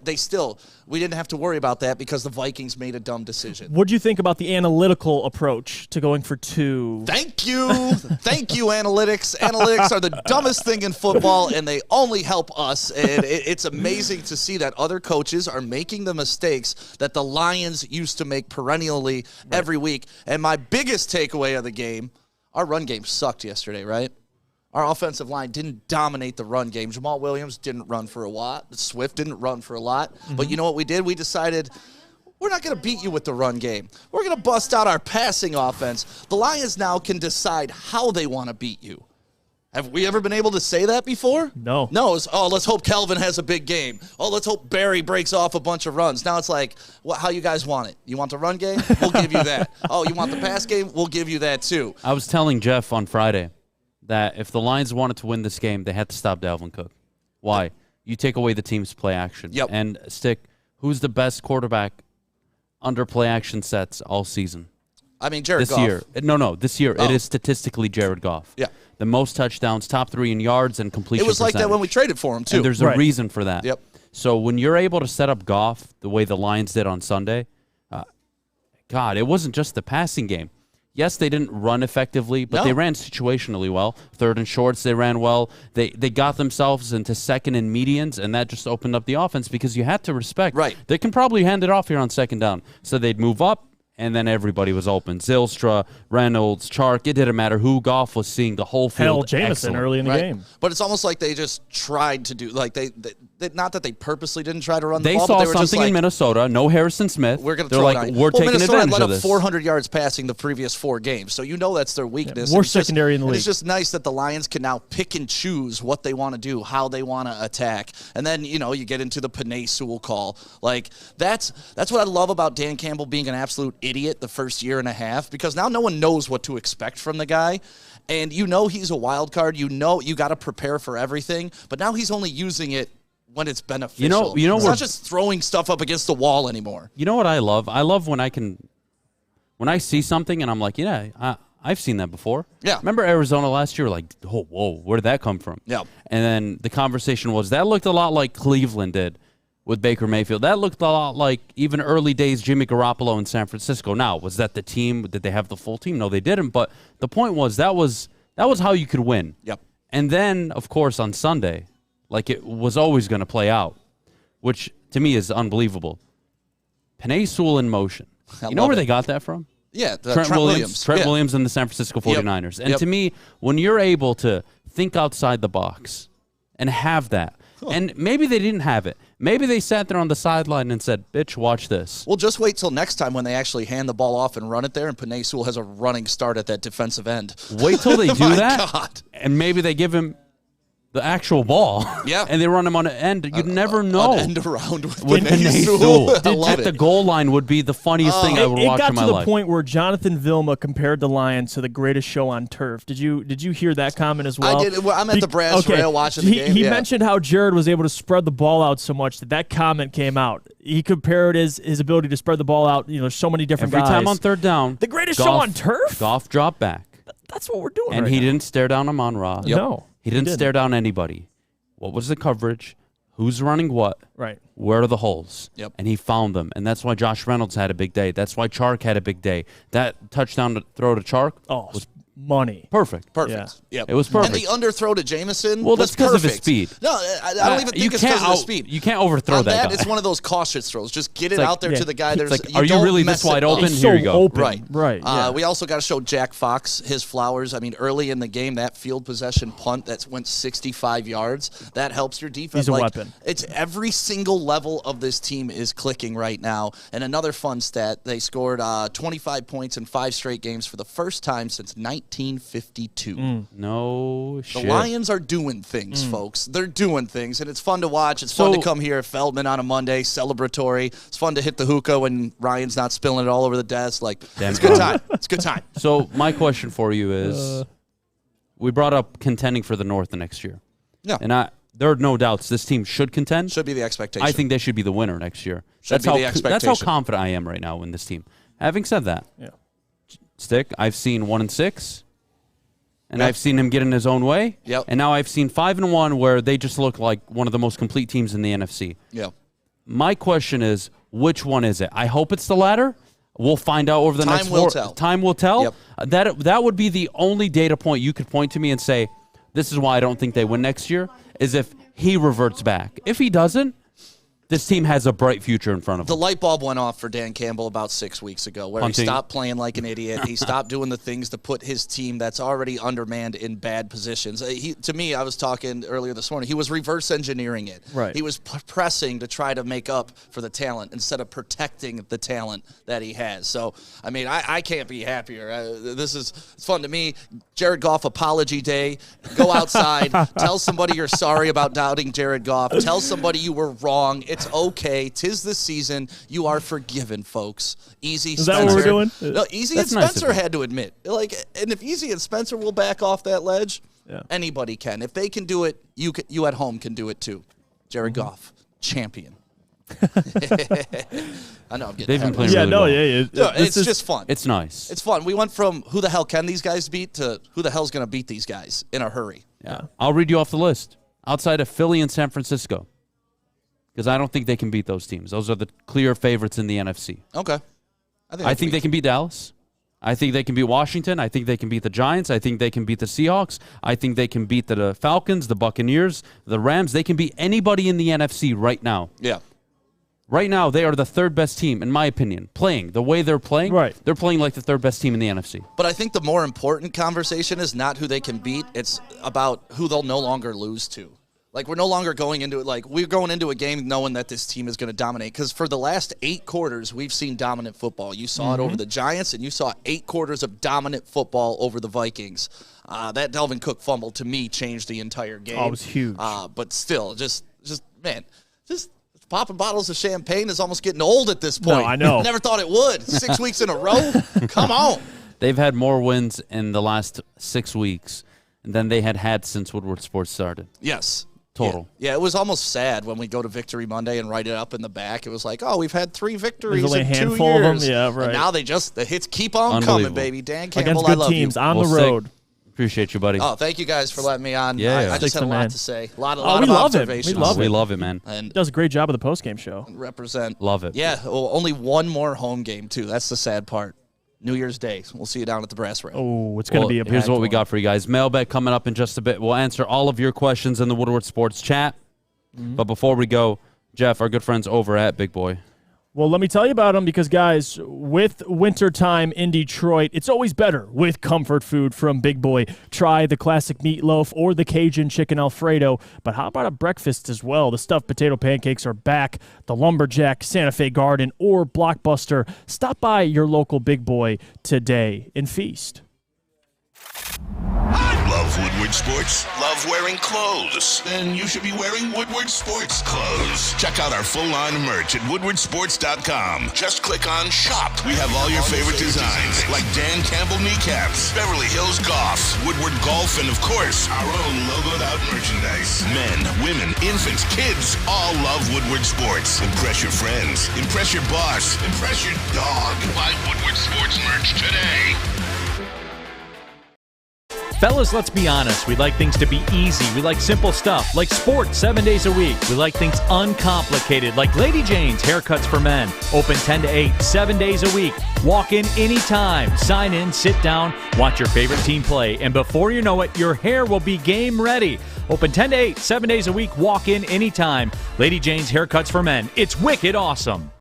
we didn't have to worry about that because the Vikings made a dumb decision. What do you think about the analytical approach to going for 2? Thank you, analytics. Analytics are the dumbest thing in football, and they only help us. And it's amazing to see that other coaches are making the mistakes that the Lions used to make perennially every week. And my biggest takeaway of the game, our run game sucked yesterday, right? Our offensive line didn't dominate the run game. Jamal Williams didn't run for a lot. Swift didn't run for a lot. But you know what we did? We decided we're not going to beat you with the run game. We're going to bust out our passing offense. The Lions now can decide how they want to beat you. Have we ever been able to say that before? No. No, it's, let's hope Kelvin has a big game. Let's hope Barry breaks off a bunch of runs. Now it's like, how you guys want it? You want the run game? We'll give you that. You want the pass game? We'll give you that too. I was telling Jeff on Friday that if the Lions wanted to win this game, they had to stop Dalvin Cook. Why? You take away the team's play action. Yep. And Stick, who's the best quarterback under play action sets all season? I mean, Jared Goff. This year. No, this year. It is statistically Jared Goff. Yeah. The most touchdowns, top 3 in yards and completion It was like that when we traded for him, too. And there's a reason for that. Yep. So when you're able to set up Goff the way the Lions did on Sunday, it wasn't just the passing game. Yes, they didn't run effectively, but they ran situationally well. 3rd and shorts, they ran well. They got themselves into 2nd and medians, and that just opened up the offense because you had to respect. Right. They can probably hand it off here on 2nd down. So they'd move up, and then everybody was open. Zylstra, Reynolds, Chark, it didn't matter who. Goff was seeing the whole field. Jameson early in the game. But it's almost like they just tried to do, like they not that they purposely didn't try to run the They ball, saw but they were just something like, in Minnesota. No Harrison Smith. We're going to They're throw like, it on you. we're taking Minnesota advantage let of up this. 400 yards passing the previous 4 games, so you know that's their weakness. More And it's just- secondary in the and league. It's just nice that the Lions can now pick and choose what they want to do, how they want to attack, and then you get into the Penei Sewell call. Like that's what I love about Dan Campbell being an absolute idiot the first year and a half, because now no one knows what to expect from the guy. And he's a wild card. You got to prepare for everything. But now he's only using it when it's beneficial. It's not just throwing stuff up against the wall anymore. You know what I love? I love when I see something and I'm like, I've seen that before. Yeah. Remember Arizona last year? Like, whoa, where did that come from? Yeah. And then the conversation was, that looked a lot like Cleveland did with Baker Mayfield. That looked a lot like even early days Jimmy Garoppolo in San Francisco. Now, was that the team? Did they have the full team? No, they didn't. But the point was that was how you could win. Yep. And then, of course, on Sunday, like it was always going to play out, which to me is unbelievable. Penei Sewell in motion. You know where they got that from? Yeah, Trent Williams. Trent Williams and the San Francisco 49ers. And to me, when you're able to think outside the box and have that, And maybe they didn't have it. Maybe they sat there on the sideline and said, bitch, watch this. Well, just wait till next time when they actually hand the ball off and run it there, and Penei Sewell has a running start at that defensive end. Wait till they do My that, God. and maybe they give him the actual ball. Yeah. And they run him on an end. You'd never know. An end around with Penei Sewell. I love at it. the goal line would be the funniest thing I would watch in my It got to the life. point where Jonathan Vilma compared the Lions to the greatest show on turf. Did you hear that comment as well? I did. Well, I'm at the brass rail watching the game. He yeah. mentioned how Jared was able to spread the ball out so much that comment came out. He compared his ability to spread the ball out. There's so many different Every guys. time on third down, the greatest show on turf? Goff dropped back. That's what we're doing And right he now. didn't stare down Amon-Ra. Yep. No, He didn't he stare didn't. down anybody. What was the coverage? Who's running what? Right. Where are the holes? Yep. And he found them. And that's why Josh Reynolds had a big day. That's why Chark had a big day. That touchdown to throw to Chark was money. Perfect. Perfect. Yep. It was perfect. And the underthrow to Jamison Well, was that's because of his perfect. speed. No, I don't even think it's because of the speed. You can't overthrow On that guy. It's one of those cautious throws. Just get it It's like- out there yeah. to the guy. It's There's, like, you are you don't really mess this wide it up. open? Here you go. Open. Right. Right. Yeah. We also got to show Jack Fox his flowers. I mean, early in the game, that field possession punt that went 65 yards, that helps your defense. He's a weapon. It's every single level of this team is clicking right now. And another fun stat, they scored 25 points in 5 straight games for the first time since 1952. No shit. The Lions are doing things, folks. They're doing things, and it's fun to watch. It's fun to come here at Feldman on a Monday, celebratory. It's fun to hit the hookah when Ryan's not spilling it all over the desk. Like, it's a good time. It's a good time. So my question for you is, we brought up contending for the North the next year. Yeah. And there are no doubts this team should contend. Should be the expectation. I think they should be the winner next year. Should That's be how the that's expectation. how confident I am right now in this team. Having said that, Yeah. Stick, I've seen 1-6. And Yep. I've seen him get in his own way. Yep. And now I've seen 5-1 where they just look like one of the most complete teams in the NFC. Yeah. My question is, which one is it? I hope it's the latter. We'll find out over the next Time will tell. Time will tell. Yep. That would be the only data point you could point to me and say, this is why I don't think they win next year, is if he reverts back. If he doesn't, this team has a bright future in front of The them. light bulb went off for Dan Campbell about 6 weeks ago, where Punting. he stopped playing like an idiot. He stopped doing the things to put his team that's already undermanned in bad positions. To me, I was talking earlier this morning, he was reverse engineering it. Right. He was pressing to try to make up for the talent instead of protecting the talent that he has. So, I mean, I can't be happier. It's fun to me. Jared Goff apology day. Go outside. Tell somebody you're sorry about doubting Jared Goff. Tell somebody you were wrong. It's okay. 'Tis the season. You are forgiven, folks. Easy. Is Spencer. that what we're doing? No, Easy That's and nice Spencer of you. had to admit. And if Easy and Spencer will back off that ledge, anybody can. If they can do it, you at home can do it too. Jared Mm-hmm. Goff, champion. I know I'm getting They've been ahead of playing myself. really well. Yeah, This it's is- just fun. It's nice. It's fun. We went from who the hell can these guys beat to who the hell's going to beat these guys in a hurry. Yeah. I'll read you off the list. Outside of Philly and San Francisco, because I don't think they can beat those teams. Those are the clear favorites in the NFC. Okay. I think they can beat Dallas. I think they can beat Washington. I think they can beat the Giants. I think they can beat the Seahawks. I think they can beat the Falcons, the Buccaneers, the Rams. They can beat anybody in the NFC right now. Yeah. Right now, they are the third best team, in my opinion. Playing the way they're playing, they're playing like the third best team in the NFC. But I think the more important conversation is not who they can beat. It's about who they'll no longer lose to. Like, we're no longer going into it like we're going into a game knowing that this team is going to dominate. Because for the last 8 quarters, we've seen dominant football. You saw it over the Giants, and you saw 8 quarters of dominant football over the Vikings. That Dalvin Cook fumble, to me, changed the entire game. Oh, it was huge. But still, just popping bottles of champagne is almost getting old at this point. No, I know. Never thought it would. 6 weeks in a row? Come on. They've had more wins in the last 6 weeks than they had since Woodward Sports started. Yes. Total. Yeah, it was almost sad when we go to Victory Monday and write it up in the back. It was like, oh, we've had 3 victories There's only in a 2 handful years. of them. Yeah, right. And now the hits keep on coming, Unbelievable. baby. Dan Campbell, Against I good love teams you. on the Well, road. Appreciate you, buddy. Oh, thank you guys for letting me on. Yeah. I just Sticks had a the lot man. to say. A lot we of love it. observations. We love it. We love it, man. And He does a great job of the post-game show. represent. Love it. Yeah, well, only one more home game, too. That's the sad part. New Year's Day. We'll see you down at the brass rail. Oh, it's going to be a Here's packed what we one. got for you guys. Mailbag coming up in just a bit. We'll answer all of your questions in the Woodward Sports chat. But before we go, Jeff, our good friends over at Big Boy. Well, let me tell you about them because, guys, with wintertime in Detroit, it's always better with comfort food from Big Boy. Try the classic meatloaf or the Cajun chicken Alfredo, but how about a breakfast as well? The stuffed potato pancakes are back. The Lumberjack, Santa Fe Garden, or Blockbuster. Stop by your local Big Boy today and feast. Love Woodward Sports? Love wearing clothes? Then you should be wearing Woodward Sports clothes. Check out our full line of merch at woodwardsports.com. Just click on Shop. We have all your favorite designs, like Dan Campbell kneecaps, Beverly Hills Golf, Woodward Golf, and of course, our own logoed out merchandise. Men, women, infants, kids all love Woodward Sports. Impress your friends. Impress your boss. Impress your dog. Buy Woodward Sports merch today. Fellas, let's be honest. We like things to be easy. We like simple stuff, like sports 7 days a week. We like things uncomplicated, like Lady Jane's Haircuts for Men. Open 10 to 8, 7 days a week. Walk in anytime. Sign in, sit down, watch your favorite team play. And before you know it, your hair will be game ready. Open 10 to 8, 7 days a week. Walk in anytime. Lady Jane's Haircuts for Men. It's wicked awesome.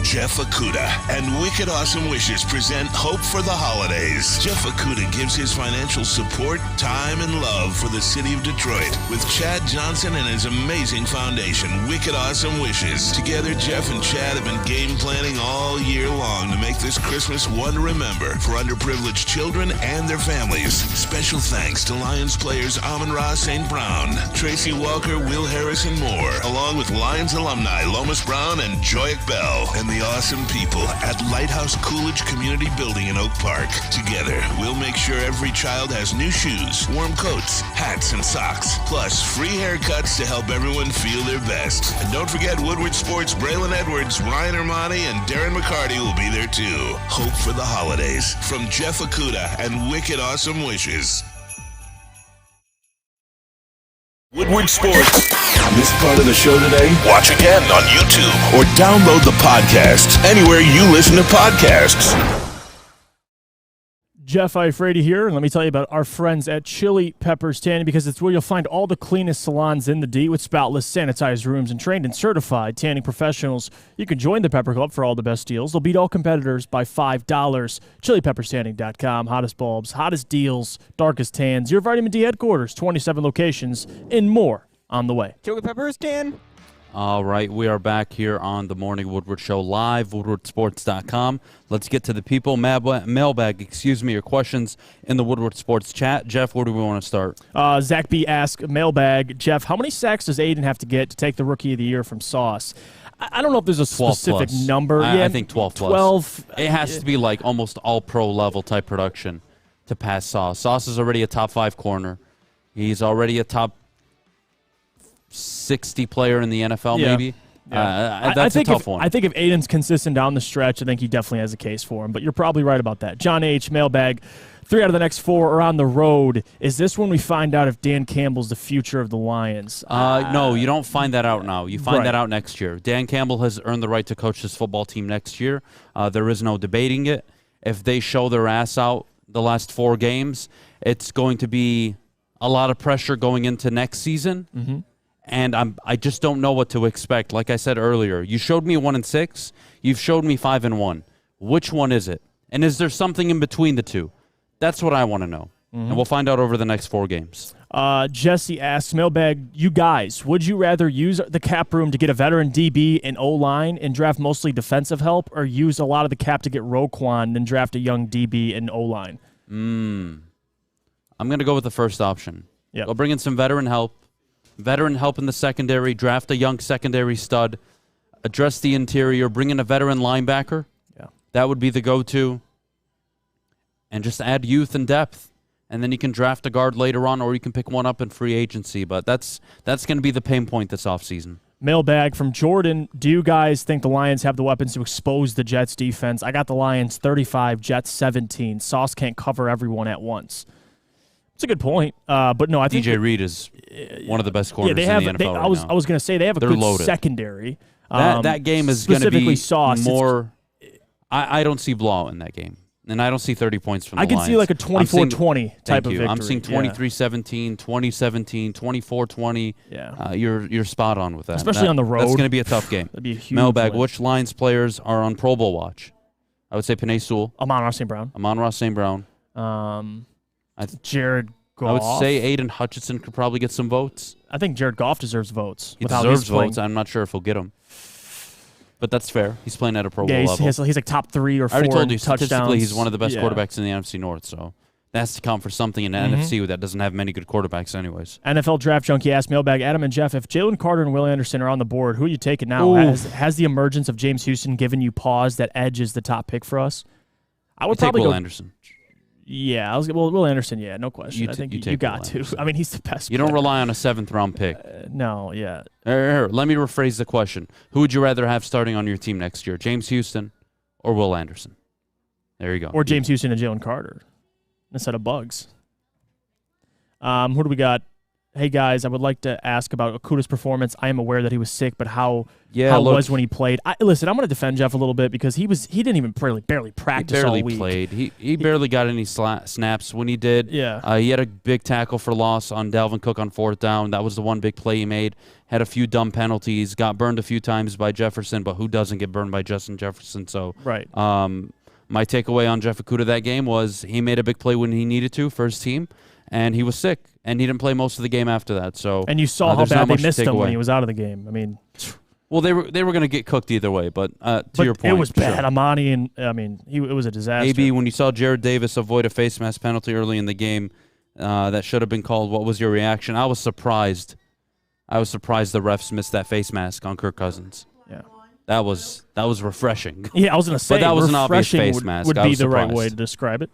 Jeff Okuda and Wicked Awesome Wishes present Hope for the Holidays. Jeff Okuda gives his financial support, time, and love for the city of Detroit with Chad Johnson and his amazing foundation, Wicked Awesome Wishes. Together, Jeff and Chad have been game planning all year long to make this Christmas one to remember for underprivileged children and their families. Special thanks to Lions players Amon-Ra St. Brown, Tracy Walker, Will Harris, and more, along with Lions alumni Lomas Brown and Joyak Bell, and the awesome people at Lighthouse Coolidge Community Building in Oak Park. Together, we'll make sure every child has new shoes, warm coats, hats, and socks, plus free haircuts to help everyone feel their best. And don't forget Woodward Sports, Braylon Edwards, Ryan Ermanni, and Darren McCarty will be there too. Hope for the holidays from Jeff Okuda and Wicked Awesome Wishes. Woodward Sports. Missed part of the show today? Watch again on YouTube or download the podcast anywhere you listen to podcasts. Jeff Iafrate here, and let me tell you about our friends at Chili Peppers Tanning, because it's where you'll find all the cleanest salons in the D with spotless, sanitized rooms and trained and certified tanning professionals. You can join the Pepper Club for all the best deals. They'll beat all competitors by $5. ChiliPeppersTanning.com. Hottest bulbs, hottest deals, darkest tans, your vitamin D headquarters, 27 locations, and more on the way. Chili Peppers Tan. All right, we are back here on the Morning Woodward Show live, woodwardsports.com. Let's get to the people. Mailbag, your questions in the Woodward Sports chat. Jeff, where do we want to start? Zach B. asked, Mailbag, Jeff, how many sacks does Adham have to get to take the Rookie of the Year from Sauce? I don't know if there's a specific number. I think 12 plus. 12. It has to be like almost all-pro level type production to pass Sauce. Sauce is already a top 5 corner. He's already a top 60 player in the NFL, maybe. Yeah. That's a tough one. I think if Adam's consistent down the stretch, I think he definitely has a case for him. But you're probably right about that. John H., Mailbag, 3 out of the next 4 are on the road. Is this when we find out if Dan Campbell's the future of the Lions? No, you don't find that out now. You find that out next year. Dan Campbell has earned the right to coach this football team next year. There is no debating it. If they show their ass out the last 4 games, it's going to be a lot of pressure going into next season. Mm-hmm. And I just don't know what to expect. Like I said earlier, you showed me 1-6. You've showed me 5-1. Which one is it? And is there something in between the two? That's what I want to know. And we'll find out over the next 4 games. Jesse asks, Mailbag, you guys, would you rather use the cap room to get a veteran DB and O-line and draft mostly defensive help, or use a lot of the cap to get Roquan and draft a young DB and O-line? I'm going to go with the first option. Yep. I'll bring in some veteran help. Veteran help in the secondary, draft a young secondary stud, address the interior, bring in a veteran linebacker. Yeah. That would be the go-to. And just add youth and depth. And then you can draft a guard later on, or you can pick one up in free agency. But that's going to be the pain point this offseason. Mailbag from Jordan, do you guys think the Lions have the weapons to expose the Jets' defense? I got the Lions 35, Jets 17. Sauce can't cover everyone at once. It's a good point, but no, I think DJ Reed is one of the best corners in the NFL right now. I was going to say they have a good loaded. secondary. That game is going to be Sauce, more. I don't see blowout in that game. And I don't see 30 points from the I can Lions. see like a 24-20 type of victory. I'm seeing 23-17, 20-17, 24-20. Yeah. You're spot on with that. Especially on the road. That's going to be a tough game. That'd be a huge Mailbag, win. which Lions players are on Pro Bowl watch? I would say Penei Sewell. Amon-Ra St. Brown. Amon-Ra St. Brown. Jared Goff. I would say Aiden Hutchinson could probably get some votes. I think Jared Goff deserves votes. He with how deserves he's playing. votes. I'm not sure if he'll get them. But that's fair. He's playing at a Pro Bowl Yeah, level. he's like top 3 or 4 I already told you, touchdowns. statistically, he's one of the best Yeah. quarterbacks in the NFC North, so that has to count for something in the NFC that doesn't have many good quarterbacks anyways. NFL Draft Junkie asked Mailbag, Adam and Jeff, if Jalen Carter and Will Anderson are on the board, who are you taking now? Has the emergence of James Houston given you pause that Edge is the top pick for us? I would probably take Will go Anderson. Yeah, Will Anderson, yeah, no question. I think you you take got Will to. Anderson. I mean, he's the best You don't player. rely on a 7th-round pick. No, yeah. Here, let me rephrase the question. Who would you rather have starting on your team next year, James Houston or Will Anderson? There you go. Or James Houston and Jalen Carter instead of Bugs. Who do we got? Hey, guys, I would like to ask about Okudah's performance. I am aware that he was sick, but how was when he played? Listen, I'm going to defend Jeff a little bit because he didn't even barely practice all week. He barely played. He barely got any snaps when he did. Yeah. He had a big tackle for loss on Dalvin Cook on 4th down. That was the one big play he made. Had a few dumb penalties. Got burned a few times by Jefferson, but who doesn't get burned by Justin Jefferson? So right. My takeaway on Jeff Okudah that game was he made a big play when he needed to for his team, and he was sick, and he didn't play most of the game after that. So and you saw how bad they missed him when he was out of the game. I mean, well, they were going to get cooked either way, but to your point, it was bad. Ermanni, and I mean, it was a disaster. AB, when you saw Jared Davis avoid a face mask penalty early in the game that should have been called, what was your reaction? I was surprised. The refs missed that face mask on Kirk Cousins. Yeah. That was refreshing. Yeah, I was going to say, but that was an obvious face would, mask. would I be was the right surprised. way to describe it.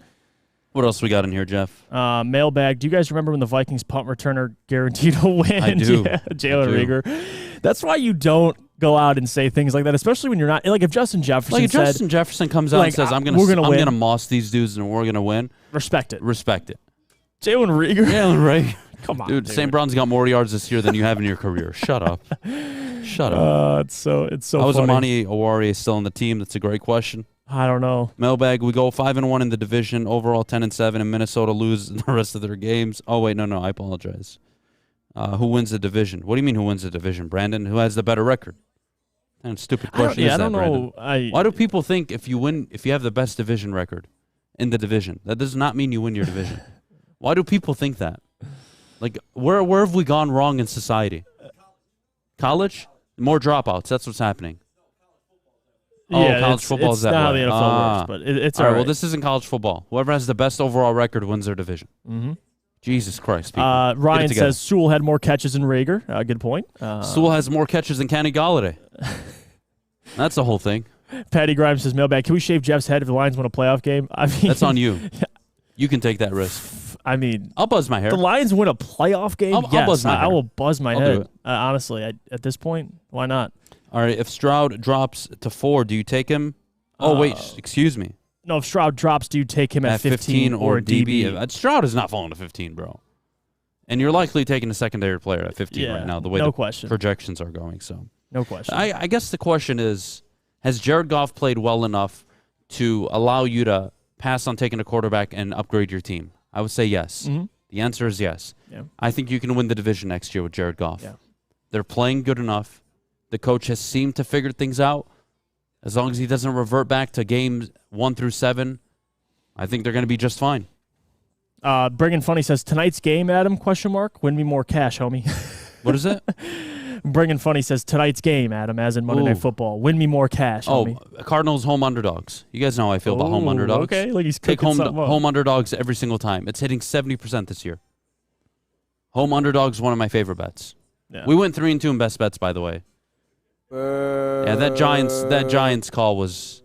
What else we got in here, Jeff? Mailbag. Do you guys remember when the Vikings punt returner guaranteed a win? I do. Yeah, Jalen Reagor. That's why you don't go out and say things like that, especially when you're not. Like if Justin Jefferson Justin Jefferson comes out and says, I'm going to moss these dudes and we're going to win. Respect it. Jalen Reagor. Come on, dude. St. Brown's got more yards this year than you have in your career. Shut up. It's so How is funny. Ermanni Oruwariye still on the team? That's a great question. I don't know. Mailbag, we go 5-1 in the division, overall 10-7, and Minnesota lose the rest of their games. Oh, wait, no, I apologize. Who wins the division? What do you mean who wins the division, Brandon? Who has the better record? And stupid question I don't know. Brandon? Why do people think if you have the best division record in the division, that does not mean you win your division? Why do people think that? Like, where have we gone wrong in society? College? More dropouts. That's what's happening. Yeah, college football is that not how way. the NFL works, but it's all right. Well, this isn't college football. Whoever has the best overall record wins their division. Mm-hmm. Jesus Christ, people. Ryan says Sewell had more catches than Reagor. Good point. Sewell has more catches than Kenny Golladay. That's the whole thing. Patty Grimes says, Mailbag, can we shave Jeff's head if the Lions win a playoff game? I mean, that's on you. You can take that risk. I mean, I'll buzz my hair. The Lions win a playoff game? I'll buzz my hair. I will buzz my I'll head. do it. Honestly, at this point, why not? All right, if Stroud drops to 4, do you take him? Oh, wait, excuse me. No, if Stroud drops, do you take him at 15 or DB? Stroud is not falling to 15, bro. And you're likely taking a secondary player at 15 right now, the way the projections are going. So no question. I guess the question is, has Jared Goff played well enough to allow you to pass on taking a quarterback and upgrade your team? I would say yes. Mm-hmm. The answer is yes. Yeah. I think you can win the division next year with Jared Goff. Yeah. They're playing good enough. The coach has seemed to figure things out. As long as he doesn't revert back to games 1 through 7, I think they're going to be just fine. Brigham Funny says, tonight's game, Adam, ? Win me more cash, homie. What is it? Brigham Funny says, tonight's game, Adam, as in Monday Night Football. Win me more cash, homie. Cardinals home underdogs. You guys know how I feel about home underdogs. Okay, like he's Take cooking something up. home underdogs every single time. It's hitting 70% this year. Home underdogs, one of my favorite bets. Yeah. We went 3-2 in best bets, by the way. Yeah, that Giants call was.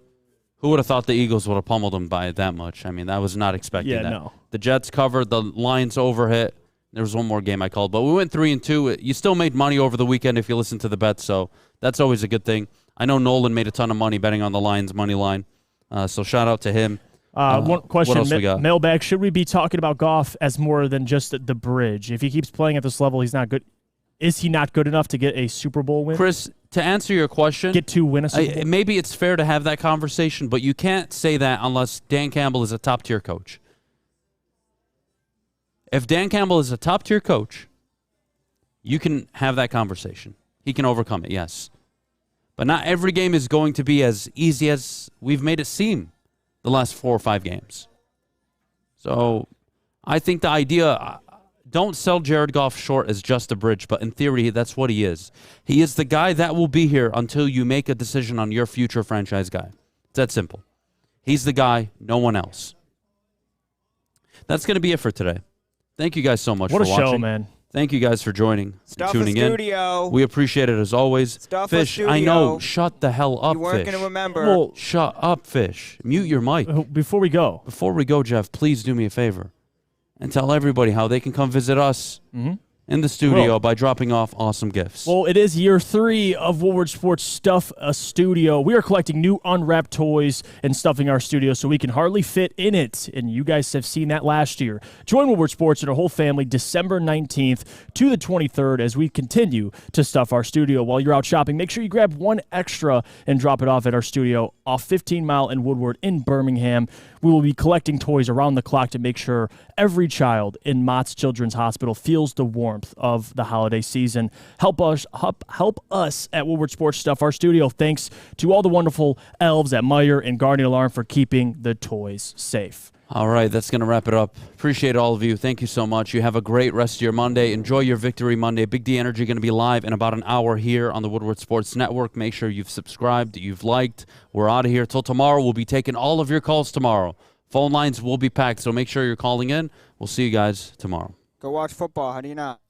Who would have thought the Eagles would have pummeled them by that much? I mean, that was not expecting that. No. The Jets covered, the Lions overhit. There was one more game I called, but we went 3-2. You still made money over the weekend if you listen to the bets, so that's always a good thing. I know Nolan made a ton of money betting on the Lions money line, so shout out to him. One question, what else we got? Mailbag, should we be talking about Goff as more than just the bridge? If he keeps playing at this level, he's not good. Is he not good enough to get a Super Bowl win? Chris, to answer your question, win a Super Bowl? Maybe it's fair to have that conversation, but you can't say that unless Dan Campbell is a top-tier coach. If Dan Campbell is a top-tier coach, you can have that conversation. He can overcome it, yes. But not every game is going to be as easy as we've made it seem the last 4 or 5 games. So I think the idea, don't sell Jared Goff short as just a bridge, but in theory, that's what he is. He is the guy that will be here until you make a decision on your future franchise guy. It's that simple. He's the guy, no one else. That's going to be it for today. Thank you guys so much for watching. What a show, man. Thank you guys for joining and tuning in. Studio. We appreciate it as always. Stuff Fish, studio. I know. Shut the hell up, You weren't Fish. going to remember. Well, shut up, Fish. Mute your mic. Before we go, Jeff, please do me a favor and tell everybody how they can come visit us in the studio by dropping off awesome gifts. Well, it is year 3 of Woodward Sports Stuff a Studio. We are collecting new unwrapped toys and stuffing our studio so we can hardly fit in it. And you guys have seen that last year. Join Woodward Sports and our whole family December 19th to the 23rd as we continue to stuff our studio. While you're out shopping, make sure you grab one extra and drop it off at our studio off 15 Mile and Woodward in Birmingham. We will be collecting toys around the clock to make sure every child in Mott's Children's Hospital feels the warmth of the holiday season. Help us at Woodward Sports Stuff our studio. Thanks to all the wonderful elves at Meyer and Guardian Alarm for keeping the toys safe. All right, that's going to wrap it up. Appreciate all of you. Thank you so much. You have a great rest of your Monday. Enjoy your Victory Monday. Big D Energy going to be live in about an hour here on the Woodward Sports Network. Make sure you've subscribed, you've liked. We're out of here till tomorrow. We'll be taking all of your calls tomorrow. Phone lines will be packed, so make sure you're calling in. We'll see you guys tomorrow. Go watch football. How do you not?